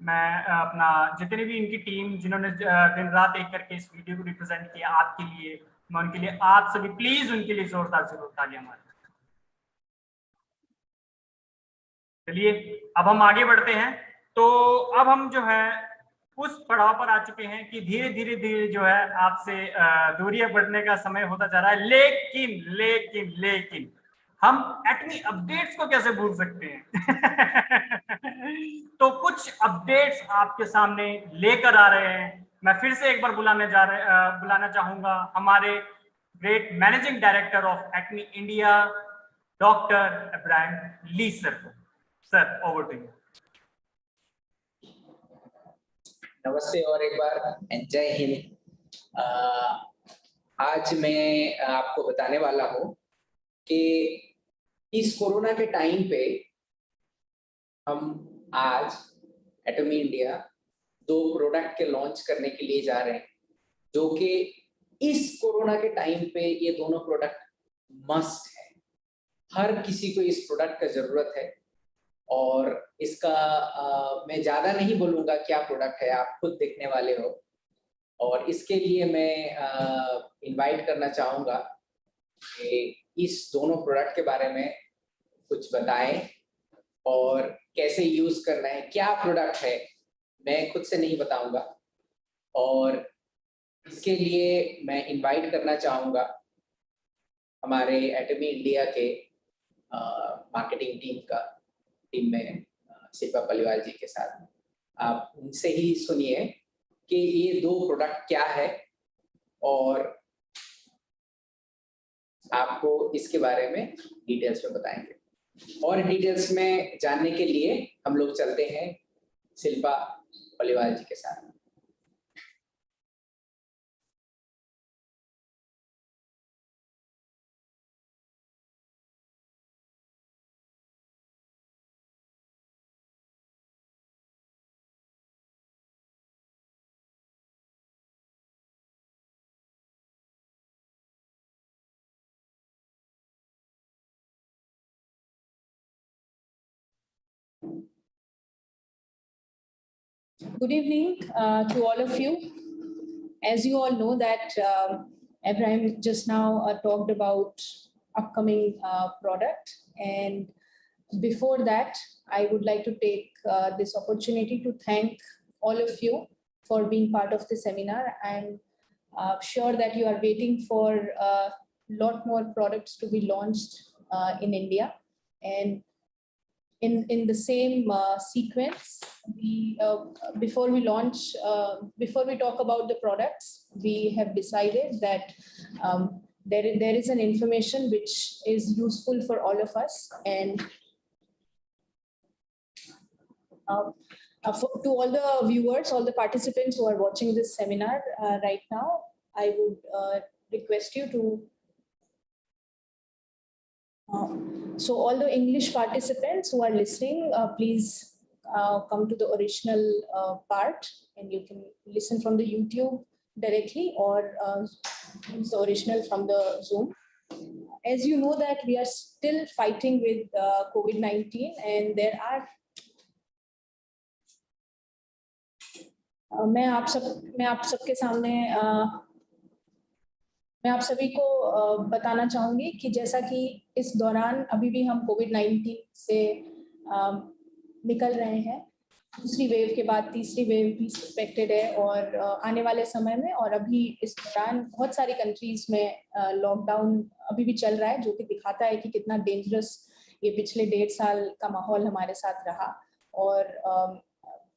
मैं अपना जितनी भी इनकी टीम जिन्होंने दिन रात एक करके इस वीडियो को रिप्रेजेंट किया आपके लिए, मैं उनके लिए आप सभी प्लीज उनके लिए जोरदार से तालियां मारें। चलिए अब हम आगे बढ़ते हैं। तो अब हम जो है उस पड़ाव पर आ चुके हैं कि धीरे धीरे धीरे जो है आपसे दूरियां बढ़ने का समय होता जा रहा है, लेकिन लेकिन लेकिन हम एटमी अपडेट्स को कैसे भूल सकते हैं। तो कुछ अपडेट्स आपके सामने लेकर आ रहे हैं। मैं फिर से एक बार बुलाना चाहूंगा हमारे great managing director of Acme India, doctor Ibrahim Lee sir को। Sir, over to you. नमस्ते और एक बार जय हिंद। आज मैं आपको बताने वाला हूँ कि इस कोरोना के टाइम पे हम आज एटमी इंडिया 2 प्रोडक्ट के लॉन्च करने के लिए जा रहे हैं, जो कि इस कोरोना के टाइम पे ये दोनों प्रोडक्ट मस्ट है। हर किसी को इस प्रोडक्ट का जरूरत है और इसका मैं ज़्यादा नहीं बोलूँगा क्या प्रोडक्ट है, आप खुद देखने वाले हो। और इसके लिए मैं इनवाइट करना चाहूँगा कि इस दोनों प्रोडक्ट के बारे में कुछ बताएं और कैसे यूज़ करना है, क्या प्रोडक्ट है मैं खुद से नहीं बताऊँगा। और इसके लिए मैं इनवाइट करना चाहूँगा हमारे एटमी इंडिया के मार्केटिंग टीम में शिल्पा पलिवाल जी के साथ। आप उनसे ही सुनिए कि ये 2 प्रोडक्ट क्या है और आपको इसके बारे में डिटेल्स में बताएंगे। और डिटेल्स में जानने के लिए हम लोग चलते हैं शिल्पा पलिवाल जी के साथ। Good evening to all of you. As you all know that Abraham just now talked about upcoming product, and before that I would like to take this opportunity to thank all of you for being part of the seminar. And sure that you are waiting for a lot more products to be launched in India. And in the same sequence, before we talk about the products, we have decided that there is an information which is useful for all of us. And to all the viewers, all the participants who are watching this seminar right now, I would request you to so all the English participants who are listening, please come to the original part, and you can listen from the YouTube directly or use the original from the Zoom. As you know that we are still fighting with COVID-19, and there are मैं आप सभी को बताना चाहूंगी कि जैसा कि इस दौरान अभी भी हम कोविड-19 से निकल रहे हैं, दूसरी वेव के बाद तीसरी वेव भी सस्पेक्टेड है, और आने वाले समय में और अभी इस दौरान बहुत सारी कंट्रीज में लॉकडाउन अभी भी चल रहा है, जो कि दिखाता है कि कितना डेंजरस ये पिछले 1.5 साल का माहौल हमारे साथ रहा। और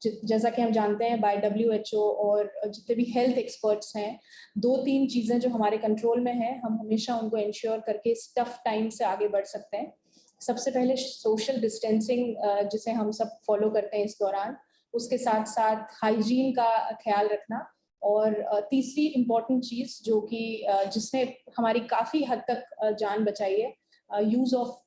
जैसा कि हम जानते हैं बाय WHO और जितने भी हेल्थ एक्सपर्ट्स हैं, 2-3 चीज़ें जो हमारे कंट्रोल में हैं, हम हमेशा उनको इंश्योर करके इस टफ टाइम से आगे बढ़ सकते हैं। सबसे पहले सोशल डिस्टेंसिंग जिसे हम सब फॉलो करते हैं इस दौरान, उसके साथ साथ हाइजीन का ख्याल रखना, और तीसरी इम्पॉर्टेंट चीज़ जो कि जिसने हमारी काफ़ी हद तक जान बचाई है, यूज़ ऑफ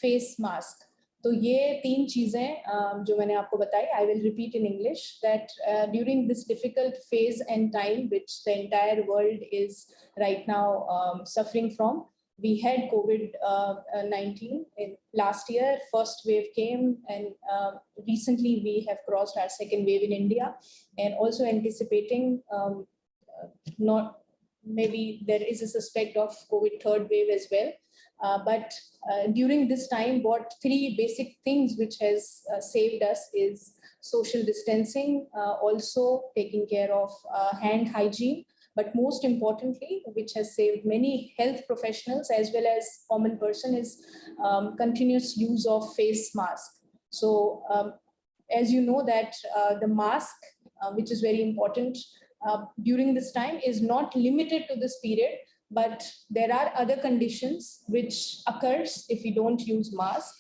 फेस मास्क। तो ये 3 चीज़ें जो मैंने आपको बताई, I will repeat in English that during this difficult phase and time which the entire world is right now suffering from, we had COVID-19 in last year. First wave came, and recently we have crossed our second wave in India, and also anticipating not maybe there is a suspect of COVID third wave as well. But during this time, what 3 basic things which has saved us is social distancing, also taking care of hand hygiene, but most importantly, which has saved many health professionals as well as common person, is continuous use of face mask. So as you know that the mask, which is very important during this time, is not limited to this period, but there are other conditions which occurs if we don't use mask.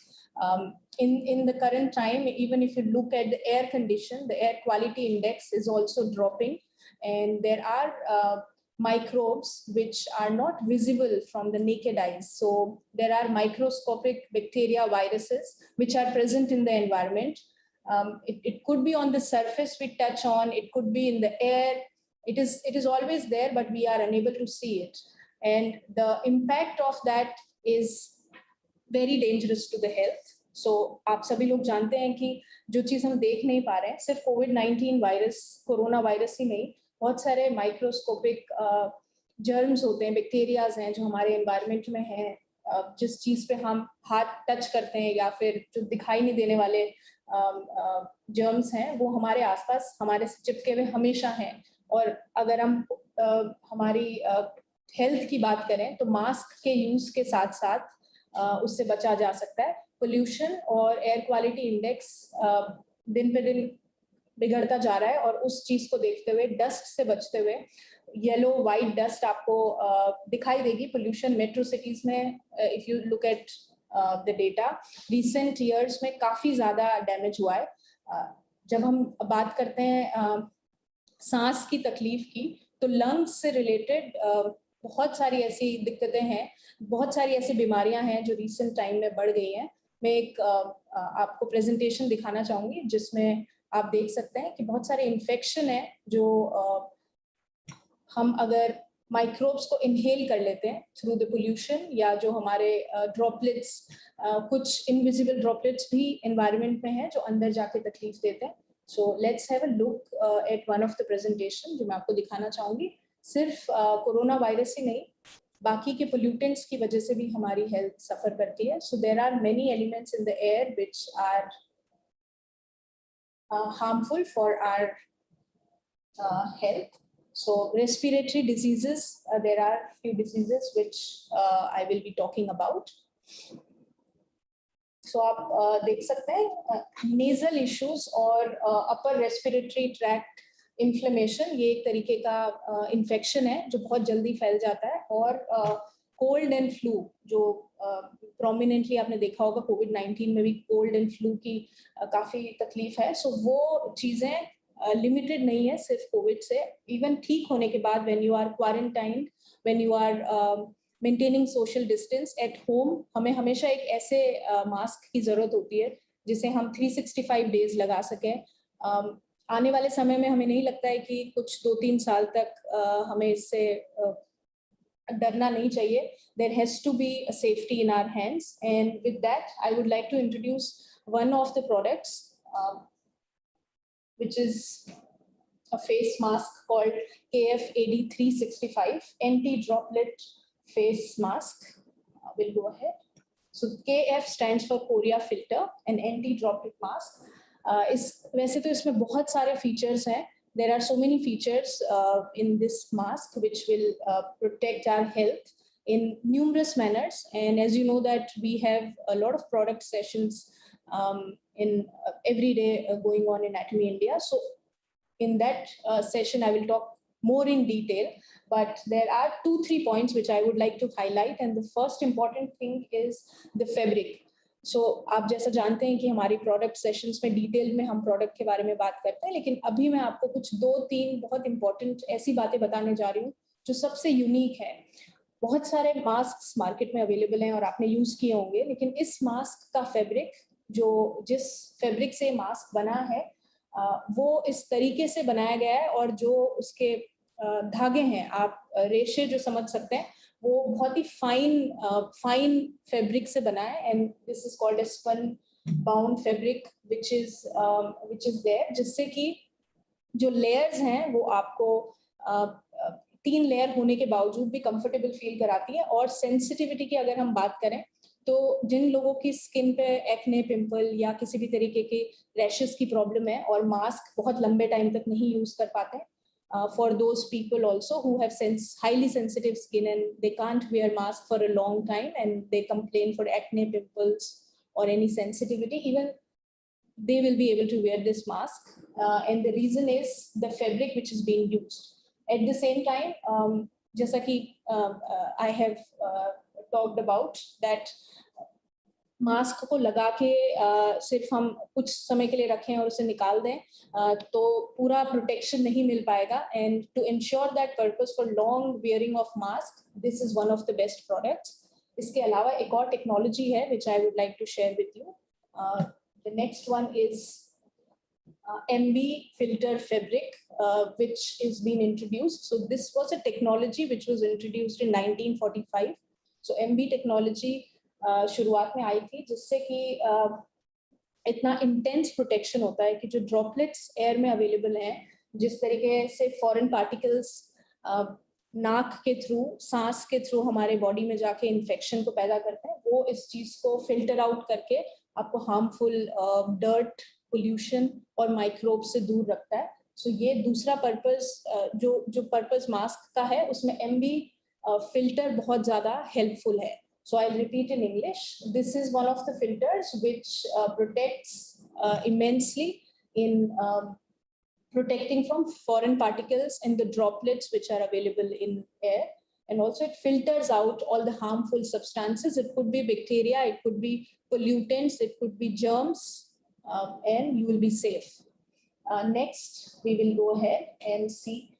in the current time, even if you look at the air condition, the air quality index is also dropping, and there are microbes which are not visible from the naked eyes. So there are microscopic bacteria, viruses which are present in the environment. It could be on the surface we touch on, it could be in the air. It is always there, but we are unable to see it. And the impact of that is very dangerous to the health. So आप सभी लोग जानते हैं कि जो चीज हम देख नहीं पा रहे हैं, सिर्फ कोविड-19 वायरस, कोरोना वायरस ही नहीं, बहुत सारे माइक्रोस्कोपिक जर्म्स होते हैं, बैक्टीरियाज हैं जो हमारे एनवायरनमेंट में हैं, जिस चीज पे हम हाथ टच करते हैं या फिर जो दिखाई नहीं देने वाले जर्म्स हैं, वो हमारे आसपास हमारे से चिपके हुए हमेशा हैं. और अगर हम हमारी हेल्थ की बात करें तो मास्क के यूज के साथ साथ उससे बचा जा सकता है. पोल्यूशन और एयर क्वालिटी इंडेक्स दिन पे दिन बिगड़ता जा रहा है, और उस चीज को देखते हुए, डस्ट से बचते हुए, येलो वाइट डस्ट आपको दिखाई देगी पोल्यूशन मेट्रो सिटीज में. If you look at the data, recent years में काफी ज्यादा डैमेज हुआ है. जब हम बात करते हैं सांस की तकलीफ की, तो लंग्स से रिलेटेड बहुत सारी ऐसी दिक्कतें हैं, बहुत सारी ऐसी बीमारियां हैं जो रिसेंट टाइम में बढ़ गई हैं. मैं एक आपको प्रेजेंटेशन दिखाना चाहूंगी जिसमें आप देख सकते हैं कि बहुत सारे इन्फेक्शन है जो हम अगर माइक्रोब्स को इनहेल कर लेते हैं थ्रू द पोल्यूशन, या जो हमारे ड्रॉपलेट्स, कुछ इनविजिबल ड्रॉपलेट्स भी एनवायरनमेंट में हैं जो अंदर जाके तकलीफ देते हैं. So let's have a look at one of the presentation जो मैं आपको दिखाना चाहूंगी. सिर्फ कोरोना वायरस ही नहीं, बाकी के पोल्यूटेंट्स की वजह से भी हमारी हेल्थ सफर करती है. So there are many elements in the air which are harmful for our health. So respiratory diseases, there are few diseases which I will be talking about. So आप देख सकते हैं nasal issues और upper respiratory tract inflammation, ये एक तरीके का infection है जो बहुत जल्दी फैल जाता है. और कोल्ड एंड फ्लू जो प्रोमिनेंटली आपने देखा होगा, कोविड-19 में भी कोल्ड एंड फ्लू की काफी तकलीफ है. सो वो चीजें लिमिटेड नहीं है सिर्फ कोविड से. इवन ठीक होने के बाद, when you are quarantined, when you are maintaining social distance at home, हमें हमेशा एक ऐसे मास्क की जरूरत होती है जिसे हम 365 डेज लगा सकें. आने वाले समय में हमें नहीं लगता है कि कुछ 2-3 साल तक हमें इससे डरना नहीं चाहिए. There has to be a safety in our hands, and with that I would like to introduce one of the products which is a face mask called KF-AD365 anti-droplet face mask. We'll go ahead. So KF stands for Korea filter, an anti-droplet mask. वैसे तो इसमें बहुत सारे features हैं. There are so many features in this mask which will protect our health in numerous manners. And as you know that we have a lot of product sessions in every day going on in Atomy India. So in that session, I will talk more in detail, but there are 2-3 points which I would like to highlight. And the first important thing is the fabric. सो आप जैसा जानते हैं कि हमारी product sessions में detail में हम product के बारे में बात करते हैं, लेकिन अभी मैं आपको कुछ 2-3 बहुत इंपॉर्टेंट ऐसी बातें बताने जा रही हूँ जो सबसे यूनिक है. बहुत सारे मास्क मार्केट में अवेलेबल हैं और आपने यूज किए होंगे, लेकिन इस मास्क का फैब्रिक, जो जिस फैब्रिक से मास्क बना है, वो इस तरीके से बनाया गया है, और जो उसके धागे हैं, आप रेशे जो समझ सकते हैं, वो बहुत ही फाइन फैब्रिक से बना है. And this is called as spun bound fabric which is there, जिससे कि जो लेयर्स हैं वो आपको 3 लेयर होने के बावजूद भी कंफर्टेबल फील कराती है. और सेंसिटिविटी की अगर हम बात करें तो जिन लोगों की स्किन पे एक्ने, पिंपल या किसी भी तरीके के रैशेस की प्रॉब्लम है और मास्क बहुत लंबे टाइम तक नहीं यूज कर पाते, for those people also who have highly sensitive skin and they can't wear mask for a long time and they complain for acne, pimples or any sensitivity, even they will be able to wear this mask. And the reason is the fabric which is being used. At the same time, jaisa ki I have talked about that mask को लगा के सिर्फ हम कुछ समय के लिए रखें और उसे निकाल दें तो पूरा प्रोटेक्शन नहीं मिल पाएगा. And to ensure that purpose for long wearing of mask, this is one of the best products. इसके अलावा एक और टेक्नोलॉजी है which I would like to share with you. The next one is MB filter fabric, which is being introduced. So this was a technology which was introduced in 1945. So MB technology शुरुआत में आई थी जिससे कि इतना intense protection होता है कि जो ड्रॉपलेट्स एयर में अवेलेबल हैं, जिस तरीके से फॉरेन पार्टिकल्स नाक के थ्रू, सांस के थ्रू हमारे बॉडी में जाके इन्फेक्शन को पैदा करते हैं, वो इस चीज को फिल्टर आउट करके आपको हार्मफुल डर्ट, पोल्यूशन और माइक्रोब से दूर रखता है. सो ये दूसरा पर्पस जो पर्पस मास्क का है उसमें MB फिल्टर बहुत ज्यादा हेल्पफुल है. So I'll repeat in English. This is one of the filters which protects immensely in protecting from foreign particles and the droplets which are available in air. And also it filters out all the harmful substances. It could be bacteria, it could be pollutants, it could be germs, and you will be safe. Next, we will go ahead and see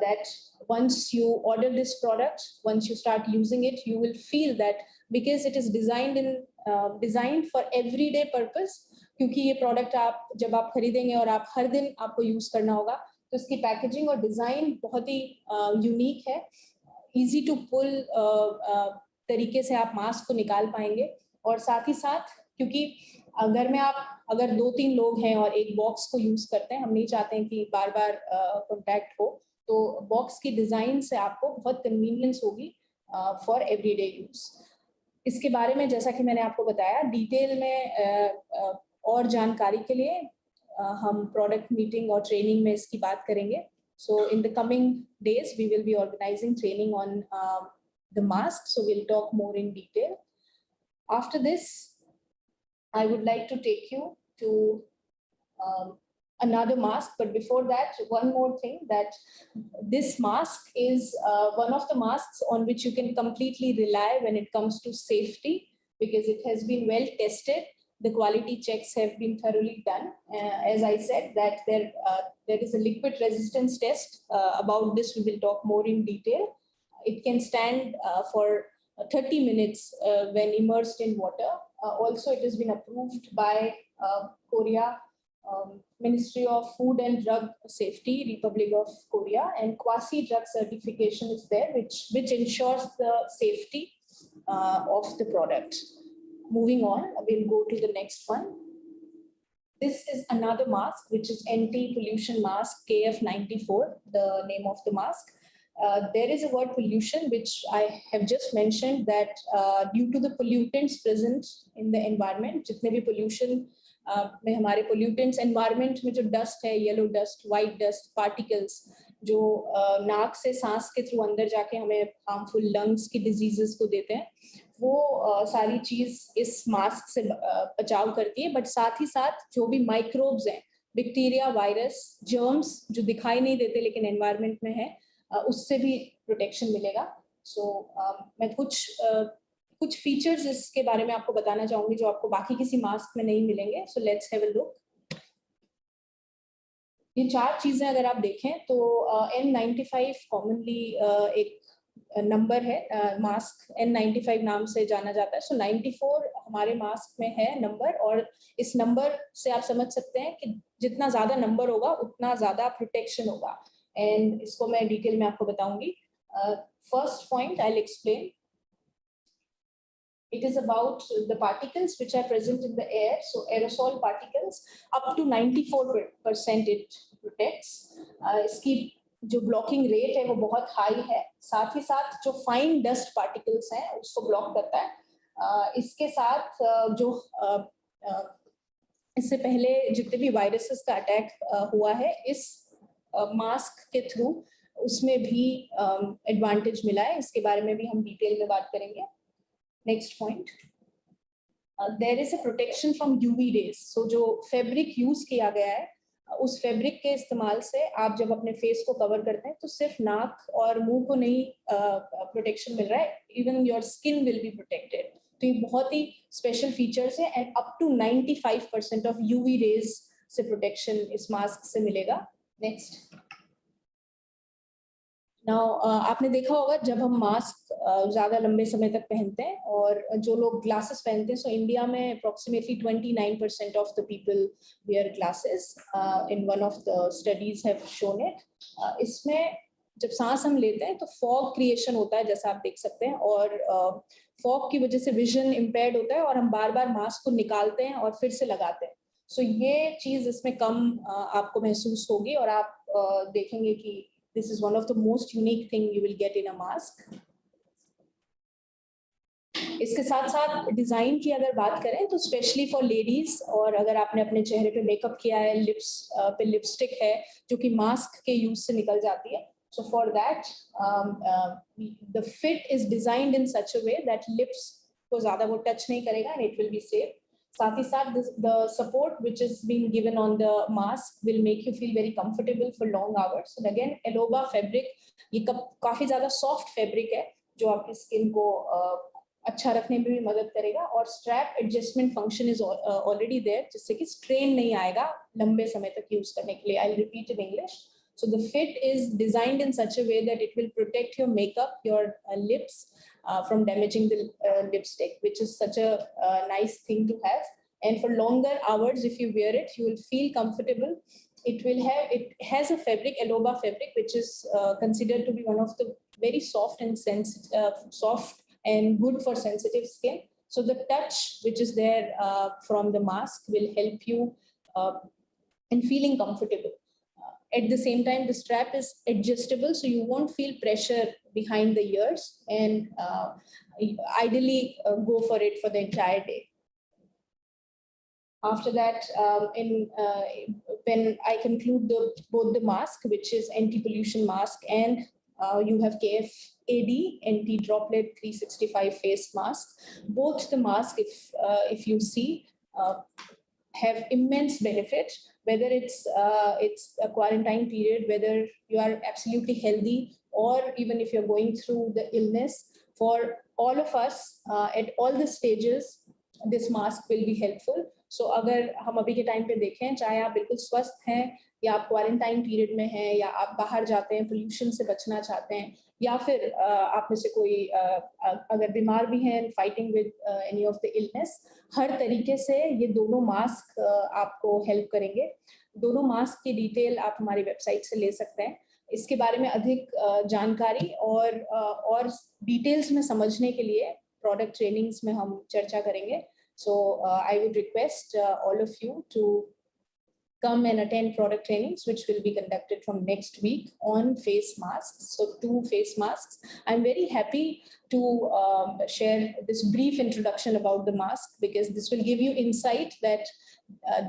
that once you order this product, once you start using it, you will feel that because it is designed for everyday purpose, क्योंकि ये product आप जब आप खरीदेंगे और आप हर दिन आपको यूज करना होगा, तो इसकी पैकेजिंग और डिजाइन बहुत ही यूनिक है. इजी टू पुल तरीके से आप मास्क को निकाल पाएंगे. और साथ ही साथ क्योंकि अगर 2-3 लोग हैं और एक बॉक्स को यूज करते हैं, हम नहीं चाहते हैं कि बार बार कॉन्टैक्ट हो, तो बॉक्स की डिजाइन से आपको बहुत कन्वीनियंस होगी फॉर एवरीडे यूज. इसके बारे में जैसा कि मैंने आपको बताया डिटेल में और जानकारी के लिए हम प्रोडक्ट मीटिंग और ट्रेनिंग में इसकी बात करेंगे. So in the coming days we will be organising training on the mask, so will talk more in detail. After this I would like to take you to another mask, but before that, one more thing, that this mask is one of the masks on which you can completely rely when it comes to safety, because it has been well tested. The quality checks have been thoroughly done. As I said, that there is a liquid resistance test. About this, we will talk more in detail. It can stand for 30 minutes when immersed in water. Also, it has been approved by Korea Ministry of Food and Drug Safety, Republic of Korea, and quasi drug certification is there, which ensures the safety of the product. Moving on, we'll go to the next one. This is another mask, which is anti-pollution mask KF94, the name of the mask. There is a word pollution, which I have just mentioned, that due to the pollutants present in the environment, जितने भी pollution में हमारे pollutants environment में जो dust है, yellow dust, white dust, particles, जो नाक से सांस के थ्रू अंदर जाके हमें harmful lungs की diseases को देते हैं, वो सारी चीज इस मास्क से बचाव करती है. बट साथ ही साथ जो भी माइक्रोब्स हैं, बैक्टीरिया, वायरस, जर्म्स जो दिखाई नहीं देते लेकिन एनवायरनमेंट में है, उससे भी प्रोटेक्शन मिलेगा. सो मैं कुछ फीचर्स इसके बारे में आपको बताना चाहूंगी जो आपको बाकी किसी मास्क में नहीं मिलेंगे. So let's have a look. ये 4 चीजें अगर आप देखें तो N95 कॉमनली एक नंबर है, मास्क N95 नाम से जाना जाता है. सो 94 हमारे मास्क में है नंबर, और इस नंबर से आप समझ सकते हैं कि जितना ज्यादा नंबर होगा उतना ज्यादा प्रोटेक्शन होगा. एंड इसको मैं डिटेल में आपको बताऊंगी. First point I will explain. It is about the particles which are present in the air. So aerosol particles up to 94% it protects. इसकी जो ब्लॉकिंग रेट है वो बहुत हाई है. साथ ही साथ जो फाइन डस्ट पार्टिकल्स हैं उसको ब्लॉक करता है. इसके साथ जो इससे पहले जितने भी वायरसेस का अटैक हुआ है इस मास्क के थ्रू, उसमें भी एडवांटेज मिला है. इसके बारे में भी हम डिटेल में बात करेंगे. Next point, there is a protection from UV rays. So जो फैब्रिक यूज किया गया है उस फैब्रिक के इस्तेमाल से आप जब अपने फेस को कवर करते हैं तो सिर्फ नाक और मुंह को नहीं प्रोटेक्शन मिल रहा है, even your skin will be protected. तो ये बहुत ही स्पेशल फीचर्स है and up to 95% of UV rays से प्रोटेक्शन इस मास्क से मिलेगा। नेक्स्ट। नाउ आपने देखा होगा जब हम मास्क ज़्यादा लंबे समय तक पहनते हैं और जो लोग ग्लासेस पहनते हैं, सो इंडिया में approximately 29% of the people where glasses, in one of the studies have shown it. इसमें जब सांस हम लेते हैं तो फॉग क्रिएशन होता है, जैसा आप देख सकते हैं, और फॉग की वजह से विजन इम्पेयर्ड होता है और हम बार बार मास्क को निकालते हैं और फिर से लगाते हैं। सो ये चीज़ इसमें कम आपको महसूस होगी और आप देखेंगे कि this is one of the most unique thing you will get in a mask. इसके साथ साथ डिजाइन की अगर बात करें तो स्पेशली फॉर लेडीज, और अगर आपने अपने चेहरे पे मेकअप किया है, लिप्स पे लिपस्टिक है जो कि मास्क के यूज से निकल जाती है, so for that the fit is designed in such a way that lips को ज्यादा वो टच नहीं करेगा and it will be safe. साथ ही साथ the support which is being given on the mask will make you feel very comfortable for long hours. And again, Eloba fabric, ये काफी ज्यादा सॉफ्ट फैब्रिक है जो आपकी स्किन को अच्छा रखने में भी मदद करेगा, और strap adjustment function is already there जिससे कि स्ट्रेन नहीं आएगा लंबे समय तक यूज करने के लिए। I will repeat in English. So the fit is designed in such a way that it will protect your makeup, your lips from damaging the lipstick, which is such a nice thing to have. And for longer hours, if you wear it, you will feel comfortable. It has a fabric, Eloba fabric, which is considered to be one of the very soft and good for sensitive skin. So the touch which is there from the mask will help you in feeling comfortable. At the same time, the strap is adjustable, so you won't feel pressure behind the ears, and ideally go for it for the entire day. After that, when I conclude both the mask, which is anti-pollution mask, and you have KFAD, anti-droplet 365 face mask. Both the mask, if you see, have immense benefit. Whether it's a quarantine period, whether you are absolutely healthy, or even if you're going through the illness, for all of us at all the stages, this mask will be helpful. So अगर हम अभी के time पे देखें, चाहे आप बिल्कुल स्वस्थ हैं या आप क्वारंटाइन पीरियड में हैं या आप बाहर जाते हैं, पोल्यूशन से बचना चाहते हैं, या फिर आप में से कोई अगर बीमार भी हैं, fighting with any of the illness, हर तरीके से ये दोनों मास्क आपको हेल्प करेंगे। दोनों मास्क की डिटेल आप हमारी वेबसाइट से ले सकते हैं। इसके बारे में अधिक जानकारी और डिटेल्स में समझने के लिए प्रोडक्ट ट्रेनिंग्स में हम चर्चा करेंगे। So I would request all of you to come and attend product trainings, which will be conducted from next week on face masks. So 2 face masks. I'm very happy to share this brief introduction about the mask, because this will give you insight that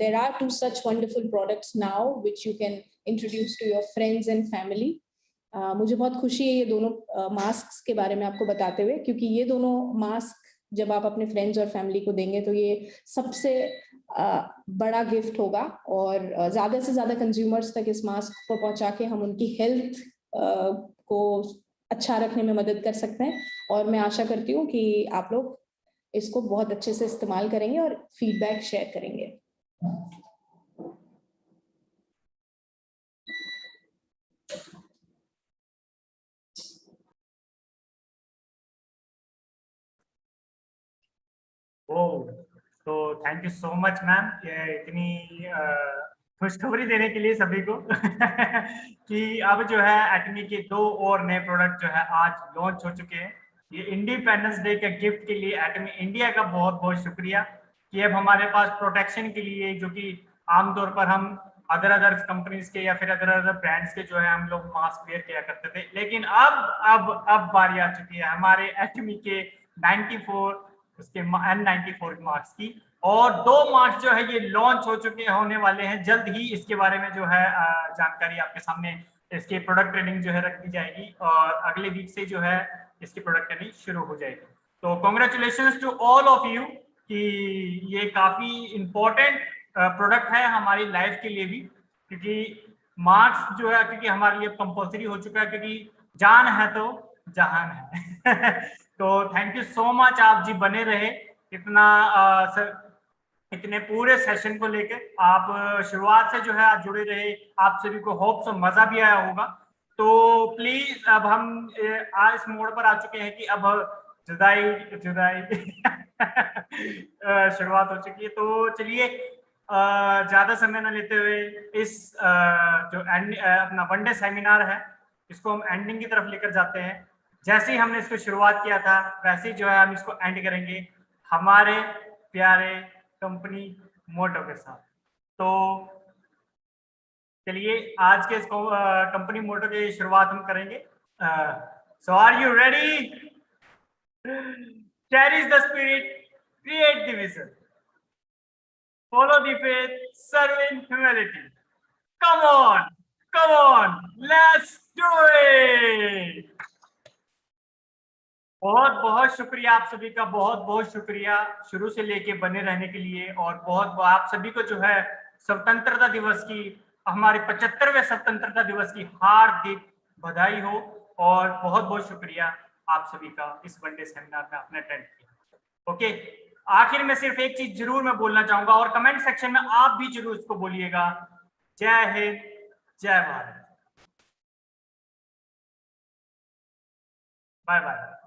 there are 2 such wonderful products now which you can introduce to your friends and family. मुझे बहुत खुशी है ये दोनों mask के बारे में आपको बताते हुए, क्योंकि ये दोनों मास्क जब आप अपने फ्रेंड्स और फैमिली को देंगे तो ये सबसे बड़ा गिफ्ट होगा, और ज़्यादा से ज़्यादा कंज्यूमर्स तक इस मास्क को पहुंचा के हम उनकी हेल्थ को अच्छा रखने में मदद कर सकते हैं। और मैं आशा करती हूँ कि आप लोग इसको बहुत अच्छे से इस्तेमाल करेंगे और फीडबैक शेयर करेंगे। तो thank you so much ma'am, ये इतनी खुशखबरी देने के लिए सभी को कि अब जो है एटमी के 2 और नए प्रोडक्ट जो है आज लॉन्च हो चुके हैं। ये इंडिपेंडेंस डे के गिफ्ट के लिए एटमी इंडिया का बहुत बहुत शुक्रिया कि अब हमारे पास प्रोटेक्शन के लिए, जो कि आमतौर पर हम अदर कंपनीज के या फिर अदर ब्रांड्स के जो है हम लोग मास्क वेयर किया करते थे, लेकिन अब बारी आ चुकी है हमारे एटमी के 94 उसके N94 मास्क की, और 2 मास्क जो है ये लॉन्च हो चुके होने वाले हैं। जल्द ही इसके बारे में जो है जानकारी आपके सामने, इसके प्रोडक्ट ट्रेनिंग जो है रख दी जाएगी, और अगले वीक से जो है इसकी प्रोडक्ट ट्रेनिंग शुरू हो जाएगी। तो congratulations to all of you कि ये काफी इंपॉर्टेंट प्रोडक्ट है हमारी लाइफ के लिए भी, क्योंकि मास्क जो है क्योंकि हमारे लिए कंपल्सरी हो चुका है, क्योंकि जान है तो जहान है। तो थैंक यू सो मच, आप जी बने रहे इतना इतने पूरे सेशन को लेके। आप शुरुआत से जो है आज जुड़े रहे, आप सभी को होप सो मजा भी आया होगा। तो प्लीज अब हम आज इस मोड़ पर आ चुके हैं कि अब जुदाई जुदाई शुरुआत हो चुकी है। तो चलिए ज्यादा समय न लेते हुए इस जो अपना वनडे सेमिनार है इसको हम एंडिंग की तरफ लेकर जाते हैं। जैसे ही हमने इसको शुरुआत किया था वैसे ही जो है हम इसको एंड करेंगे हमारे प्यारे कंपनी मोटो के साथ। तो चलिए आज के इसको कंपनी मोटो की शुरुआत हम करेंगे। So are you ready? Cherish the spirit, create the vision, follow the faith, serve in humility. Come on, let's do it. बहुत बहुत शुक्रिया आप सभी का, बहुत बहुत शुक्रिया शुरू से लेके बने रहने के लिए। और बहुत आप सभी को जो है स्वतंत्रता दिवस की, हमारे 75वें स्वतंत्रता दिवस की हार्दिक बधाई हो। और बहुत बहुत शुक्रिया आप सभी का इस वनडे सेमिनार में आपने अटेंड किया। ओके, आखिर में सिर्फ एक चीज जरूर मैं बोलना चाहूंगा और कमेंट सेक्शन में आप भी जरूर इसको बोलिएगा, जय हिंद, जय भारत, बाय बाय।